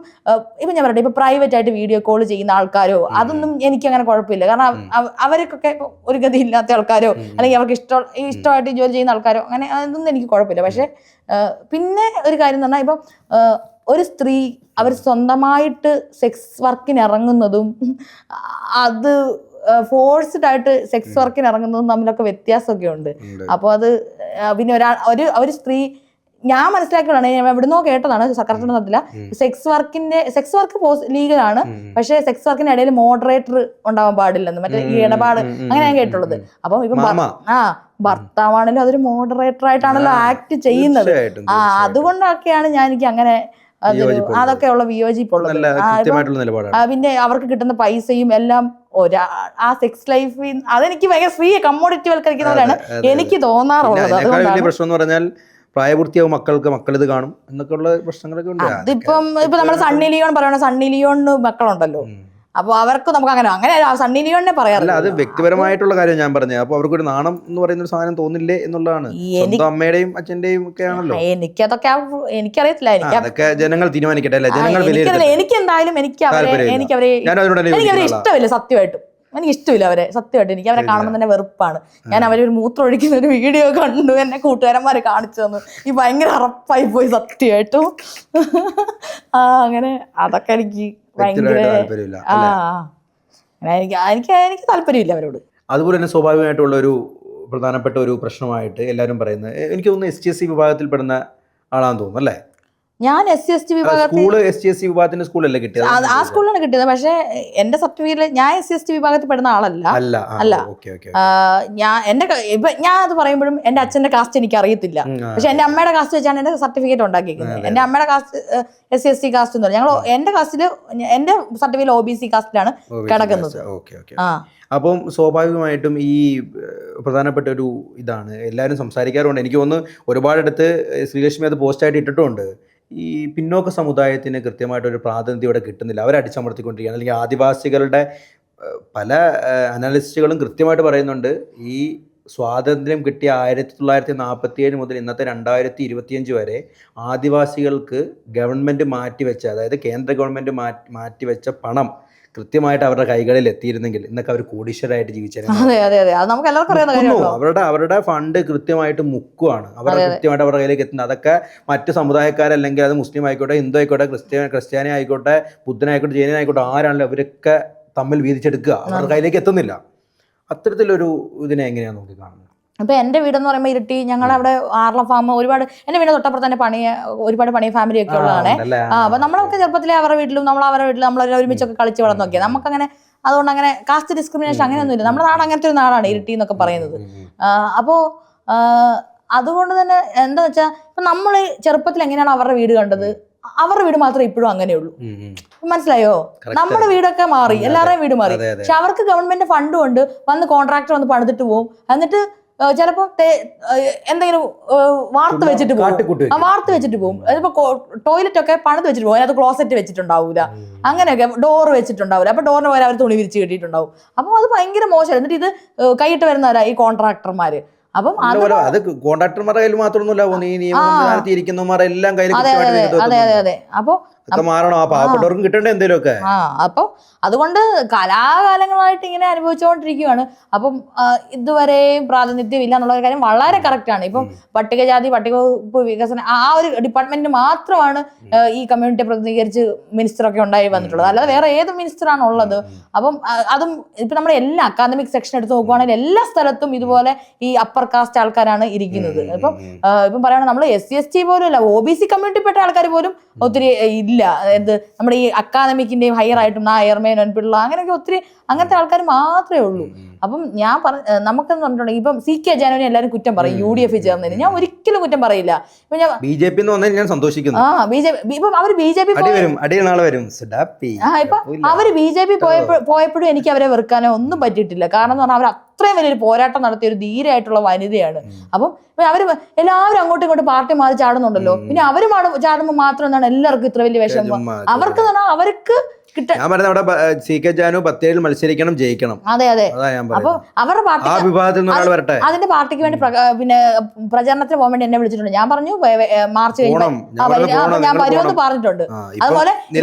ഞാൻ പറയട്ടെ, ഇപ്പൊ പ്രൈവറ്റ് ആയിട്ട് വീഡിയോ കോൾ ചെയ്യുന്ന ആൾക്കാരോ അതൊന്നും എനിക്ക് അങ്ങനെ കുഴപ്പമില്ല. കാരണം അവർക്കൊക്കെ ഒരു ഗതി ഇല്ലാത്ത ആൾക്കാരോ അല്ലെങ്കിൽ അവർക്ക് ഇഷ്ടമായിട്ട് ജോലി ചെയ്യുന്ന ആൾക്കാരോ അങ്ങനെ അതൊന്നും എനിക്ക് കുഴപ്പമില്ല. പക്ഷെ പിന്നെ ഒരു കാര്യം എന്ന് പറഞ്ഞാൽ ഇപ്പം ഒരു സ്ത്രീ അവർ സ്വന്തമായിട്ട് സെക്സ് വർക്കിന് ഇറങ്ങുന്നതും അത് ഫോഴ്സ്ഡ് ആയിട്ട് സെക്സ് വർക്കിന് ഇറങ്ങുന്നതും തമ്മിലൊക്കെ വ്യത്യാസമൊക്കെ ഉണ്ട്. അപ്പോൾ അത് പിന്നെ ഒരു സ്ത്രീ ഞാൻ മനസ്സിലാക്കിയതാണ്, ഞാൻ എവിടുന്നോ കേട്ടതാണ്, കറക്റ്റ് നടത്തില്ല. സെക്സ് വർക്ക് ലീഗലാണ്, പക്ഷെ സെക്സ് വർക്കിന്റെ ഇടയിൽ മോഡറേറ്റർ ഉണ്ടാവാൻ പാടില്ലെന്ന്, മറ്റേ ഈ ഇടപാട് അങ്ങനെ ഞാൻ കേട്ടുള്ളത്. അപ്പം ഇപ്പം ഭർത്താവാണല്ലോ അതൊരു മോഡറേറ്റർ ആയിട്ടാണല്ലോ ആക്ട് ചെയ്യുന്നത്. അതുകൊണ്ടൊക്കെയാണ് എനിക്ക് അങ്ങനെ അതൊക്കെയുള്ള വിയോജിപ്പുള്ളത്. പിന്നെ അവർക്ക് കിട്ടുന്ന പൈസയും എല്ലാം ആ സെക്സ് ലൈഫിൽ അതെനിക്ക് ഭയങ്കര സ്ത്രീയെ കമ്മോഡിറ്റി വൽക്കരിക്കുന്നവരാണ് എനിക്ക് തോന്നാറുള്ളത്. അതുകൊണ്ടാണ് പ്രായപൂർത്തിയാവും മക്കൾ ഇത് കാണും എന്നൊക്കെയുള്ള പ്രശ്നങ്ങളൊക്കെ ഉണ്ട്. ഇപ്പൊ നമ്മൾ സണ്ണി ലിയോൺ പറയണ, സണ്ണി ലിയോണിന് മക്കളുണ്ടല്ലോ, അപ്പൊ അവർക്ക് നമുക്ക് അങ്ങനെ സണ്ണി ലിയോണിനെ പറയാറില്ല. അത് വ്യക്തിപരമായിട്ടുള്ള കാര്യം ഞാൻ പറഞ്ഞത്. അപ്പൊ അവർക്കൊരു നാണം എന്ന് പറയുന്ന ഒരു സാധനം തോന്നില്ലേ എന്നുള്ളതാണ്. അമ്മയുടെയും അച്ഛന്റെയും ഒക്കെ ആണല്ലോ. എനിക്കതൊക്കെ എനിക്കറിയത്തില്ല. അതൊക്കെ ജനങ്ങൾ തീരുമാനിക്കട്ടെ അല്ലേ? ജനങ്ങൾ എനിക്ക് എന്തായാലും എനിക്ക് അവരെ ഇഷ്ടമില്ല. സത്യമായിട്ടും എനിക്ക് ഇഷ്ടമില്ല അവരെ. സത്യമായിട്ട് എനിക്ക് അവരെ കാണുമ്പോൾ തന്നെ വെറുപ്പാണ്. ഞാൻ അവരൊരു മൂത്രം ഒഴിക്കുന്ന ഒരു വീഡിയോ കണ്ടു, എന്നെ കൂട്ടുകാരന്മാരെ കാണിച്ചു തന്നു. ഈ ഭയങ്കര അറപ്പായി പോയി സത്യമായിട്ടും. അങ്ങനെ അതൊക്കെ എനിക്ക് ഭയങ്കര എനിക്ക് താല്പര്യമില്ല അവരോട്. അതുപോലെ തന്നെ സ്വാഭാവികമായിട്ടുള്ള ഒരു പ്രധാനപ്പെട്ട ഒരു പ്രശ്നമായിട്ട് എല്ലാവരും പറയുന്നത്, എനിക്ക് തോന്നുന്നു SC വിഭാഗത്തിൽപ്പെടുന്ന ആളാന്ന് തോന്നുന്നു അല്ലേ? ഞാൻ SC വിഭാഗത്തിന്റെ സ്കൂളല്ലേ കിട്ടിയത്? ആ സ്കൂളിലാണ് കിട്ടിയത്. പക്ഷെ എന്റെ സർട്ടിഫിക്കറ്റിൽ ഞാൻ SC വിഭാഗത്തിൽ പെടുന്ന ആളല്ല. ഞാൻ അത് പറയുമ്പോഴും എന്റെ അച്ഛന്റെ കാസ്റ്റ് എനിക്ക് അറിയത്തില്ല. പക്ഷെ എന്റെ അമ്മയുടെ കാസ്റ്റ് വെച്ചാണ് എന്റെ സർട്ടിഫിക്കറ്റ് ഉണ്ടാക്കിയിരിക്കുന്നത്. എന്റെ അമ്മയുടെ കാസ്റ്റ് SC കാസ്റ്റ് എന്ന് പറഞ്ഞാൽ എന്റെ കാസ്റ്റില് എന്റെ സർട്ടിഫിക്കറ്റ് OBC കാസ്റ്റിലാണ് കിടക്കുന്നത്. അപ്പം സ്വാഭാവികമായിട്ടും ഈ പ്രധാനപ്പെട്ട ഒരു ഇതാണ് എല്ലാവരും സംസാരിക്കാറുണ്ട്. എനിക്ക് തോന്നുന്നു ഒരുപാടടുത്ത് ശ്രീലക്ഷ്മി അത് പോസ്റ്റായിട്ട് ഇട്ടിട്ടുണ്ട്. ഈ പിന്നോക്ക സമുദായത്തിന് കൃത്യമായിട്ടൊരു പ്രാതിനിധ്യം ഇവിടെ കിട്ടുന്നില്ല, അവരടിച്ചമർത്തിക്കൊണ്ടിരിക്കുകയാണ്. അല്ലെങ്കിൽ ആദിവാസികളുടെ പല അനലിസ്റ്റുകളും കൃത്യമായിട്ട് പറയുന്നുണ്ട്, ഈ സ്വാതന്ത്ര്യം കിട്ടിയ 1947 മുതൽ ഇന്നത്തെ 2025 വരെ ആദിവാസികൾക്ക് ഗവൺമെൻറ് മാറ്റിവെച്ച, അതായത് കേന്ദ്ര ഗവൺമെൻറ് മാറ്റിവെച്ച പണം കൃത്യമായിട്ട് അവരുടെ കൈകളിൽ എത്തിയിരുന്നെങ്കിൽ ഇന്നൊക്കെ അവർ കോടീശ്വരായിട്ട് ജീവിച്ചു. അവരുടെ ഫണ്ട് കൃത്യമായിട്ട് മുക്കുവാണ്, അവർ കൃത്യമായിട്ട് അവരുടെ കയ്യിലേക്ക് എത്തുന്നത്. അതൊക്കെ മറ്റ് സമുദായക്കാരല്ലെങ്കിൽ അത് മുസ്ലിം ആയിക്കോട്ടെ, ഹിന്ദു ആയിക്കോട്ടെ, ക്രിസ്ത്യാനി ആയിക്കോട്ടെ, ബുദ്ധനായിക്കോട്ടെ, ജൈനനായിക്കോട്ടെ, ആരാണല്ലോ അവരൊക്കെ തമ്മിൽ വീതിച്ചെടുക്കുക, അവരുടെ കയ്യിലേക്ക് എത്തുന്നില്ല. അത്തരത്തിലൊരു ഇതിനെ എങ്ങനെയാണ് നോക്കി കാണുന്നത്? ഇപ്പൊ എന്റെ വീടെന്ന് പറയുമ്പോൾ ഇരിട്ടി, ഞങ്ങളവിടെ ആർല ഫാം, ഒരുപാട് എന്റെ വീടിന് തൊട്ടപ്പുറത്ത് തന്നെ ഒരുപാട് പണിയ ഫാമിലി ഒക്കെ ഉള്ളതാണ്. അപ്പൊ നമ്മളൊക്കെ ചെറുപ്പത്തിലെ അവരുടെ വീട്ടിലും നമ്മളെല്ലാം ഒരുമിച്ചൊക്കെ കളിച്ച് വളർന്നു നോക്കിയത്. നമുക്കങ്ങനെ അതുകൊണ്ട് അങ്ങനെ കാസ്റ്റ് ഡിസ്ക്രിമിനേഷൻ അങ്ങനെയൊന്നുമില്ല. നമ്മുടെ നാട് അങ്ങനത്തെ ഒരു നാടാണ് ഇരിട്ടി എന്നൊക്കെ പറയുന്നത്. അപ്പോ അതുകൊണ്ട് തന്നെ എന്താ വെച്ചാൽ ഇപ്പൊ നമ്മൾ ചെറുപ്പത്തിൽ എങ്ങനെയാണ് അവരുടെ വീട് കണ്ടത്, അവരുടെ വീട് മാത്രമേ ഇപ്പോഴും അങ്ങനെയുള്ളൂ. മനസ്സിലായോ? നമ്മുടെ വീടൊക്കെ മാറി, എല്ലാവരുടെയും വീട് മാറി. പക്ഷെ അവർക്ക് ഗവൺമെന്റ് ഫണ്ട് കൊണ്ട് വന്ന് കോൺട്രാക്ടർ വന്ന് പണിതിട്ട് പോകും. എന്നിട്ട് ചിലപ്പോ എന്തെങ്കിലും വാർത്ത് വെച്ചിട്ട് പോകും, വാർത്ത് വെച്ചിട്ട് പോകും. അതിപ്പോ ടോയ്ലറ്റ് ഒക്കെ പണിത് വെച്ചിട്ട് പോകും, അതിനകത്ത് ക്ലോസറ്റ് വെച്ചിട്ടുണ്ടാവൂല, അങ്ങനെയൊക്കെ ഡോറ് വെച്ചിട്ടുണ്ടാവില്ല. അപ്പൊ ഡോറിന് പോലെ അവർ തുണി വിരിച്ച് കെട്ടിയിട്ടുണ്ടാവും. അപ്പൊ അത് ഭയങ്കര മോശം. എന്നിട്ട് ഇത് കൈയിട്ട് വരുന്നവരാ ഈ കോൺട്രാക്ടർമാര്. അപ്പം അത് കോൺട്രാക്ടർമാരുടെ കയ്യിൽ മാത്രമൊന്നുമില്ല, ഈ നിയമമാരെല്ലാം കയ്യിൽ. അതെ അതെ അതെ. അപ്പൊ മാറണം, ആ പാവപ്പെട്ടവർക്കും കിട്ടേണ്ട എന്തെങ്കിലുമൊക്കെ. അപ്പൊ അതുകൊണ്ട് കലാകാലങ്ങളായിട്ട് ഇങ്ങനെ അനുഭവിച്ചുകൊണ്ടിരിക്കുകയാണ്. അപ്പം ഇതുവരെയും പ്രാതിനിധ്യം ഇല്ല എന്നുള്ള കാര്യം വളരെ കറക്റ്റ് ആണ്. ഇപ്പം പട്ടികജാതി പട്ടികവകുപ്പ് വികസനം ആ ഒരു ഡിപ്പാർട്ട്മെന്റിന് മാത്രമാണ് ഈ കമ്മ്യൂണിറ്റിയെ പ്രതിനിധീകരിച്ച് മിനിസ്റ്ററൊക്കെ ഉണ്ടായി വന്നിട്ടുള്ളത്. അല്ലാതെ വേറെ ഏത് മിനിസ്റ്ററാണ് ഉള്ളത്? അപ്പം അതും ഇപ്പൊ നമ്മുടെ എല്ലാ അക്കാദമിക് സെക്ഷൻ എടുത്ത് നോക്കുവാണെങ്കിൽ എല്ലാ സ്ഥലത്തും ഇതുപോലെ ഈ അപ്പർ കാസ്റ്റ് ആൾക്കാരാണ് ഇരിക്കുന്നത്. ഇപ്പം പറയുകയാണെങ്കിൽ നമ്മൾ SC/ST പോലും അല്ല, OBC കമ്മ്യൂണിറ്റിപ്പെട്ട ആൾക്കാർ പോലും ഒത്തിരി ഇല്ല. എന്ത് നമ്മുടെ ഈ അക്കാദമിക്കിന്റെയും ഹയർ ആയിട്ടും നായർമേൻ പിള്ള അങ്ങനെയൊക്കെ ഒത്തിരി അങ്ങനത്തെ ആൾക്കാർ മാത്രമേ ഉള്ളൂ. അപ്പം ഞാൻ നമുക്കെന്ന് പറഞ്ഞിട്ടുണ്ടെങ്കിൽ ഇപ്പം CK ജാനുവിനെ എല്ലാവരും കുറ്റം പറയും UDF ചേർന്നതിന്. ഞാൻ ഒരിക്കലും കുറ്റം പറയില്ല. ഇപ്പൊ ഞാൻ BJP ഞാൻ സന്തോഷിക്കുന്നു. ഇപ്പം അവര് BJP ഇപ്പൊ അവര് BJP പോയപ്പോഴും എനിക്ക് അവരെ വെറുക്കാനോ ഒന്നും പറ്റിയിട്ടില്ല. കാരണം എന്ന് പറഞ്ഞാൽ അവർ അത്രയും വലിയൊരു പോരാട്ടം നടത്തിയ ഒരു ധീരമായിട്ടുള്ള വനിതയാണ്. അപ്പം അവര് എല്ലാവരും അങ്ങോട്ടും ഇങ്ങോട്ടും പാർട്ടി മാറി ചാടുന്നുണ്ടല്ലോ. പിന്നെ അവര് ചാടുമ്പോൾ മാത്രം എന്താണ് എല്ലാവർക്കും ഇത്ര വലിയ വിഷമം? അവർക്ക് അവർക്ക് ഞാൻ പറഞ്ഞ അവിടെ CK ജാനു ബത്തേരിയിൽ മത്സരിക്കണം, ജയിക്കണം. അതെ അതെ. അപ്പൊ അവരുടെ പാർട്ടി അതിന്റെ പാർട്ടിക്ക് വേണ്ടി പിന്നെ പ്രചരണത്തിന് പോകാൻ വേണ്ടി എന്നെ വിളിച്ചിട്ടുണ്ട്. ഞാൻ പറഞ്ഞു മാർച്ച് ഞാൻ വരുമെന്ന് പറഞ്ഞിട്ടുണ്ട്. അതുപോലെ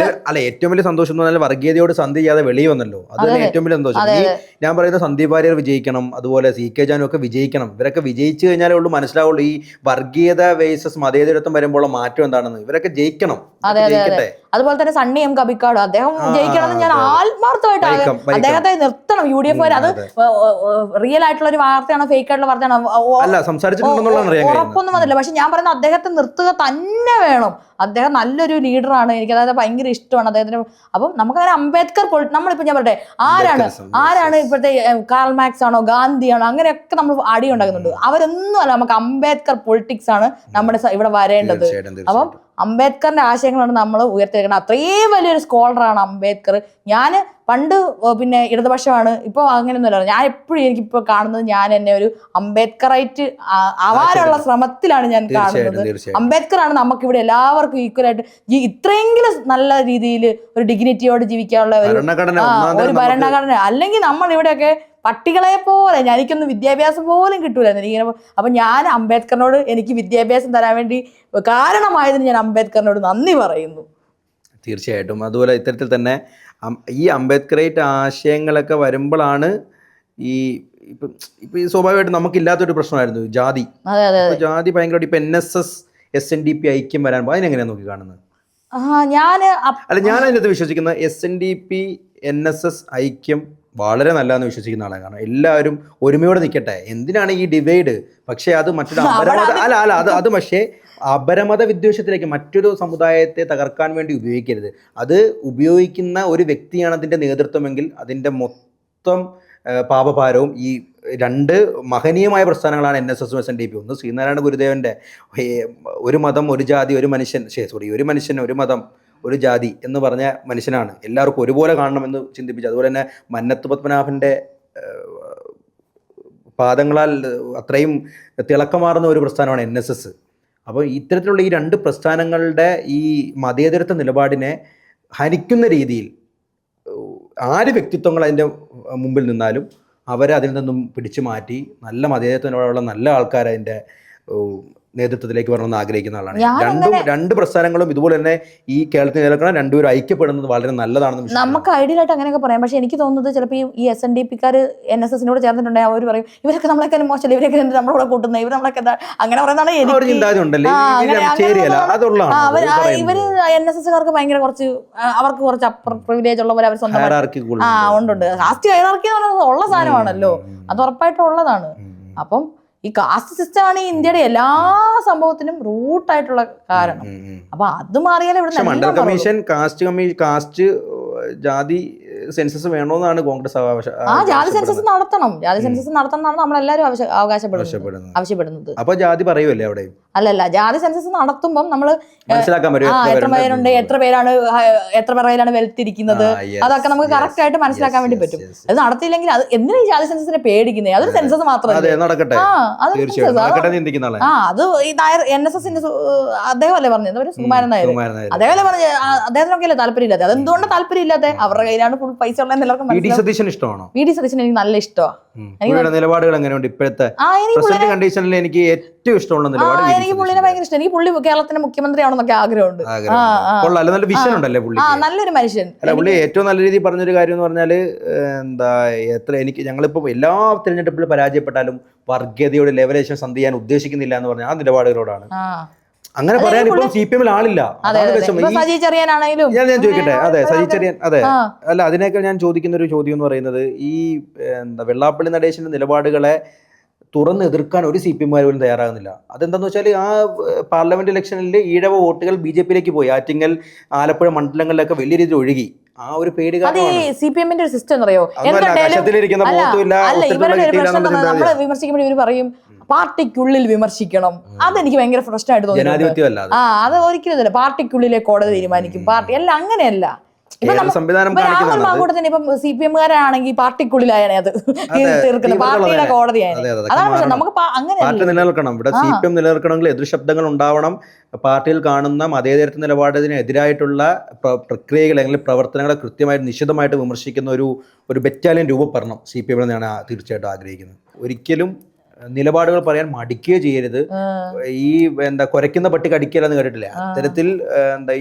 അല്ല, ഏറ്റവും വലിയ സന്തോഷം എന്ന് പറഞ്ഞാൽ വർഗീയതയോട് സന്ധി ചെയ്യാതെ വെളിയിൽ വന്നല്ലോ. അത് തന്നെ ഏറ്റവും വലിയ സന്തോഷം. ഞാൻ പറയുന്നത് സന്ദീപ് വാര്യർ വിജയിക്കണം, അതുപോലെ CK ജാനു ഒക്കെ വിജയിക്കണം. ഇവരൊക്കെ വിജയിച്ചു കഴിഞ്ഞാലേ ഉള്ളൂ മനസ്സിലാവുള്ളൂ ഈ വർഗീയത വേഴ്സസ് മതേതരത്വം വരുമ്പോൾ മാറ്റം എന്താണെന്ന്. ഇവരൊക്കെ ജയിക്കണം. അതുപോലെ തന്നെ സണ്ണി M കബിക്കാട് അദ്ദേഹം ജയിക്കണം എന്ന് ഞാൻ ആത്മാർത്ഥമായിട്ട് അദ്ദേഹത്തെ നിർത്തണം. UDF അത് റിയൽ ആയിട്ടുള്ള ഒരു വാർത്തയാണോ ഫേക്ക് ആയിട്ടുള്ള വാർത്തയാണോ ഉറപ്പൊന്നും വന്നില്ല. പക്ഷെ ഞാൻ പറയുന്നത് അദ്ദേഹത്തെ നിർത്തുക തന്നെ വേണം. അദ്ദേഹം നല്ലൊരു ലീഡറാണ്, എനിക്ക് അതായത് ഭയങ്കര ഇഷ്ടമാണ് അദ്ദേഹത്തിന്. അപ്പം നമുക്കങ്ങനെ അംബേദ്കർ നമ്മളിപ്പോ ഞാൻ പറയട്ടെ, ആരാണ് ഇപ്പോഴത്തെ കാർൾ മാർക്സ് ആണോ ഗാന്ധിയാണോ അങ്ങനെയൊക്കെ നമ്മൾ അടി ഉണ്ടാക്കുന്നുണ്ട്. അവരൊന്നും അല്ല, നമുക്ക് അംബേദ്കർ പൊളിറ്റിക്സ് ആണ് നമ്മുടെ ഇവിടെ വരേണ്ടത്. അപ്പം അംബേദ്കറിന്റെ ആശയങ്ങളാണ് നമ്മൾ ഉയർത്തിയിരിക്കുന്നത്. അത്രയും വലിയൊരു സ്കോളറാണ് അംബേദ്കർ. ഞാൻ പണ്ട് പിന്നെ ഇടതുപക്ഷമാണ്, ഇപ്പോൾ അങ്ങനെയൊന്നുമല്ല. ഞാൻ എപ്പോഴും എനിക്കിപ്പോൾ കാണുന്നത് ഞാൻ എന്നെ ഒരു അംബേദ്കറായിട്ട് ആവാനുള്ള ശ്രമത്തിലാണ് ഞാൻ കാണുന്നത്. അംബേദ്കറാണ് നമുക്കിവിടെ എല്ലാവർക്കും ഈക്വലായിട്ട് ഇത്രയെങ്കിലും നല്ല രീതിയിൽ ഒരു ഡിഗ്നിറ്റിയോട് ജീവിക്കാനുള്ള ഒരു ഭരണഘടന. അല്ലെങ്കിൽ നമ്മൾ ഇവിടെയൊക്കെ പട്ടികളെ പോലെ എനിക്കൊന്നും വിദ്യാഭ്യാസം പോലും കിട്ടൂലായിരുന്നു എനിക്കിങ്ങനെ. അപ്പൊ ഞാൻ അംബേദ്കറിനോട് എനിക്ക് വിദ്യാഭ്യാസം തരാൻ വേണ്ടി കാരണമായതിന് ഞാൻ അംബേദ്കറിനോട് നന്ദി പറയുന്നു. തീർച്ചയായിട്ടും. അതുപോലെ ഇത്തരത്തിൽ തന്നെ ഈ അംബേദ്കറേറ്റ് ആശയങ്ങളൊക്കെ വരുമ്പോഴാണ് ഈ ഇപ്പൊ ഈ സ്വാഭാവികമായിട്ട് നമുക്കില്ലാത്തൊരു പ്രശ്നമായിരുന്നു ജാതി. ജാതി ഭയങ്കരമായിട്ട് ഇപ്പൊ NSS SNDP ഐക്യം വരാൻ അതിനെങ്ങനെയാ നോക്കി കാണുന്നത്? ഞാൻ അതിനകത്ത് വിശ്വസിക്കുന്നത് SNDP NSS ഐക്യം വളരെ നല്ലതെന്ന് വിശ്വസിക്കുന്ന ആളാണ്. കാരണം എല്ലാവരും ഒരുമയോടെ നിൽക്കട്ടെ. എന്തിനാണ് ഈ ഡിവൈഡ്? പക്ഷേ അത് മറ്റൊരു അത് പക്ഷേ അപരമത വിദ്വേഷത്തിലേക്ക് മറ്റൊരു സമുദായത്തെ തകർക്കാൻ വേണ്ടി ഉപയോഗിക്കരുത്. അത് ഉപയോഗിക്കുന്ന ഒരു വ്യക്തിയാണ് അതിൻ്റെ നേതൃത്വമെങ്കിൽ അതിൻ്റെ മൊത്തം പാപഭാരവും ഈ രണ്ട് മഹനീയമായ പ്രസ്ഥാനങ്ങളാണ് NSS SNDP. ഒന്ന് ശ്രീനാരായണ ഗുരുദേവൻ്റെ ഒരു മതം ഒരു ജാതി ഒരു മനുഷ്യൻ ഒരു മനുഷ്യൻ ഒരു മതം ഒരു ജാതി എന്ന് പറഞ്ഞ മനുഷ്യനാണ് എല്ലാവർക്കും ഒരുപോലെ കാണണമെന്ന് ചിന്തിപ്പിച്ചു. അതുപോലെ തന്നെ മന്നത്ത് പത്മനാഭൻ്റെ പാദങ്ങളാൽ അത്രയും തിളക്കമാർന്ന ഒരു പ്രസ്ഥാനമാണ് NSS. അപ്പോൾ ഇത്തരത്തിലുള്ള ഈ രണ്ട് പ്രസ്ഥാനങ്ങളുടെ ഈ മതേതരത്വ നിലപാടിനെ ഹനിക്കുന്ന രീതിയിൽ ആര് വ്യക്തിത്വങ്ങൾ അതിൻ്റെ മുമ്പിൽ നിന്നാലും അവരെ അതിൽ നിന്നും പിടിച്ചു മാറ്റി നല്ല മതേതരത്തിനോടുള്ള നല്ല ആൾക്കാർ അതിൻ്റെ നേതൃത്വത്തിലേക്ക് വരണമെന്ന് ആഗ്രഹിക്കുന്ന ആളാണ്. രണ്ട് പ്രസ്ഥാനങ്ങളും ഇതുപോലെ തന്നെ ഈ കേരളത്തിൽ നിലനിൽക്കണം, രണ്ടുപേരും ഐക്യപ്പെടുന്നത് വളരെ നല്ലതാണെന്ന് നമുക്ക് ഐഡിയലായിട്ട് അങ്ങനെയൊക്കെ പറയാം. പക്ഷെ എനിക്ക് തോന്നുന്നത് ചിലപ്പോൾ ഈ SNDPക്കാർ NSSനോട് ചേർന്നിട്ടുണ്ടെങ്കിൽ അവർ പറയും ഇവരൊക്കെ നമ്മളൊക്കെ മോശം, ഇവരൊക്കെ നമ്മളോട് കൂട്ടുന്നത്, ഇവർ നമ്മളൊക്കെ അങ്ങനെ പറയുന്നതാണ് ഇവര് NSSകാർക്ക് ഭയങ്കര കുറച്ച് അവർക്ക് കുറച്ച് അപ്പർ പ്രിവിലേജ് ഉള്ളവരെ അവർ സ്വന്തം ഉണ്ട്. കാസ്റ്റ് ഹൈറാർക്കി എന്ന് പറയുന്നത് ഉള്ള സാധനമാണല്ലോ, അത് ഉറപ്പായിട്ടും ഉള്ളതാണ്. അപ്പം ഈ കാസ്റ്റ് സിസ്റ്റം ആണ് ഇന്ത്യയുടെ എല്ലാ സംഭവത്തിനും റൂട്ടായിട്ടുള്ള കാരണം. അപ്പൊ അത് മാറിയാലേ ഇവിടെ മണ്ഡൽ കമ്മീഷൻ കാസ്റ്റ് ജാതി സെൻസസ് വേണമെന്നാണ് കോൺഗ്രസ് ജാതി സെൻസസ് നടത്തണം, ജാതി സെൻസസ് നടത്തണം എന്നാണ് നമ്മളെല്ലാവരും ആവശ്യപ്പെടുന്നത്. അപ്പൊ ജാതി പറയുമല്ലേ അവിടെ? അല്ലല്ല, ജാതി സെൻസസ് നടത്തുമ്പോൾ നമ്മൾ മനസ്സിലാക്കാൻ എത്ര പേരുണ്ട്, എത്ര പേരാണ് വെൽത്തിരിക്കുന്നത്, അതൊക്കെ നമുക്ക് കറക്റ്റ് ആയിട്ട് മനസ്സിലാക്കാൻ വേണ്ടി പറ്റും. അത് നടത്തിയില്ലെങ്കിൽ അത് എന്തിനാ ഈ ജാതി സെൻസസിനെ പേടിക്കുന്നത്? അതൊരു സെൻസസ് മാത്രമല്ല. നടക്കട്ടെ, അത് ഈ നായർ NSS അദ്ദേഹമല്ലേ പറഞ്ഞത്, ഒരു സുകുമാരൻ നായർ, അതേപോലെ പറഞ്ഞ അദ്ദേഹത്തിനൊക്കെയല്ലേ താല്പര്യമില്ലാതെ. അതെന്തുകൊണ്ട് താല്പര്യമില്ലാതെ? അവരുടെ കയ്യിലാണ് ഫുൾ പൈസ ഉള്ളത് എല്ലാവർക്കും. ഇഷ്ടമാണോ? VD സതീശൻ എനിക്ക് നല്ല ഇഷ്ടമാണ്. നിലപാടുകൾ എങ്ങനെയുണ്ട് ഇപ്പോഴത്തെ കണ്ടീഷനിൽ? എനിക്ക് ഏറ്റവും ഇഷ്ടമുള്ള നിലപാട്, എനിക്ക് പുള്ളിനെ ഭയങ്കര ഇഷ്ടം. എനിക്ക് പുള്ളി കേരളത്തിന്റെ മുഖ്യമന്ത്രിയാണെന്നൊക്കെ ആഗ്രഹമുണ്ട്. നല്ല വിഷൻ ഉണ്ടല്ലേ പുള്ളി, നല്ലൊരു മനുഷ്യൻ. അല്ല, പുള്ളി ഏറ്റവും നല്ല രീതിയിൽ പറഞ്ഞൊരു കാര്യം എന്ന് പറഞ്ഞാല് എന്താ, ഞങ്ങളിപ്പോ എല്ലാ തിരഞ്ഞെടുപ്പിലും പരാജയപ്പെട്ടാലും വർഗീയതയുടെ ലെവലേഷൻ സന്ധി ചെയ്യാൻ ഉദ്ദേശിക്കുന്നില്ല എന്ന് പറഞ്ഞാൽ ആ നിലപാടുകളോടാണ്. അങ്ങനെ പറയാൻ ഇപ്പോൾ CPM ആളില്ല. സജി ചെറിയാനാണെങ്കിലും ഞാൻ ചോദിക്കട്ടെ, അതെ സജി ചെറിയാൻ, അതെ, അല്ല, അതിനേക്കാൾ ഞാൻ ചോദിക്കുന്ന ഒരു ചോദ്യം എന്ന് പറയുന്നത്, ഈ എന്താ വെള്ളാപ്പള്ളി നടേശന്റെ നിലപാടുകളെ തുറന്ന് എതിർക്കാൻ ഒരു CPM പോലും തയ്യാറാകുന്നില്ല. അതെന്താന്ന് വെച്ചാൽ ആ പാർലമെന്റ് ഇലക്ഷനിൽ ഈഴവ വോട്ടുകൾ BJP-യിലേക്ക് പോയി. ആറ്റിങ്ങൽ, ആലപ്പുഴ മണ്ഡലങ്ങളിലൊക്കെ വലിയ രീതിയിൽ ഒഴുകി. ആ ഒരു പേടി CPM-ന്റെ ഒരു സിസ്റ്റം അറിയോ? നമ്മള് വിമർശിക്കുമ്പോൾ ഇവര് പറയും പാർട്ടിക്കുള്ളിൽ വിമർശിക്കണം. അതെനിക്ക് ഭയങ്കര പ്രശ്നമായിട്ട് തോന്നി. അത് ഒരിക്കലും പാർട്ടിക്കുള്ളിലെ കോടതി തീരുമാനിക്കും, പാർട്ടി എല്ലാം അങ്ങനെയല്ല. രാഹുൽ മാങ്കൂട്ടത്തിന് ഇപ്പം CPM-കാരാണെങ്കിൽ പാർട്ടിക്കുള്ളിലായാണ് അത് തീർക്കുന്നത്, പാർട്ടിയുടെ കോടതിയാണ്. അതാണ് പ്രശ്നം. നമുക്ക് പാർട്ടി നിലനിൽക്കണം. ഇവിടെ CPM നിലനിൽക്കണമെങ്കിൽ എതിർശബ്ദങ്ങൾ ഉണ്ടാവണം. പാർട്ടിയിൽ കാണുന്ന മതേതരത്വ നിലപാടിനെതിരായിട്ടുള്ള പ്രക്രിയകൾ അല്ലെങ്കിൽ പ്രവർത്തനങ്ങളെ കൃത്യമായിട്ട് നിശിതമായിട്ട് വിമർശിക്കുന്ന ഒരു ബറ്റാലിയൻ രൂപപ്പെടണം CPM എന്നാണ് തീർച്ചയായിട്ടും ആഗ്രഹിക്കുന്നത്. ഒരിക്കലും നിലപാടുകൾ പറയാൻ മടിക്കുകയോ ചെയ്യരുത്. ഈ എന്താ കുരയ്ക്കുന്ന പട്ടി കടിക്കലെന്ന് കേട്ടിട്ടില്ല. അത്തരത്തിൽ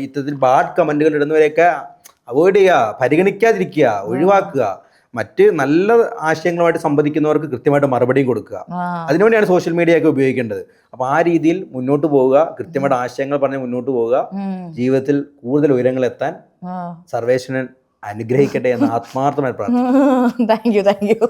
ഇത്തരത്തിൽ ബാഡ് കമന്റുകൾ ഇടുന്നവരെയൊക്കെ അവോയ്ഡ് ചെയ്യുക, പരിഗണിക്കാതിരിക്കുക, ഒഴിവാക്കുക. മറ്റ് നല്ല ആശയങ്ങളുമായിട്ട് സംവദിക്കുന്നവർക്ക് കൃത്യമായിട്ട് മറുപടിയും കൊടുക്കുക. അതിനുവേണ്ടിയാണ് സോഷ്യൽ മീഡിയ ഒക്കെ ഉപയോഗിക്കേണ്ടത്. അപ്പൊ ആ രീതിയിൽ മുന്നോട്ട് പോവുക, കൃത്യമായിട്ട് ആശയങ്ങൾ പറഞ്ഞ് മുന്നോട്ട് പോവുക. ജീവിതത്തിൽ കൂടുതൽ ഉയരങ്ങളെത്താൻ സർവേശ്വരൻ അനുഗ്രഹിക്കട്ടെ എന്ന് ആത്മാർത്ഥമായി പ്രാർത്ഥിക്കുന്നു. Thank you.